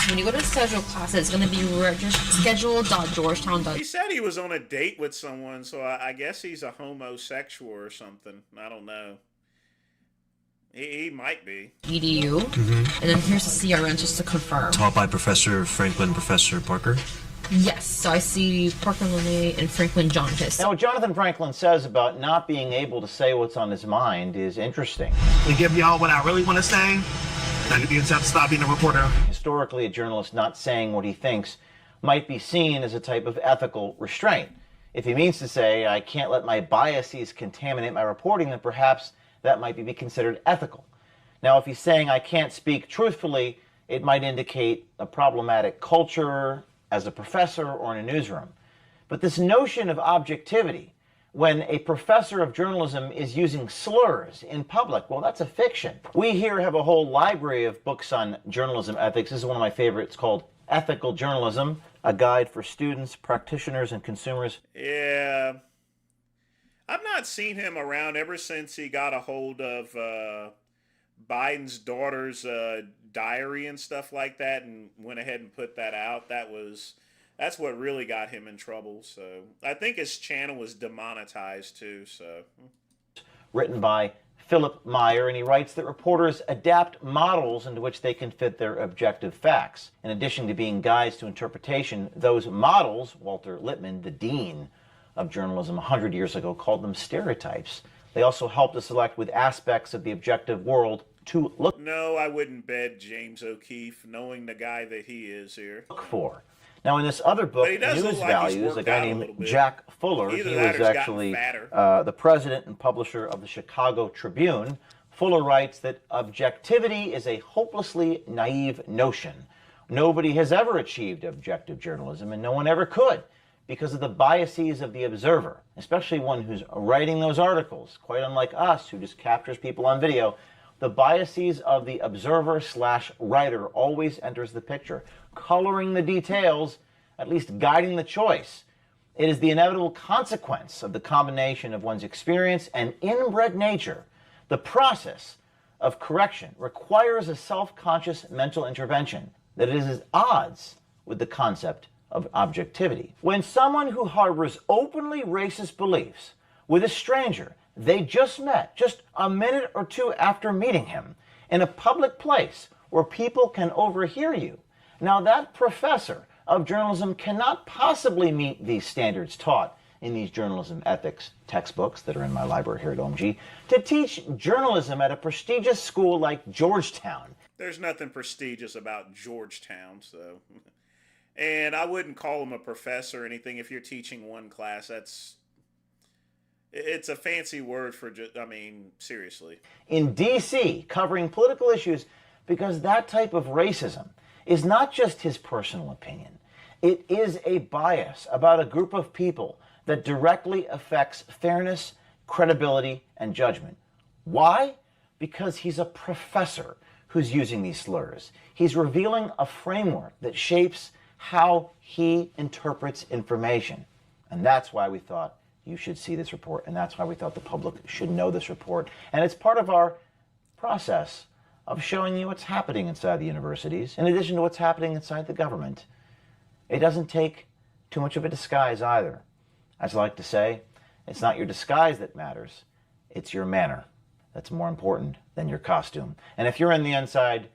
when you go to schedule class, it's going to be schedule.georgetown.com. He said he was on a date with someone, so I guess he's a homosexual or something. I don't know. He might be. EDU. And then here's the CRN just to confirm. Taught by Professor Franklin, Professor Parker. Yes, so I see Parker Lene and Franklin John Kiss. Now, what Jonathan Franklin says about not being able to say what's on his mind is interesting. To give y'all what I really want to say, that you have to stop being a reporter. Historically, a journalist not saying what he thinks might be seen as a type of ethical restraint. If he means to say, I can't let my biases contaminate my reporting, then perhaps that might be considered ethical. Now, if he's saying I can't speak truthfully, it might indicate a problematic culture as a professor or in a newsroom. But this notion of objectivity, when a professor of journalism is using slurs in public, well, that's a fiction. We here have a whole library of books on journalism ethics. This is one of my favorites called Ethical Journalism, a guide for students, practitioners, and consumers. Yeah. I've not seen him around ever since he got a hold of Biden's daughter's diary and stuff like that and went ahead and put that out. That's what really got him in trouble. So I think his channel was demonetized too. So Written by Philip Meyer, and he writes that reporters adapt models into which they can fit their objective facts. In addition to being guides to interpretation, those models, Walter Lippmann, the dean of journalism 100 years ago, called them stereotypes. They also help to select with aspects of the objective world to look no, I wouldn't bet James O'Keefe, knowing the guy that he is here. for. Now, in this other book, But he does News look like he's Values, a worked guy out a named little bit. Jack Fuller, Either he that or was he's gotten actually fatter. the president and publisher of the Chicago Tribune. Fuller writes that objectivity is a hopelessly naive notion. Nobody has ever achieved objective journalism, and no one ever could, because of the biases of the observer, especially one who's writing those articles, quite unlike us, who just captures people on video. The biases of the observer/writer always enters the picture, coloring the details, at least guiding the choice. It is the inevitable consequence of the combination of one's experience and inbred nature. The process of correction requires a self-conscious mental intervention that is at odds with the concept of objectivity. When someone who harbors openly racist beliefs with a stranger they just met just a minute or two after meeting him in a public place where people can overhear you, now that professor of journalism cannot possibly meet these standards taught in these journalism ethics textbooks that are in my library here at OMG to teach journalism at a prestigious school like Georgetown. There's nothing prestigious about Georgetown, so. And I wouldn't call him a professor or anything if you're teaching one class. It's a fancy word for just, I mean, seriously. In D.C., covering political issues, because that type of racism is not just his personal opinion. It is a bias about a group of people that directly affects fairness, credibility, and judgment. Why? Because he's a professor who's using these slurs. He's revealing a framework that shapes how he interprets information. And that's why we thought you should see this report, and that's why we thought the public should know this report. And it's part of our process of showing you what's happening inside the universities, in addition to what's happening inside the government. It doesn't take too much of a disguise either. As I like to say, it's not your disguise that matters, it's your manner that's more important than your costume. And if you're in the inside,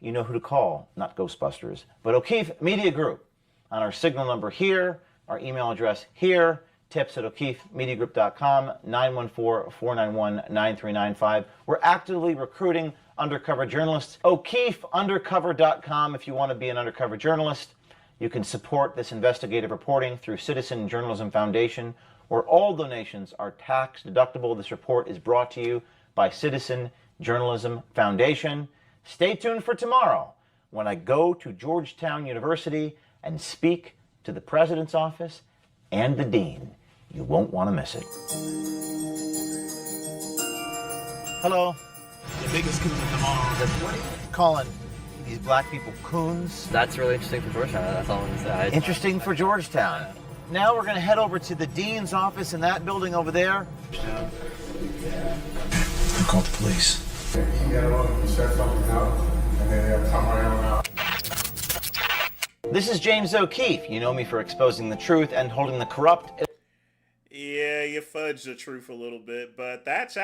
you know who to call, not Ghostbusters, but O'Keefe Media Group. On our signal number here, our email address here, tips@o'keefemediagroup.com, 914-491-9395. We're actively recruiting undercover journalists. O'KeefeUndercover.com if you want to be an undercover journalist. You can support this investigative reporting through Citizen Journalism Foundation, where all donations are tax deductible. This report is brought to you by Citizen Journalism Foundation. Stay tuned for tomorrow when I go to Georgetown University and speak to the president's office and the dean. You won't want to miss it. Hello. The biggest coon of them all. What are you calling these black people coons? That's really interesting for Georgetown. That's all I'm going to say. Interesting for Georgetown. Now we're going to head over to the dean's office in that building over there. I called the police. You gotta set something out, and then they'll come right on out. This is James O'Keefe. You know me for exposing the truth and holding the corrupt. Yeah, you fudge the truth a little bit, but that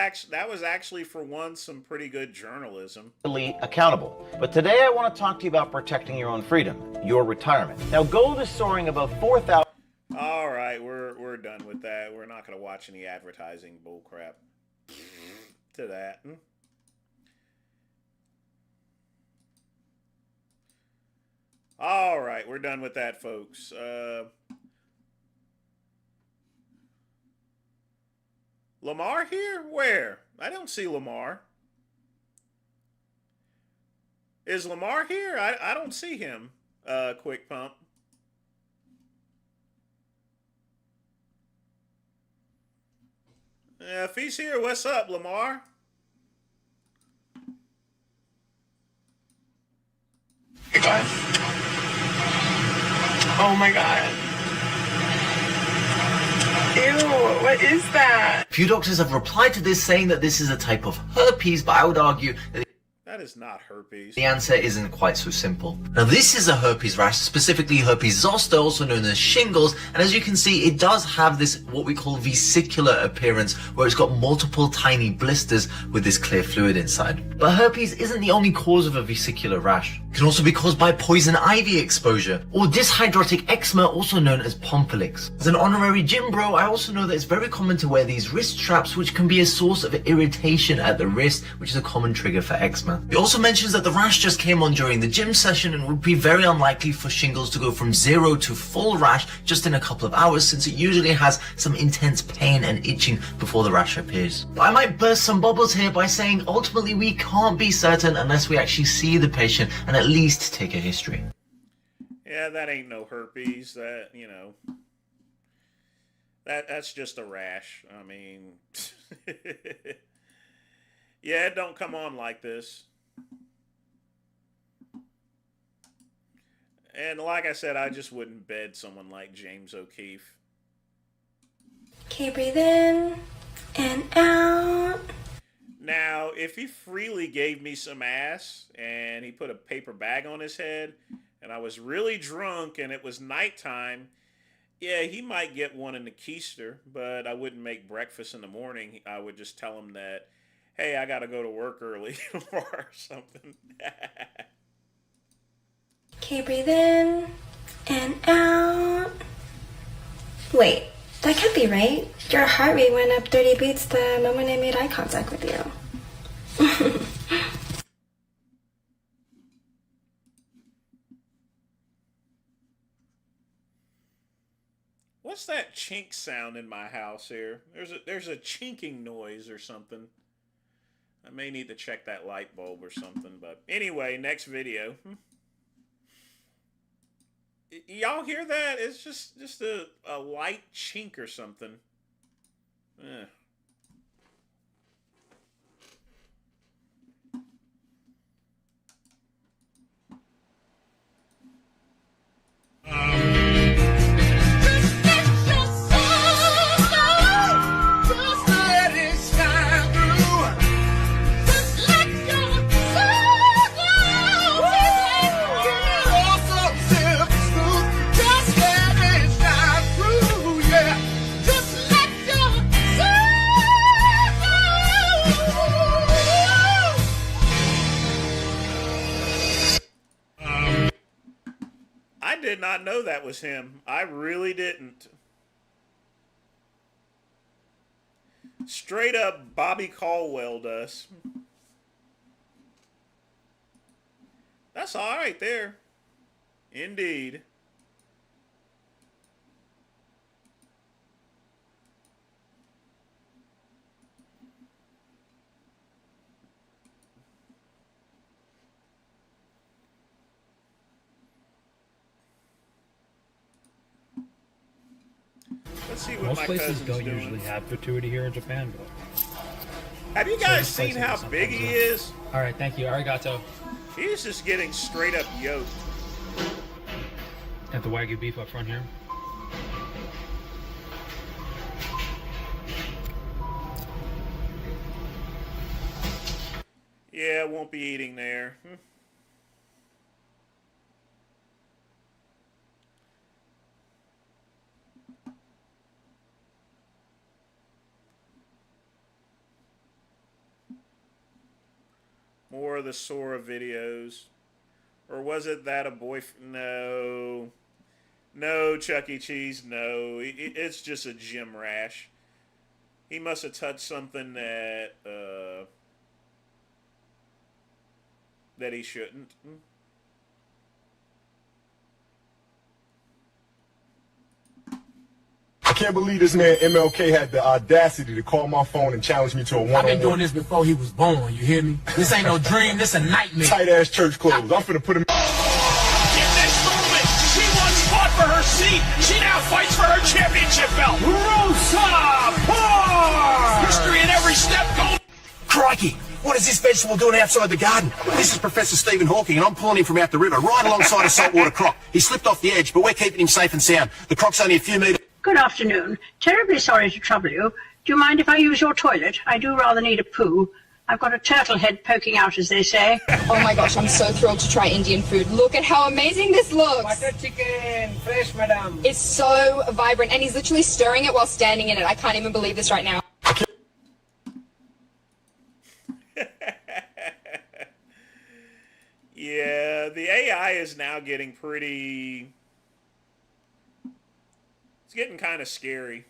was actually for once some pretty good journalism. Accountable. But today I want to talk to you about protecting your own freedom, your retirement. Now, gold is soaring above 4,000. All right, we're done with that. We're not going to watch any advertising bullcrap to that. All right, we're done with that, folks. Lamar here? Where? I don't see Lamar. Is Lamar here? I don't see him. Quick Pump. If he's here, what's up, Lamar? Hey guys. Oh my god. Ew, what is that? Few doctors have replied to this saying that this is a type of herpes, but I would argue that that is not herpes. The answer isn't quite so simple. Now this is a herpes rash, specifically herpes zoster, also known as shingles, and as you can see it does have this what we call vesicular appearance, where it's got multiple tiny blisters with this clear fluid inside. But herpes isn't the only cause of a vesicular rash. It can also be caused by poison ivy exposure, or dyshydrotic eczema, also known as pompelix. As an honorary gym bro, I also know that it's very common to wear these wrist straps, which can be a source of irritation at the wrist, which is a common trigger for eczema. It also mentions that the rash just came on during the gym session and would be very unlikely for shingles to go from 0 to full rash just in a couple of hours, since it usually has some intense pain and itching before the rash appears. But I might burst some bubbles here by saying ultimately we can't be certain unless we actually see the patient and at least take a history. Yeah, that ain't no herpes. That, you know, that's just a rash. I mean, yeah, it don't come on like this. And like I said, I just wouldn't bed someone like James O'Keefe. Okay, breathe in and out. Now, if he freely gave me some ass and he put a paper bag on his head and I was really drunk and it was nighttime, yeah, he might get one in the keister, but I wouldn't make breakfast in the morning. I would just tell him that, hey, I got to go to work early or something. Okay, breathe in and out. Wait, that can't be right. Your heart rate went up 30 beats the moment I made eye contact with you. What's that chink sound in my house here? There's a chinking noise or something. I may need to check that light bulb or something, but anyway, next video. Y'all hear that? It's just a light chink or something. Eh. I did not know that was him. I really didn't. Straight up Bobby Caldwell does. That's all right there. Indeed. Let's see what Most my places cousin's don't doing. usually have gratuity here in Japan, but Have you guys certain seen places how sometimes big he do. is? All right, thank you. Arigato. He's just getting straight up yoked. Got the Wagyu beef up front here. Yeah, won't be eating there. More of the Sora videos. Or was it that a boyfriend? No. No, Chuck E. Cheese, no. It's just a gym rash. He must have touched something that he shouldn't. I can't believe this man MLK had the audacity to call my phone and challenge me to a one-on-one. I've been doing this before he was born, you hear me? This ain't no dream, this a nightmare. Tight-ass church clothes. I'm finna put him... In this moment, she once fought for her seat. She now fights for her championship belt. Rosa Parks! History in every step. Go. Crikey! What is this vegetable doing outside the garden? This is Professor Stephen Hawking, and I'm pulling him from out the river, right alongside a saltwater croc. He slipped off the edge, but we're keeping him safe and sound. The croc's only a few metres... Good afternoon. Terribly sorry to trouble you. Do you mind if I use your toilet? I do rather need a poo. I've got a turtle head poking out, as they say. Oh my gosh, I'm so thrilled to try Indian food. Look at how amazing this looks. Butter chicken, fresh, madam. It's so vibrant, and he's literally stirring it while standing in it. I can't even believe this right now. Yeah, the AI is now getting pretty... It's getting kind of scary.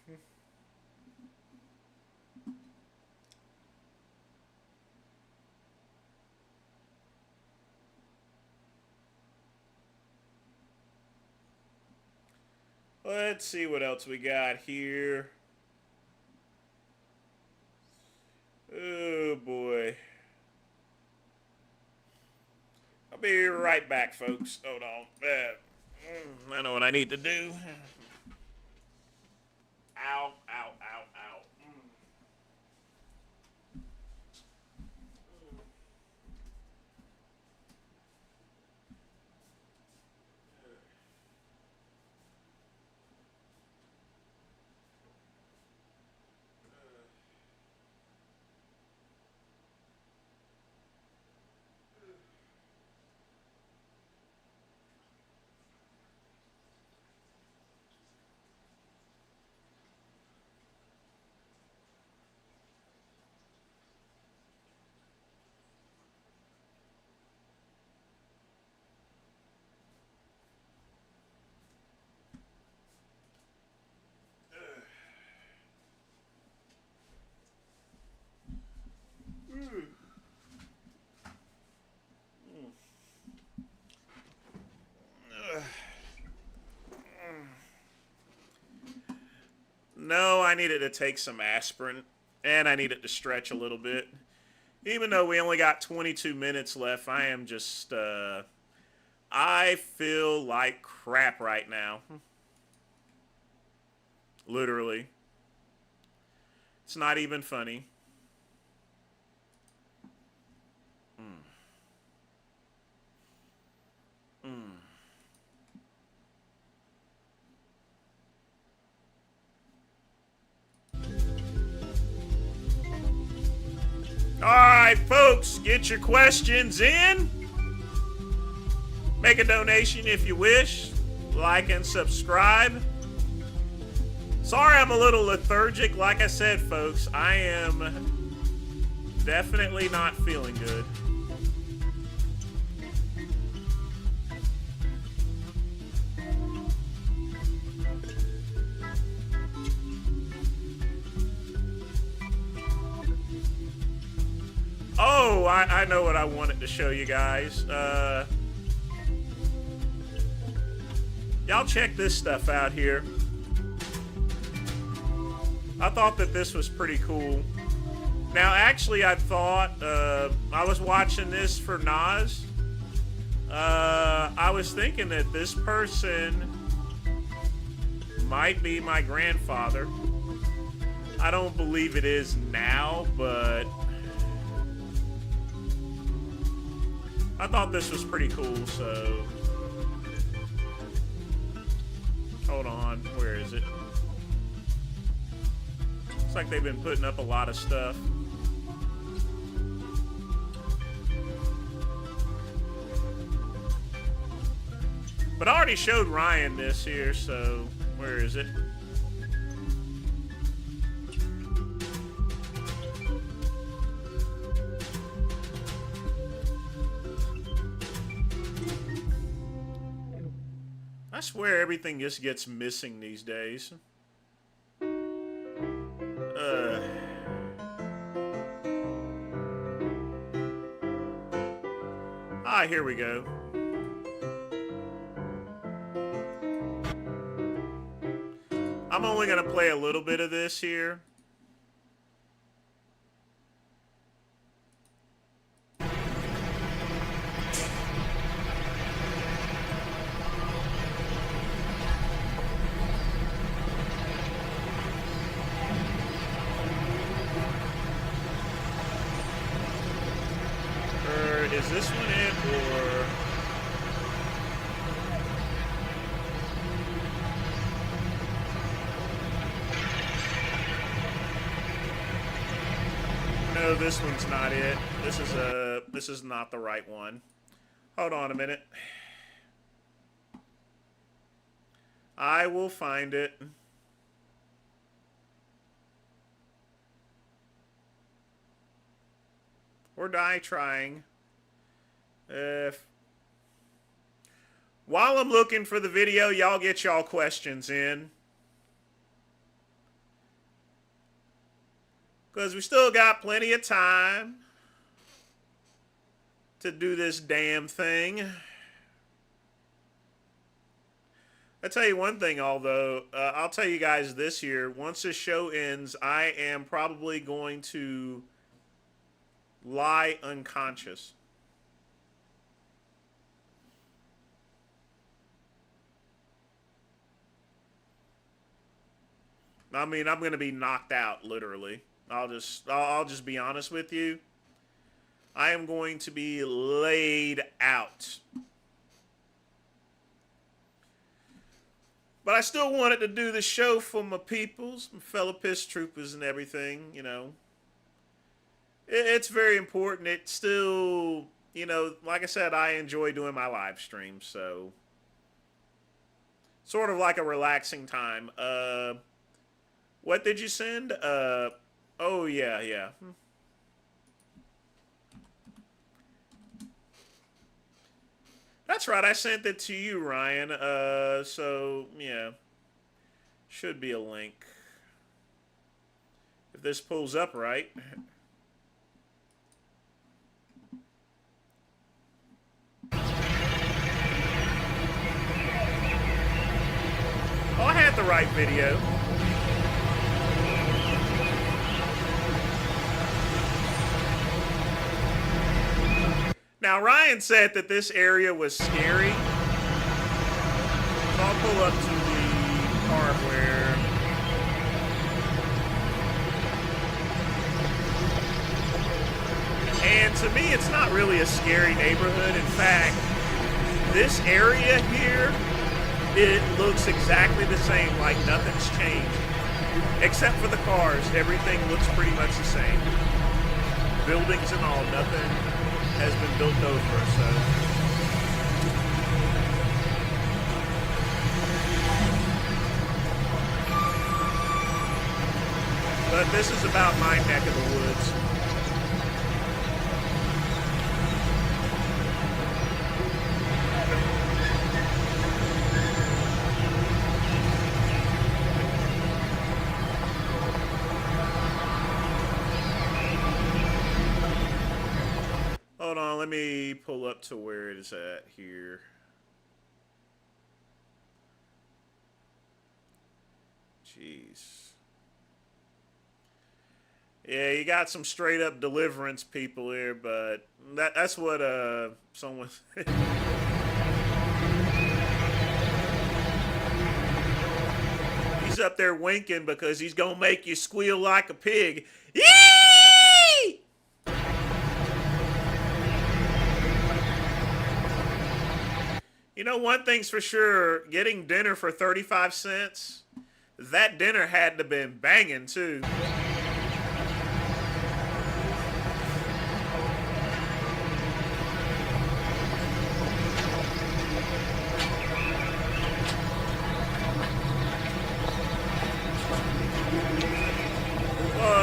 Let's see what else we got here. Oh, boy. I'll be right back, folks. Hold on. I know what I need to do. Ow, ow, ow, ow. No, I needed to take some aspirin, and I needed to stretch a little bit. Even though we only got 22 minutes left, I am just, I feel like crap right now. Literally. It's not even funny. Alright, folks, get your questions in. Make a donation if you wish. Like and subscribe. Sorry I'm a little lethargic. Like I said, folks, I am definitely not feeling good. Oh, I know what I wanted to show you guys. Y'all check this stuff out here. I thought that this was pretty cool. Now, actually, I thought, I was watching this for Nas. I was thinking that this person might be my grandfather. I don't believe it is now, but I thought this was pretty cool, so hold on, where is it? Looks like they've been putting up a lot of stuff. But I already showed Ryan this here, so where is it? I swear everything just gets missing these days. Ah, here we go. I'm only gonna play a little bit of this here. Is this one it, or... No, this one's not it. This is not the right one. Hold on a minute. I will find it. Or die trying. While I'm looking for the video, y'all get y'all questions in. Because we still got plenty of time to do this damn thing. I'll tell you one thing, although, I'll tell you guys this year, once this show ends, I am probably going to lie unconscious. I mean, I'm going to be knocked out, literally. I'll just be honest with you. I am going to be laid out. But I still wanted to do the show for my peoples, my fellow piss troopers and everything, you know. It's very important. It's still, you know, like I said, I enjoy doing my live streams, so sort of like a relaxing time. What did you send? Oh, yeah. That's right, I sent it to you, Ryan. So, yeah. Should be a link. If this pulls up right. Oh, I had the right video. Now, Ryan said that this area was scary. So I'll pull up to the part where... And to me, it's not really a scary neighborhood. In fact, this area here, it looks exactly the same, like nothing's changed. Except for the cars, everything looks pretty much the same. Buildings and all, nothing has been built over, so. But this is about my neck of the woods. Hold on, let me pull up to where it is at here. Jeez. Yeah, you got some straight up deliverance people here, but that's what someone He's up there winking because he's gonna make you squeal like a pig. Yee! You know, one thing's for sure, getting dinner for 35 cents, that dinner had to been banging too.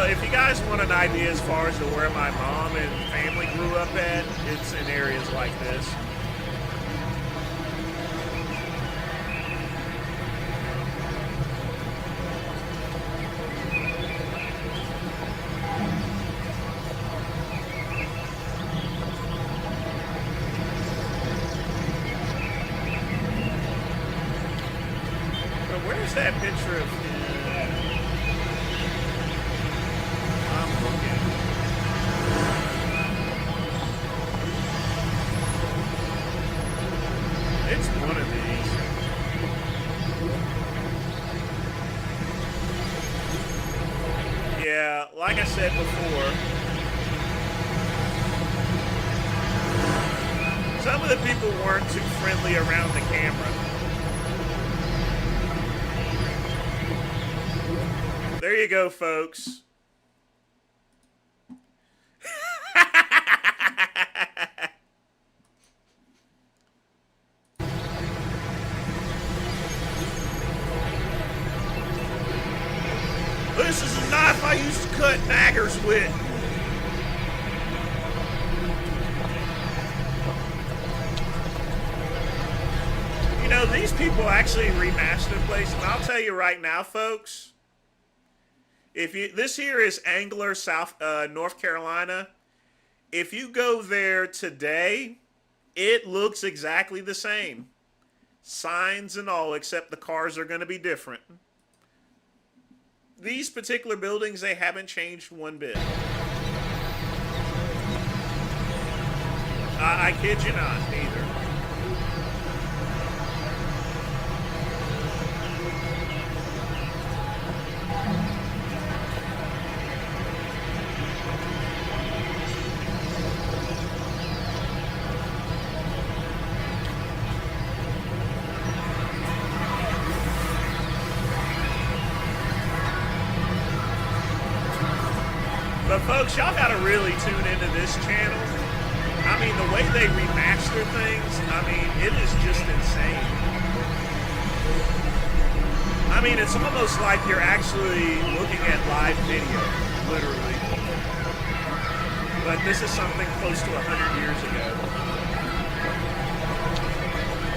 If you guys want an idea as far as to where my mom and family grew up at, it's in areas like this. like I said before, some of the people weren't too friendly around the camera. There you go, folks. This is a knife I used to cut naggers with. You know, these people actually remastered place, and I'll tell you right now, folks, if you this here is Angler, North Carolina. If you go there today, it looks exactly the same. Signs and all, except the cars are going to be different. These particular buildings, they haven't changed one bit. I kid you not, either. But folks, y'all gotta really tune into this channel. I mean, the way they remaster things, I mean, it is just insane. I mean, it's almost like you're actually looking at live video, literally. But this is something close to 100 years ago.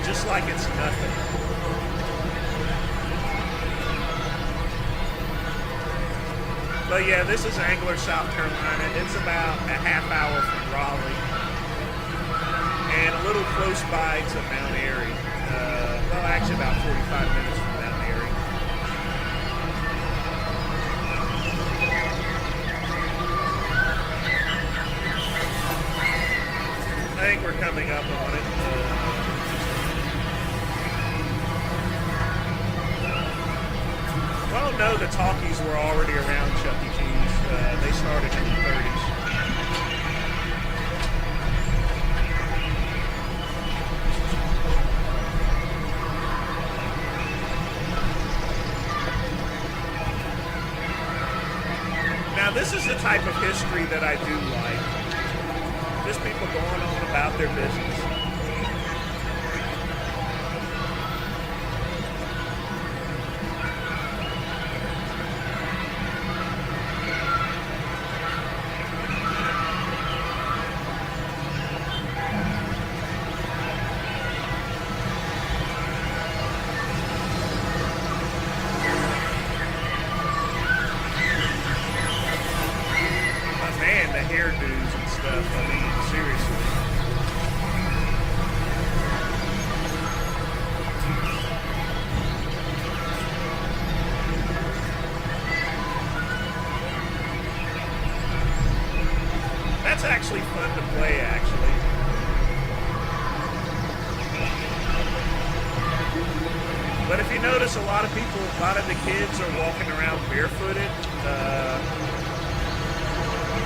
Just like it's nothing. But yeah, this is Angler, South Carolina. It's about a half hour from Raleigh. And a little close by to Mount Airy. Well, actually about 45 minutes from Mount Airy. I think we're coming up on it. Well, no, the talkies were already around Chuck E. Cheese. They started in the 30s. Now, this is the type of history that I do like. Just people going on about their business. That's actually fun to play, actually. But if you notice, a lot of the kids are walking around barefooted.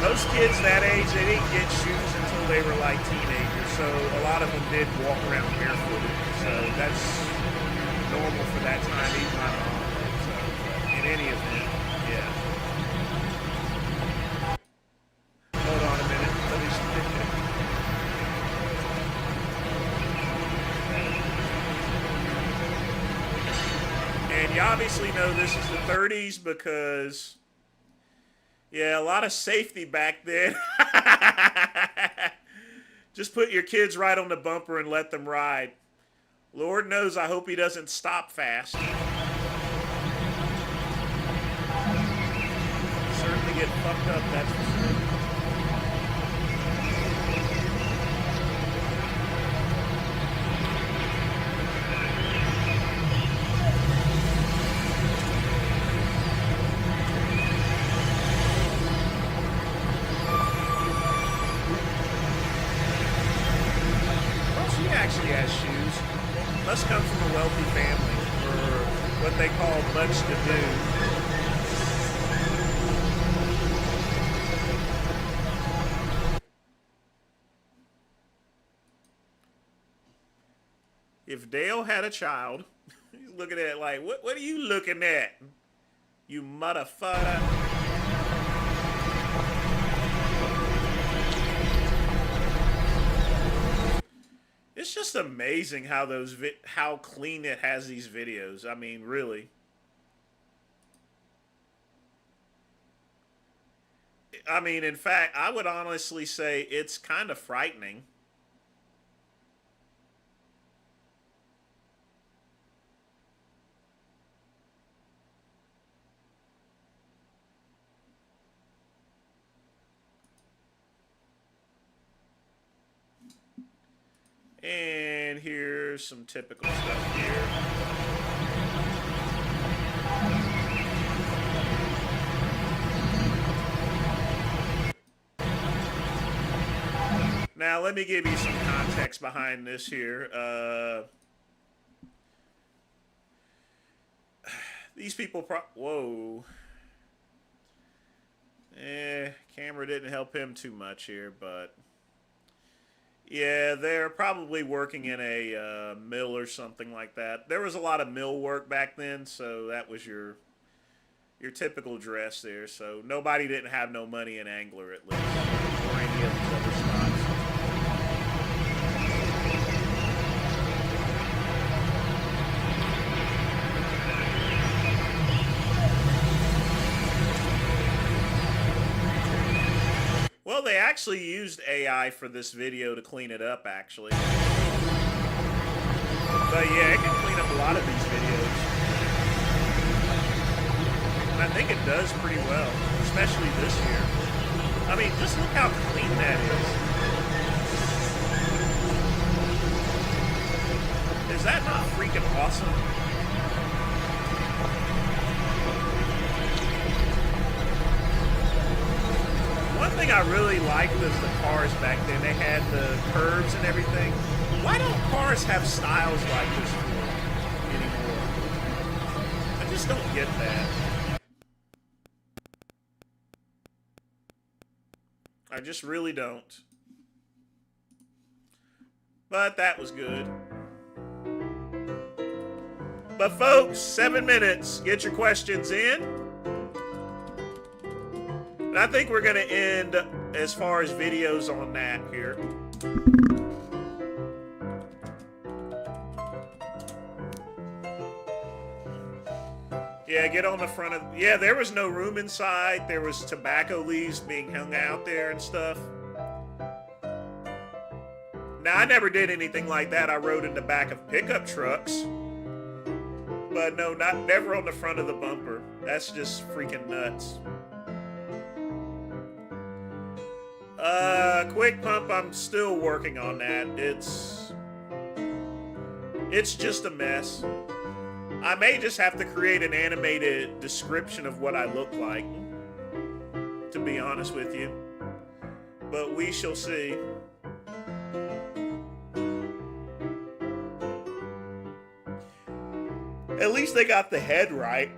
Most kids that age, they didn't get shoes until they were like teenagers. So a lot of them did walk around barefooted. So that's normal for that time, even my mom. So in any event, yeah. Hold on a minute. Let me see. And you obviously know this is the 30s because, yeah, a lot of safety back then. Just put your kids right on the bumper and let them ride. Lord knows I hope he doesn't stop fast. Certainly get fucked up, that's for sure. Actually has shoes. Must come from a wealthy family, or what they call much to do. If Dale had a child, he's looking at it like, what are you looking at? You motherfucker. It's just amazing how how clean it has these videos. I mean, really. I mean, in fact, I would honestly say it's kind of frightening. And here's some typical stuff here. Now, let me give you some context behind this here. These people whoa. Camera didn't help him too much here, but... yeah, they're probably working in a mill or something like that. There was a lot of mill work back then, so that was your typical dress there. So nobody didn't have no money in Angler, at least, or any of these other spots. Well, they actually used AI for this video to clean it up, actually. But yeah, it can clean up a lot of these videos. And I think it does pretty well, especially this year. I mean, just look how clean that is. Is that not freaking awesome? One thing I really liked was the cars back then. They had the curves and everything. Why don't cars have styles like this anymore? I just don't get that. I just really don't. But that was good. But folks, 7 minutes. Get your questions in. And I think we're going to end as far as videos on that here. Yeah, get on the front of... yeah, there was no room inside. There was tobacco leaves being hung out there and stuff. Now, I never did anything like that. I rode in the back of pickup trucks. But no, never on the front of the bumper. That's just freaking nuts. Quick pump, I'm still working on that. It's just a mess. I may just have to create an animated description of what I look like, to be honest with you. But we shall see. At least they got the head right.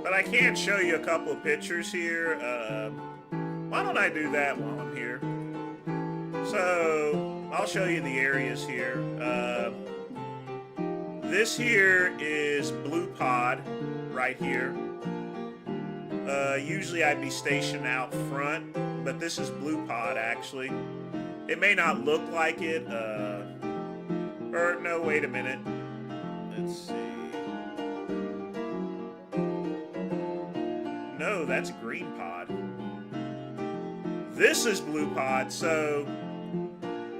But I can show you a couple of pictures here. Why don't I do that while I'm here? So, I'll show you the areas here. This here is Blue Pod, right here. Usually I'd be stationed out front, but this is Blue Pod, actually. It may not look like it, or no, wait a minute. Let's see. No, that's Green Pod. This is Blue Pod, so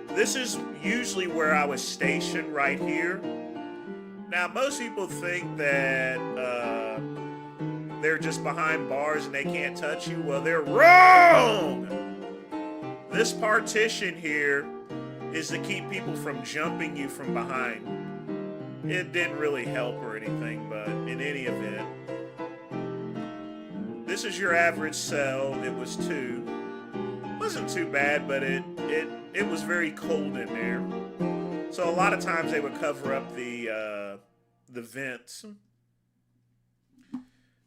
this is usually where I was stationed right here. Now, most people think that they're just behind bars and they can't touch you. Well, they're wrong! This partition here is to keep people from jumping you from behind. It didn't really help or anything, but in any event. This is your average cell. It was 2. Wasn't too bad, but it was very cold in there. So a lot of times they would cover up the vents.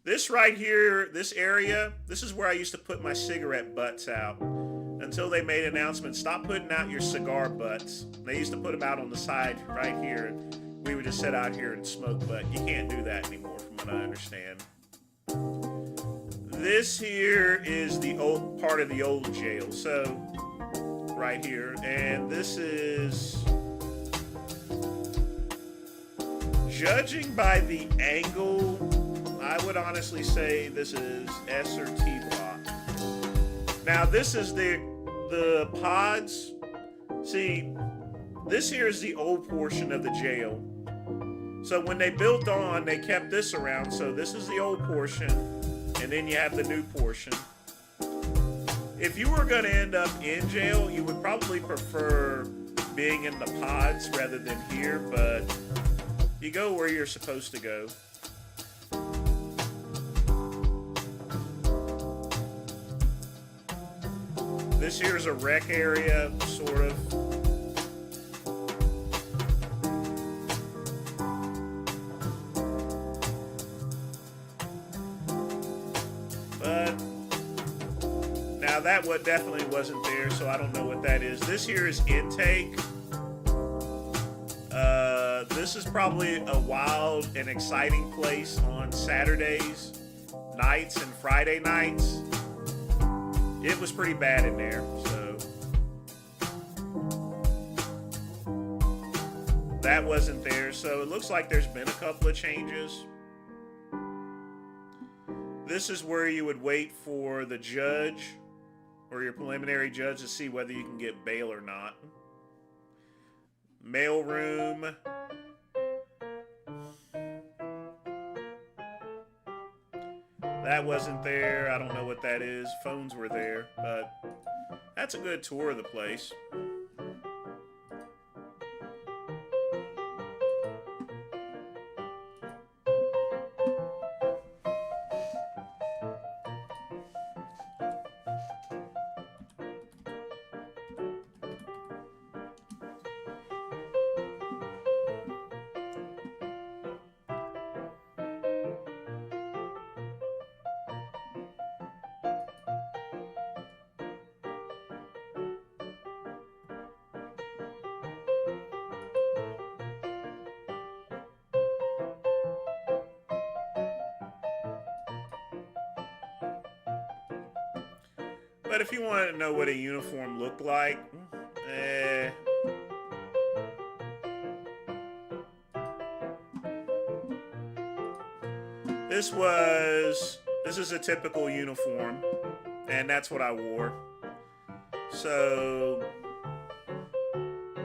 This right here, this area, this is where I used to put my cigarette butts out. Until they made an announcement, stop putting out your cigar butts. They used to put them out on the side right here. And we would just sit out here and smoke, but you can't do that anymore from what I understand. This here is the old part of the old jail. So, right here. And this is, judging by the angle, I would honestly say this is S or T block. Now this is the pods. See, this here is the old portion of the jail. So when they built on, they kept this around. So this is the old portion, and then you have the new portion. If you were going to end up in jail, you would probably prefer being in the pods rather than here, but you go where you're supposed to go. This here is a rec area, sort of. But now that one definitely wasn't there, so I don't know what that is. This here is intake. This is probably a wild and exciting place on Saturdays, nights, and Friday nights. It was pretty bad in there, so that wasn't there. So it looks like there's been a couple of changes. This is where you would wait for the judge or your preliminary judge to see whether you can get bail or not. Mail room. That wasn't there. I don't know what that is. Phones were there, but that's a good tour of the place. But if you want to know what a uniform looked like, this is a typical uniform, and that's what I wore. So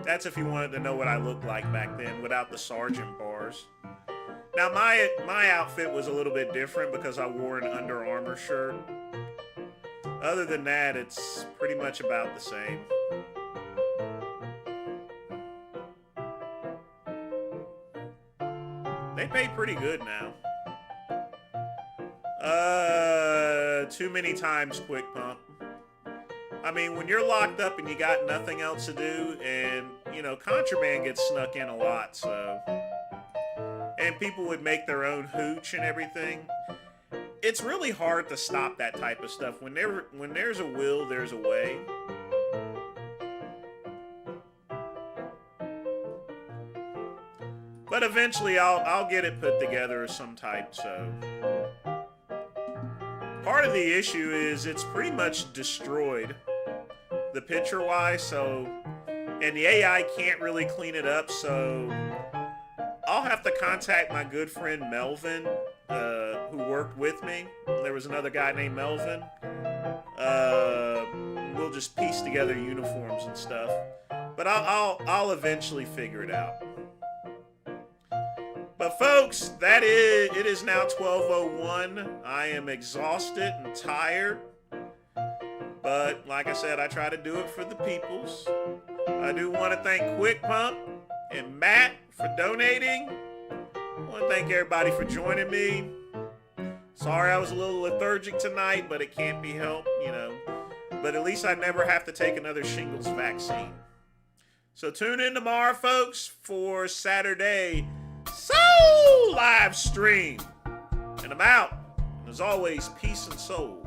that's if you wanted to know what I looked like back then without the sergeant bars. Now my outfit was a little bit different because I wore an Under Armour shirt. Other than that, it's pretty much about the same. They pay pretty good now. Too many times quick pump. I mean, when you're locked up and you got nothing else to do, and, you know, contraband gets snuck in a lot, so. And people would make their own hooch and everything. it's really hard to stop that type of stuff. When there's a will, there's a way. But eventually I'll get it put together of some type. So part of the issue is it's pretty much destroyed, the picture wise. So, and the AI can't really clean it up. So I'll have to contact my good friend Melvin, who worked with me. There was another guy named Melvin. We'll just piece together uniforms and stuff. But I'll eventually figure it out. But folks, it is now 12:01. I am exhausted and tired. But like I said, I try to do it for the peoples. I do want to thank Quick Pump and Matt for donating. I want to thank everybody for joining me. Sorry I was a little lethargic tonight, but it can't be helped, you know. But at least I never have to take another shingles vaccine. So tune in tomorrow, folks, for Saturday Soul live stream. And I'm out. And as always, peace and soul.